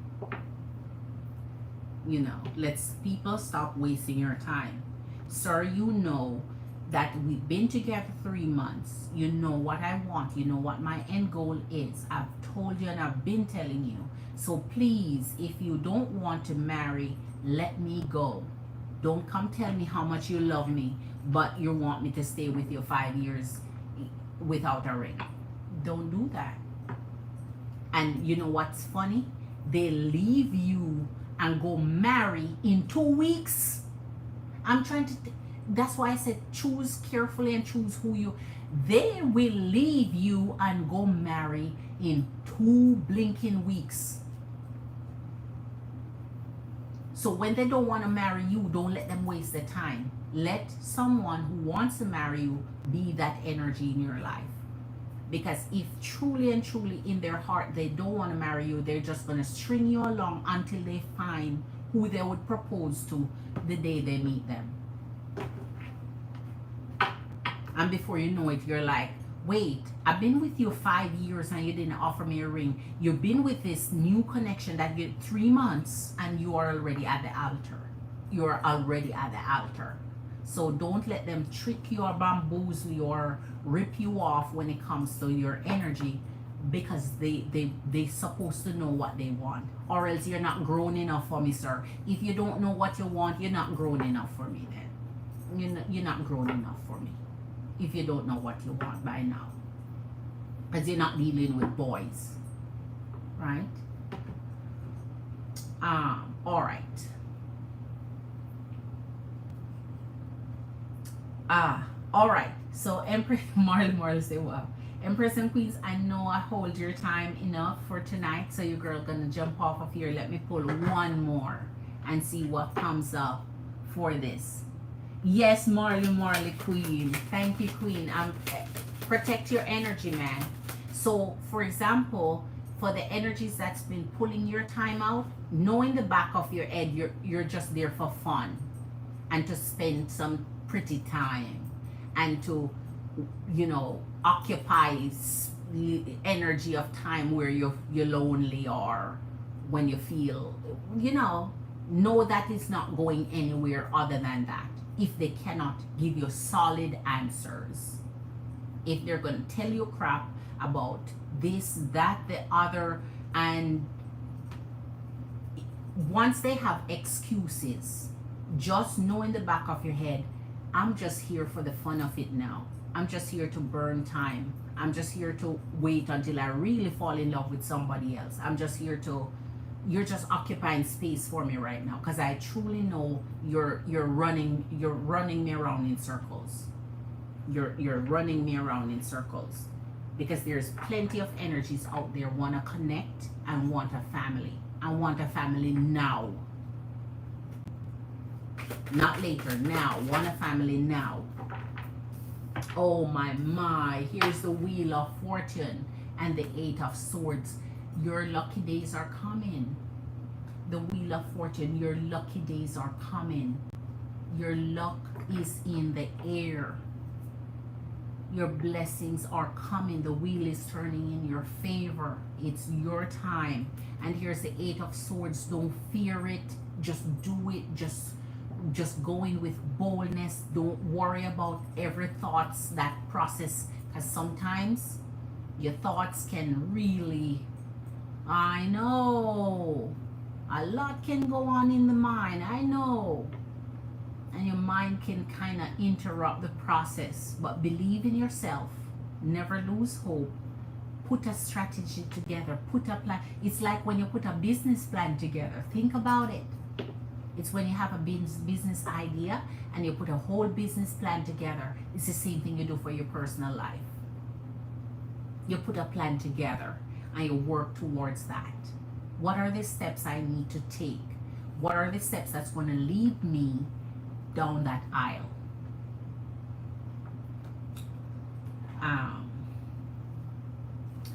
You know, let's people stop wasting your time. Sir, you know that we've been together 3 months. You know what I want. You know what my end goal is. I've told you and I've been telling you. So please, if you don't want to marry, let me go. Don't come tell me how much you love me, but you want me to stay with you 5 years without a ring. Don't do that. And you know what's funny? They leave you and go marry in 2 weeks. I'm trying to... That's why I said choose carefully and choose who you... They will leave you and go marry in 2 blinking weeks. So when they don't want to marry you, don't let them waste their time. Let someone who wants to marry you be that energy in your life. Because if truly and truly in their heart they don't want to marry you, they're just going to string you along until they find who they would propose to the day they meet them. And before you know it, you're like, wait, I've been with you 5 years and you didn't offer me a ring. You've been with this new connection that you 3 months and you are already at the altar. You're already at the altar. So don't let them trick you or bamboozle you or rip you off when it comes to your energy. because they supposed to know what they want, or else you're not grown enough for me, sir. If you don't know what you want, you're not grown enough for me. Then you're not grown enough for me if you don't know what you want by now, because you're not dealing with boys, right? All right. All right. So Empress Marley say, wow. Empress and Queens, I know I hold your time enough for tonight, so your girl gonna jump off of here. Let me pull one more and see what comes up for this. Yes, Marley Queen. Thank you, Queen. Protect your energy, man. So, for example, for the energies that's been pulling your time out, know in the back of your head you're just there for fun and to spend some pretty time and to, you know, occupy energy of time where you're lonely, or when you feel, you know that it's not going anywhere other than that. If they cannot give you solid answers, if they're going to tell you crap about this, that, the other, and once they have excuses, just know in the back of your head, I'm just here for the fun of it now. I'm just here to burn time. I'm just here to wait until I really fall in love with somebody else. I'm just here to, you're just occupying space for me right now, because I truly know you're running me around in circles. You're running me around in circles, because there's plenty of energies out there want to connect and want a family. I want a family now. Not later, now. Want a family now. Oh my, here's the Wheel of Fortune and the Eight of Swords. Your lucky days are coming. The Wheel of Fortune, your lucky days are coming. Your luck is in the air. Your blessings are coming. The wheel is turning in your favor. It's your time. And here's the Eight of Swords. Don't fear it. Just do it. Just go in with boldness. Don't worry about every thoughts that process, because sometimes your thoughts can really, I know, a lot can go on in the mind, I know, and your mind can kind of interrupt the process. But believe in yourself, never lose hope. Put a strategy together, put a plan. It's like when you put a business plan together. Think about it. It's when you have a business idea and you put a whole business plan together. It's the same thing you do for your personal life. You put a plan together and you work towards that. What are the steps I need to take? What are the steps that's going to lead me down that aisle?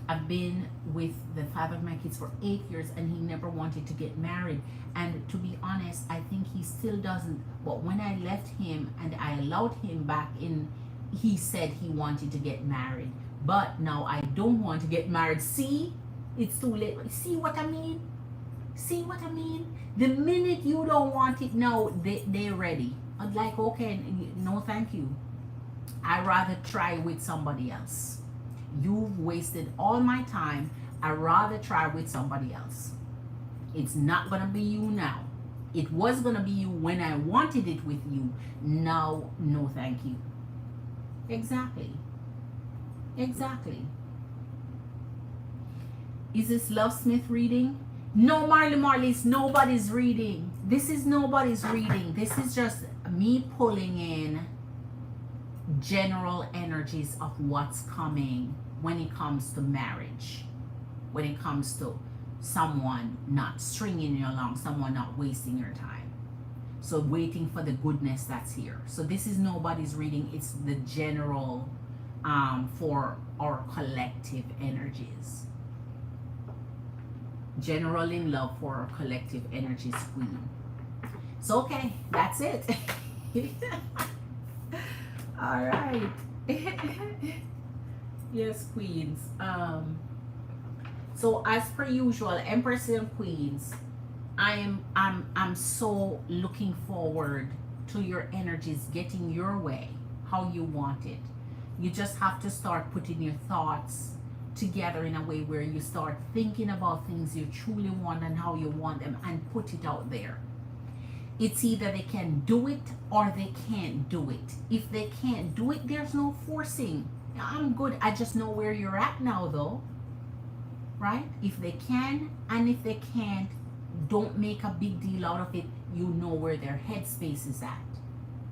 I've been with the father of my kids for 8 years, and he never wanted to get married. And to be honest, I think he still doesn't. But when I left him and I allowed him back in, he said he wanted to get married. But now I don't want to get married. See? It's too late. See what I mean? See what I mean? The minute you don't want it now, they're ready. I'm like, okay, no thank you. I'd rather try with somebody else. You've wasted all my time. I'd rather try with somebody else. It's not going to be you now. It was going to be you when I wanted it with you. Now, no thank you. Exactly. Exactly. Is this Love Smith reading? No, Marley, it's nobody's reading. This is nobody's reading. This is just me pulling in general energies of what's coming when it comes to marriage, when it comes to someone not stringing you along, someone not wasting your time. So waiting for the goodness that's here. So this is nobody's reading. It's the general for our collective energies. General in love for our collective energies, Queen. So okay, that's it. All right. Yes, Queens. So as per usual, Empress and Queens, I'm so looking forward to your energies getting your way, how you want it. You just have to start putting your thoughts together in a way where you start thinking about things you truly want and how you want them and put it out there. It's either they can do it or they can't do it. If they can't do it, there's no forcing. I'm good. I just know where you're at now, though. Right? If they can and if they can't, don't make a big deal out of it. You know where their headspace is at.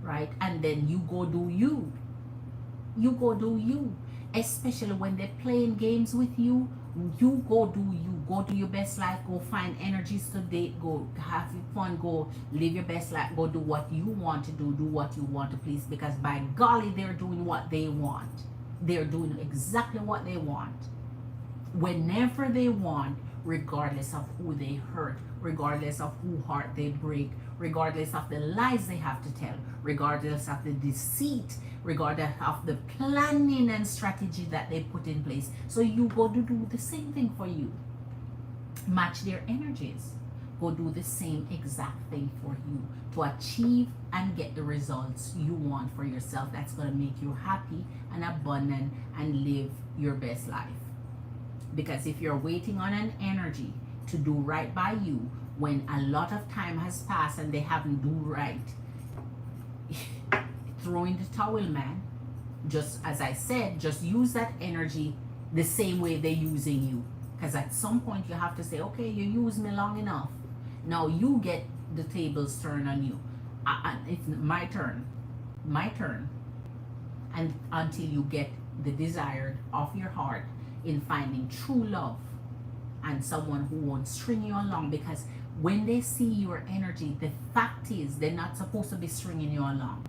Right? And then you go do you. You go do you. Especially when they're playing games with you, you go do you. Go do your best life. Go find energies to date. Go have fun. Go live your best life. Go do what you want to do. Do what you want to please. Because by golly, they're doing what they want. They're doing exactly what they want. Whenever they want, regardless of who they hurt, regardless of who heart they break, regardless of the lies they have to tell, regardless of the deceit, regardless of the planning and strategy that they put in place. So you go to do the same thing for you. Match their energies. Go do the same exact thing for you to achieve and get the results you want for yourself. That's going to make you happy and abundant and live your best life. Because if you're waiting on an energy to do right by you when a lot of time has passed and they haven't do right, throw in the towel, man. Just as I said, just use that energy the same way they're using you. Because at some point you have to say, okay, you used me long enough. Now you get the tables turned on you. It's my turn. My turn. And until you get the desired of your heart in finding true love and someone who won't string you along, because when they see your energy, the fact is they're not supposed to be stringing you along.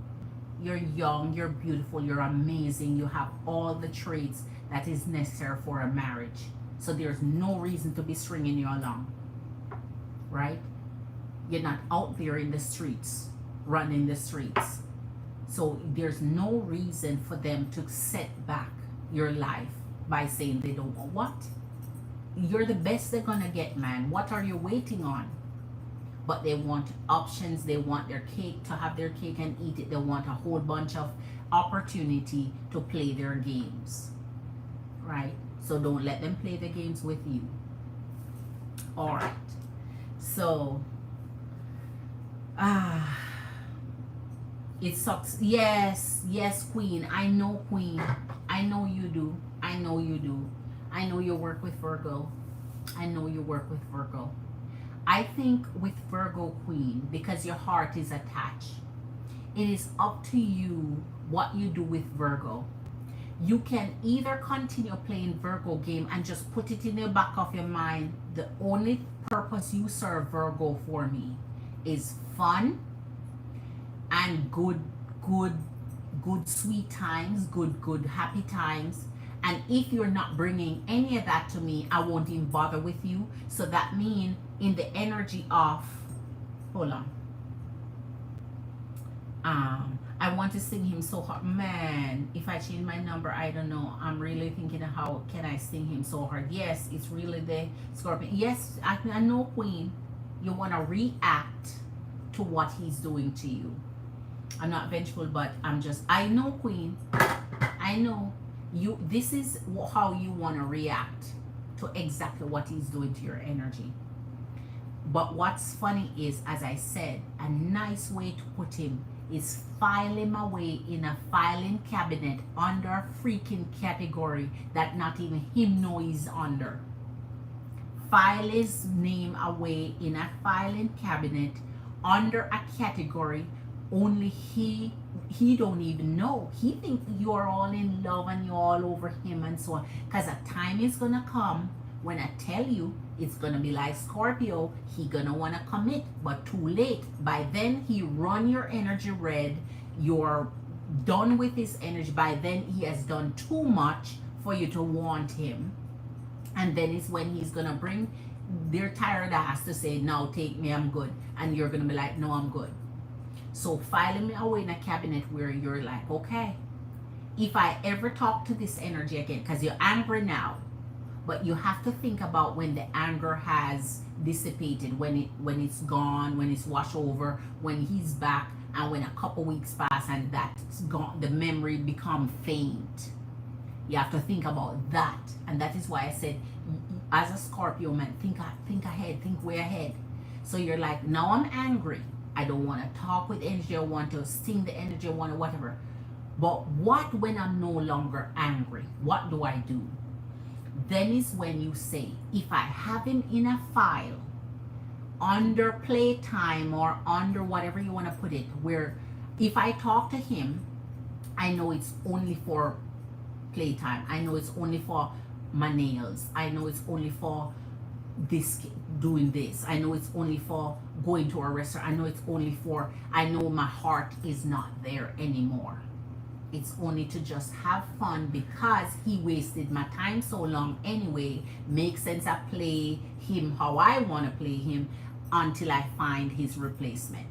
You're young, you're beautiful, you're amazing, you have all the traits that is necessary for a marriage. So there's no reason to be stringing you along, right? You're not out there in the streets, running the streets. So there's no reason for them to set back your life by saying they don't want what? You're the best they're gonna get, man. What are you waiting on? But they want options. They want their cake, to have their cake and eat it. They want a whole bunch of opportunity to play their games, right? So don't let them play the games with you. All right. So, it sucks. Yes, Queen. I know, Queen. I know you do. I know you do. I know you work with Virgo. I know you work with Virgo. I think with Virgo, Queen, because your heart is attached, it is up to you what you do with Virgo. You can either continue playing Virgo game and just put it in the back of your mind. The only purpose you serve Virgo for me is fun and good sweet times, good happy times. And if you're not bringing any of that to me, I won't even bother with you. So that means in the energy of, hold on. I want to sing him so hard. Man, if I change my number, I don't know. I'm really thinking of how can I sing him so hard. Yes, it's really the Scorpio. Yes, I know, Queen. You want to react to what he's doing to you. I'm not vengeful, but I know, Queen. I know. This is how you want to react to exactly what he's doing to your energy. But what's funny is, as I said, a nice way to put him is file him away in a filing cabinet under a freaking category that not even him know he's under. File his name away in a filing cabinet under a category only he don't even know. He think you're all in love and you're all over him and so on. Because a time is gonna come when I tell you it's gonna be like Scorpio. He gonna wanna commit, but too late. By then he run your energy red. You're done with his energy. By then he has done too much for you to want him. And then it's when he's gonna bring their tired ass to say, now take me, I'm good. And you're gonna be like, no, I'm good. So file me away in a cabinet where you're like, okay, if I ever talk to this energy again, because you're angry now, but you have to think about when the anger has dissipated, when it's gone, when it's washed over, when he's back, and when a couple weeks pass and that's gone, the memory become faint. You have to think about that. And that is why I said, as a Scorpio man, think ahead, think way ahead. So you're like, now I'm angry. I don't want to talk with energy. I want to sting the energy. I want to whatever. But what when I'm no longer angry? What do I do? Then is when you say, if I have him in a file under playtime or under whatever you want to put it, where if I talk to him, I know it's only for playtime. I know it's only for my nails. I know it's only for this, doing this. I know it's only for going to a restaurant. I know it's only for, I know my heart is not there anymore. It's only to just have fun because he wasted my time so long anyway. Makes sense. I play him how I want to play him until I find his replacement.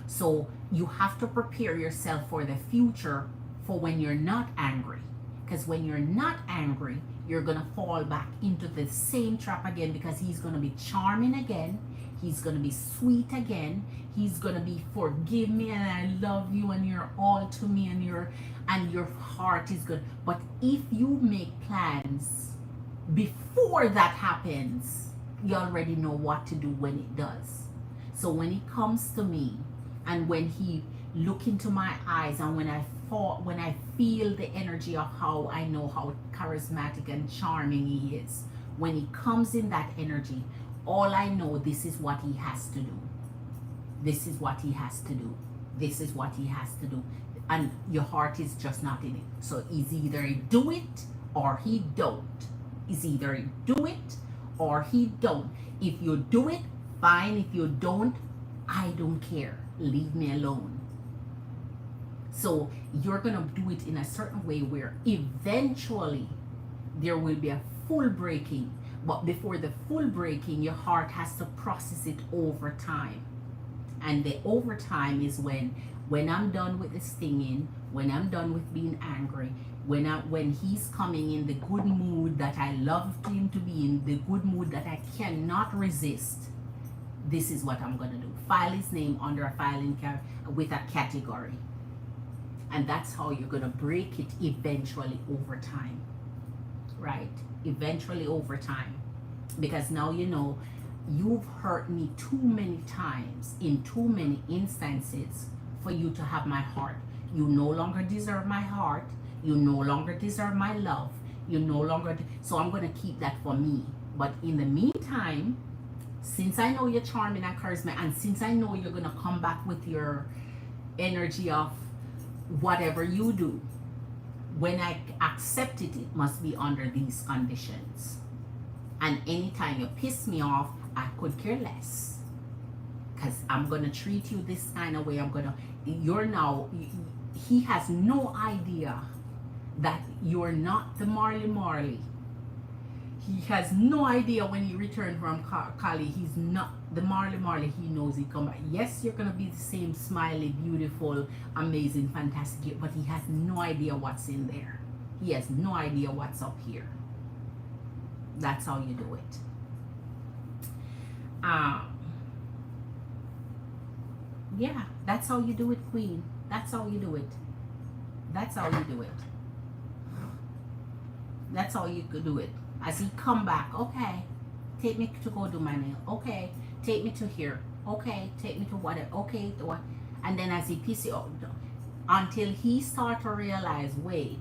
So you have to prepare yourself for the future for when you're not angry. Because when you're not angry, you're going to fall back into the same trap again, because he's going to be charming again. He's going to be sweet again. He's going to be, forgive me and I love you and you're all to me, and your heart is good. But if you make plans before that happens, you already know what to do when it does. So when it comes to me, and when he look into my eyes, and when I feel the energy of how I know how charismatic and charming he is, when he comes in that energy, all I know, this is what he has to do. This is what he has to do. This is what he has to do. And your heart is just not in it. So it's either he do it or he don't. It's either he do it or he don't. If you do it, fine. If you don't, I don't care. Leave me alone. So you're going to do it in a certain way where eventually there will be a full breaking. But before the full breaking, your heart has to process it over time. And the overtime is when I'm done with the stinging, when I'm done with being angry, when he's coming in the good mood that I love him to be in, the good mood that I cannot resist, this is what I'm going to do. File his name under a filing with a category. And that's how you're going to break it eventually over time. Right? Eventually over time. Because now you know you've hurt me too many times in too many instances for you to have my heart. You no longer deserve my heart. You no longer deserve my love. You no longer. So I'm going to keep that for me. But in the meantime, since I know you're charming and charismatic, and since I know you're going to come back with your energy of whatever you do, when I accept it, it must be under these conditions. And anytime you piss me off, I could care less. Because I'm going to treat you this kind of way. He has no idea that you're not the Marley Marley. He has no idea when he returned from Cali, he's not the Marley Marley. He knows he come back. Yes, you're going to be the same smiley, beautiful, amazing, fantastic, but he has no idea what's in there. He has no idea what's up here. That's how you do it. Yeah, that's how you do it, Queen. That's how you do it. That's how you do it. That's how you could do it. As he come back, okay, take me to go do my nail. Okay, take me to here. Okay, take me to whatever. Okay, to what? And then as he piss you off, until he start to realize, wait,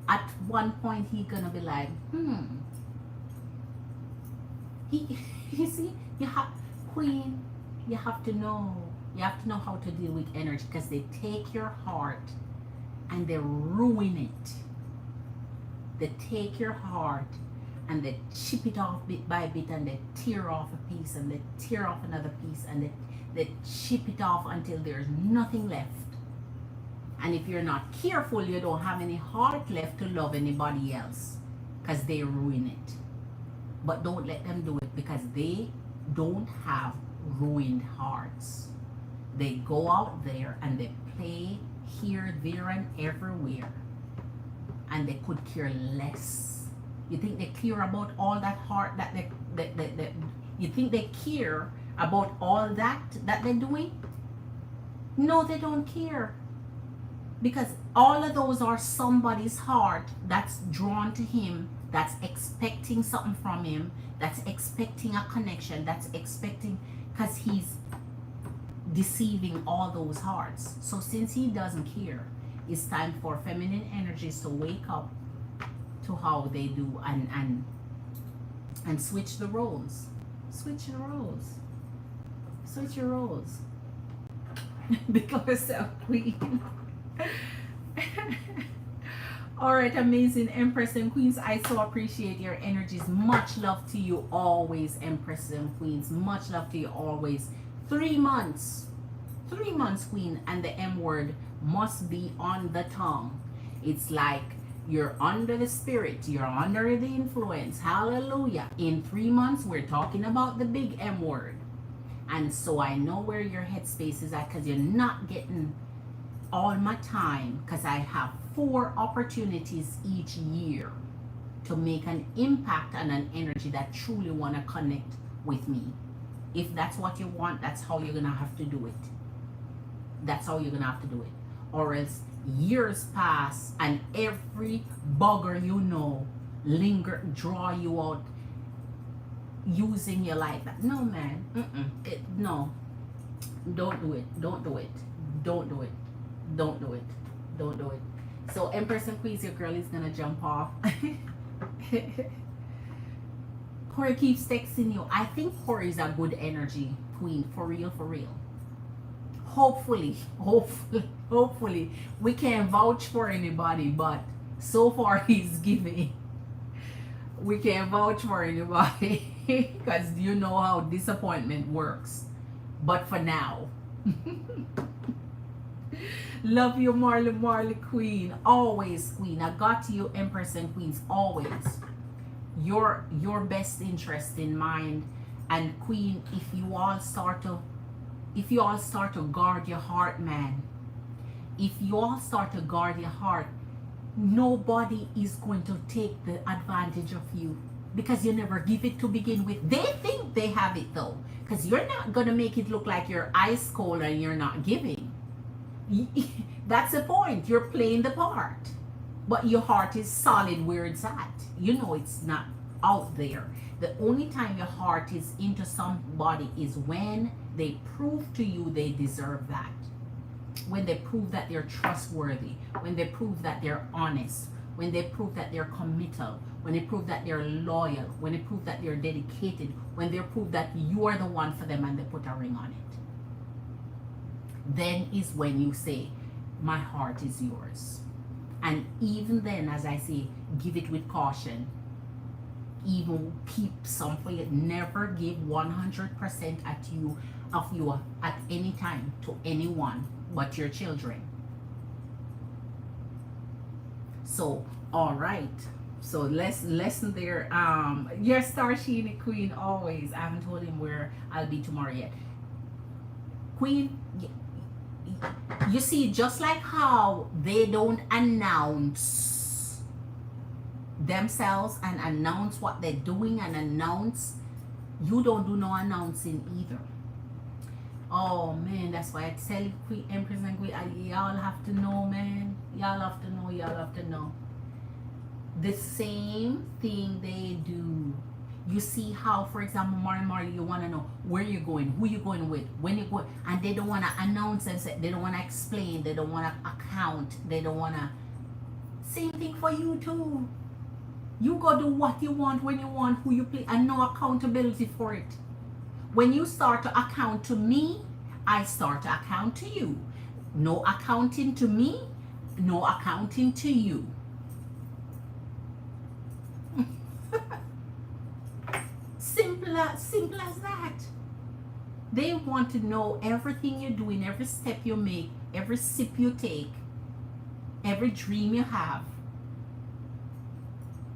at one point he gonna be like, you see, you have, Queen, you have to know how to deal with energy, because they take your heart and they ruin it. They take your heart and they chip it off bit by bit, and they tear off a piece and they tear off another piece, and they chip it off until there's nothing left. And if you're not careful, you don't have any heart left to love anybody else, because they ruin it. But don't let them do it, because they don't have ruined hearts. They go out there and they play here, there, and everywhere, and they could care less. You think they care about all that heart that you think they care about all that they're doing? No, they don't care. Because all of those are somebody's heart that's drawn to him, that's expecting something from him, that's expecting a connection, that's expecting, because he's deceiving all those hearts. So since he doesn't care, it's time for feminine energies to wake up to how they do, and switch the roles. Switch the roles. Switch your roles. Because queen. All right, amazing Empress and Queens. I so appreciate your energies. Much love to you always, Empress and Queens. Much love to you always. 3 months. 3 months, Queen, and the M word must be on the tongue. It's like you're under the spirit. You're under the influence. Hallelujah. In 3 months, we're talking about the big M word. And so I know where your headspace is at, because you're not getting all my time, because I have 4 opportunities each year to make an impact and an energy that truly want to connect with me. If that's what you want, that's how you're gonna have to do it. That's how you're gonna have to do it. Or else years pass and every bugger you know draw you out, using you like that. No, man. No. Don't do it. Don't do it. Don't do it. Don't do it. Don't do it. So Empress and Queens, your girl is gonna jump off. Corey keeps texting you. I think Corey is a good energy queen. For real, for real. Hopefully. We can't vouch for anybody, but so far he's giving. We can't vouch for anybody. Because you know how disappointment works. But for now. Love you, Marley Queen. Always, Queen. I got you, Empress and Queens. Always. Your best interest in mind. And Queen, if you all start to guard your heart, man. If you all start to guard your heart, nobody is going to take the advantage of you, because you never give it to begin with. They think they have it though, because you're not going to make it look like you're ice cold and you're not giving. That's the point. You're playing the part, but your heart is solid where it's at. You know it's not out there. The only time your heart is into somebody is when they prove to you they deserve that. When they prove that they're trustworthy, when they prove that they're honest, when they prove that they're committal, when they prove that they're loyal, when they prove that they're dedicated, when they prove that you are the one for them and they put a ring on it. Then is when you say, my heart is yours. And even then, as I say, give it with caution. Even keep some for you. Never give 100% of you at any time to anyone but your children. So, all right. So lesson there. Your star Sheeny Queen always. I haven't told him where I'll be tomorrow yet. Queen, you see, just like how they don't announce themselves and announce what they're doing and announce, you don't do no announcing either. Oh man, that's why I tell you, Queen Empress and Queen, y'all have to know, man. Y'all have to know, y'all have to know. The same thing they do. You see how, for example, Mari, you want to know where you're going, who you're going with, when you're going, and they don't want to announce and say, they don't want to explain, they don't want to account, they don't want to. Same thing for you too. You go do what you want, when you want, who you play, and no accountability for it. When you start to account to me, I start to account to you. No accounting to me, no accounting to you. Simple as that. They want to know everything you're doing, every step you make, every sip you take, every dream you have.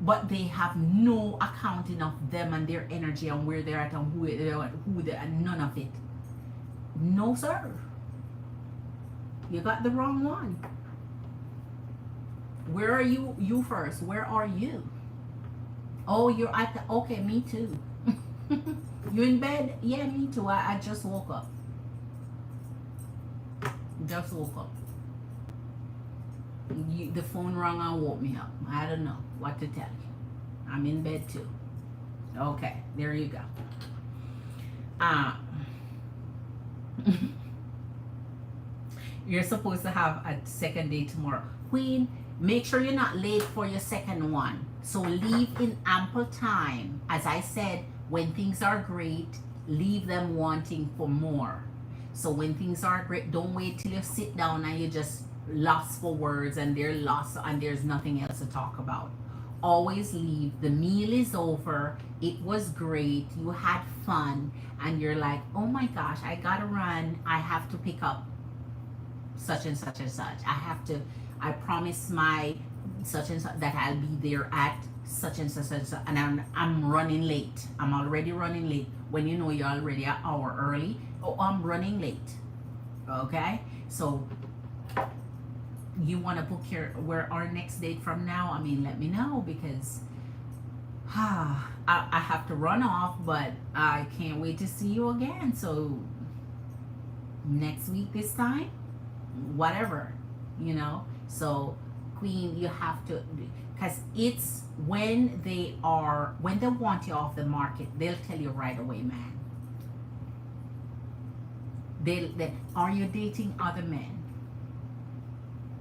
But they have no accounting of them and their energy and where they're at and who they're at, none of it. No, sir. You got the wrong one. Where are you? You first. Where are you? Oh, you're at the, okay, me too. You in bed? Yeah, me too. I just woke up. Just woke up. The phone rang and woke me up. I don't know what to tell you. I'm in bed too. Okay, there you go. Uh, you're supposed to have a second day tomorrow. Queen, make sure you're not late for your second one. So leave in ample time. As I said, when things are great, leave them wanting for more. So when things are great, don't wait till you sit down and you just lost for words and they're lost and there's nothing else to talk about. Always leave. The meal is over. It was great. You had fun. And you're like, oh my gosh, I gotta run. I have to pick up such and such and such. I promise my such and such that I'll be there at such and such and such. And I'm running late. I'm already running late. When you know you're already an hour early. Oh, I'm running late. Okay? So you want to book where our next date from now? I mean, let me know because I have to run off, but I can't wait to see you again. So next week this time, whatever, you know. So Queen, you have to, because it's when they want you off the market, they'll tell you right away, man. They are you dating other men?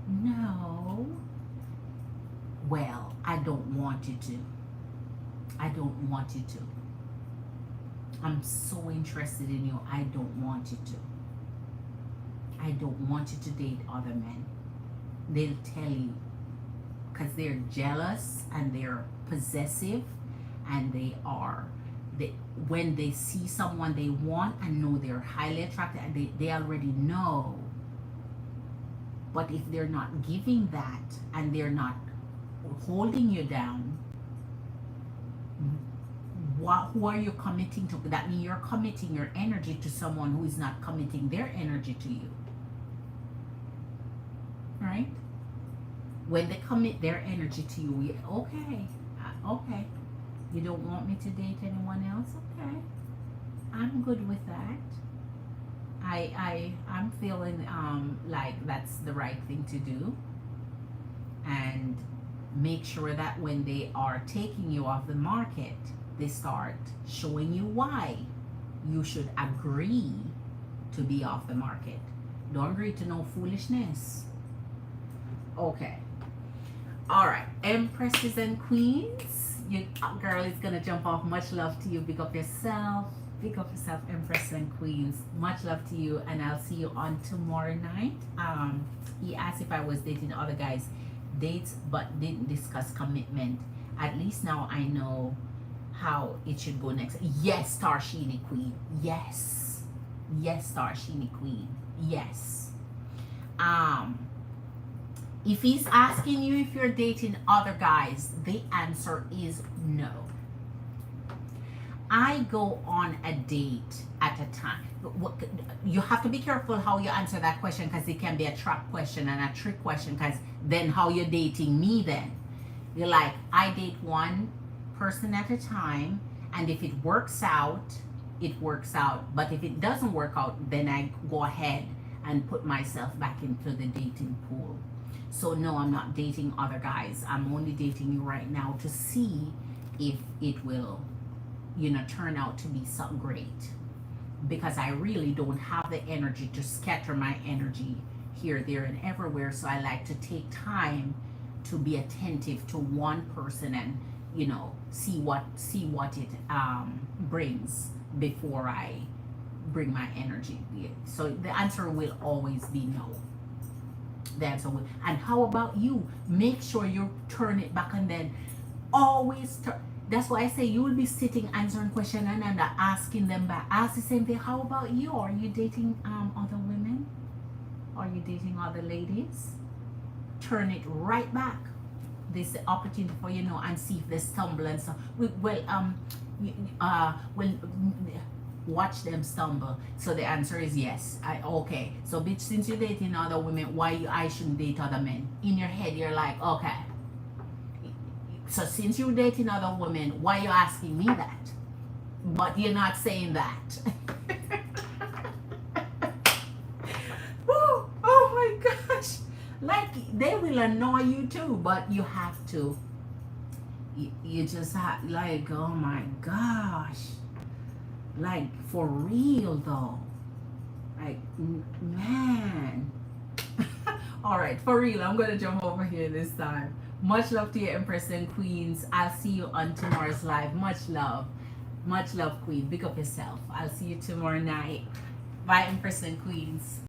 No. Well, I don't want you to. I don't want you to. I'm so interested in you. I don't want you to. I don't want you to date other men. They'll tell you because they're jealous and they're possessive and when they see someone they want and know they're highly attracted and they already know. But if they're not giving that and they're not holding you down, who are you committing to? That means you're committing your energy to someone who is not committing their energy to you. Right? When they commit their energy to you, okay. You don't want me to date anyone else? Okay. I'm good with that. I'm feeling like that's the right thing to do. And make sure that when they are taking you off the market, they start showing you why you should agree to be off the market. Don't agree to no foolishness. Okay. All right. Empresses and queens. You girl is going to jump off. Much love to you. Big up yourself. Big up yourself, Empresses and queens. Much love to you. And I'll see you on tomorrow night. He asked if I was dating other guys. Dates, but didn't discuss commitment. At least now I know how it should go next. Yes, Starshini Queen. Yes. Yes, Starshini Queen. Yes. If he's asking you if you're dating other guys, the answer is no. I go on a date at a time. You have to be careful how you answer that question because it can be a trap question and a trick question because then how you're dating me then. You're like, I date one person at a time and if it works out, it works out. But if it doesn't work out, then I go ahead and put myself back into the dating pool. So no, I'm not dating other guys. I'm only dating you right now to see if it will, turn out to be something great. Because I really don't have the energy to scatter my energy here, there, and everywhere. So I like to take time to be attentive to one person and, see what it brings before I bring my energy. So the answer will always be no. And how about you? Make sure you turn it back and then always turn. That's why I say you will be sitting answering questions and asking them back. Ask the same thing. How about you? Are you dating other women? Are you dating other ladies? Turn it right back. This is the opportunity for and see if they stumble and so. Watch them stumble. So the answer is yes. Okay. So bitch, since you're dating other women, why I shouldn't date other men? In your head, you're like, okay. So since you're dating other women, why are you asking me that? But you're not saying that. Woo, oh my gosh. Like they will annoy you too, but you have to. You just have like, oh my gosh, like for real though, like man. All right, for real, I'm gonna jump over here this time. Much love to you, Empress and Queens. I'll see you on tomorrow's live. Much love, Queen. Pick up yourself. I'll see you tomorrow night. Bye, Empress and Queens.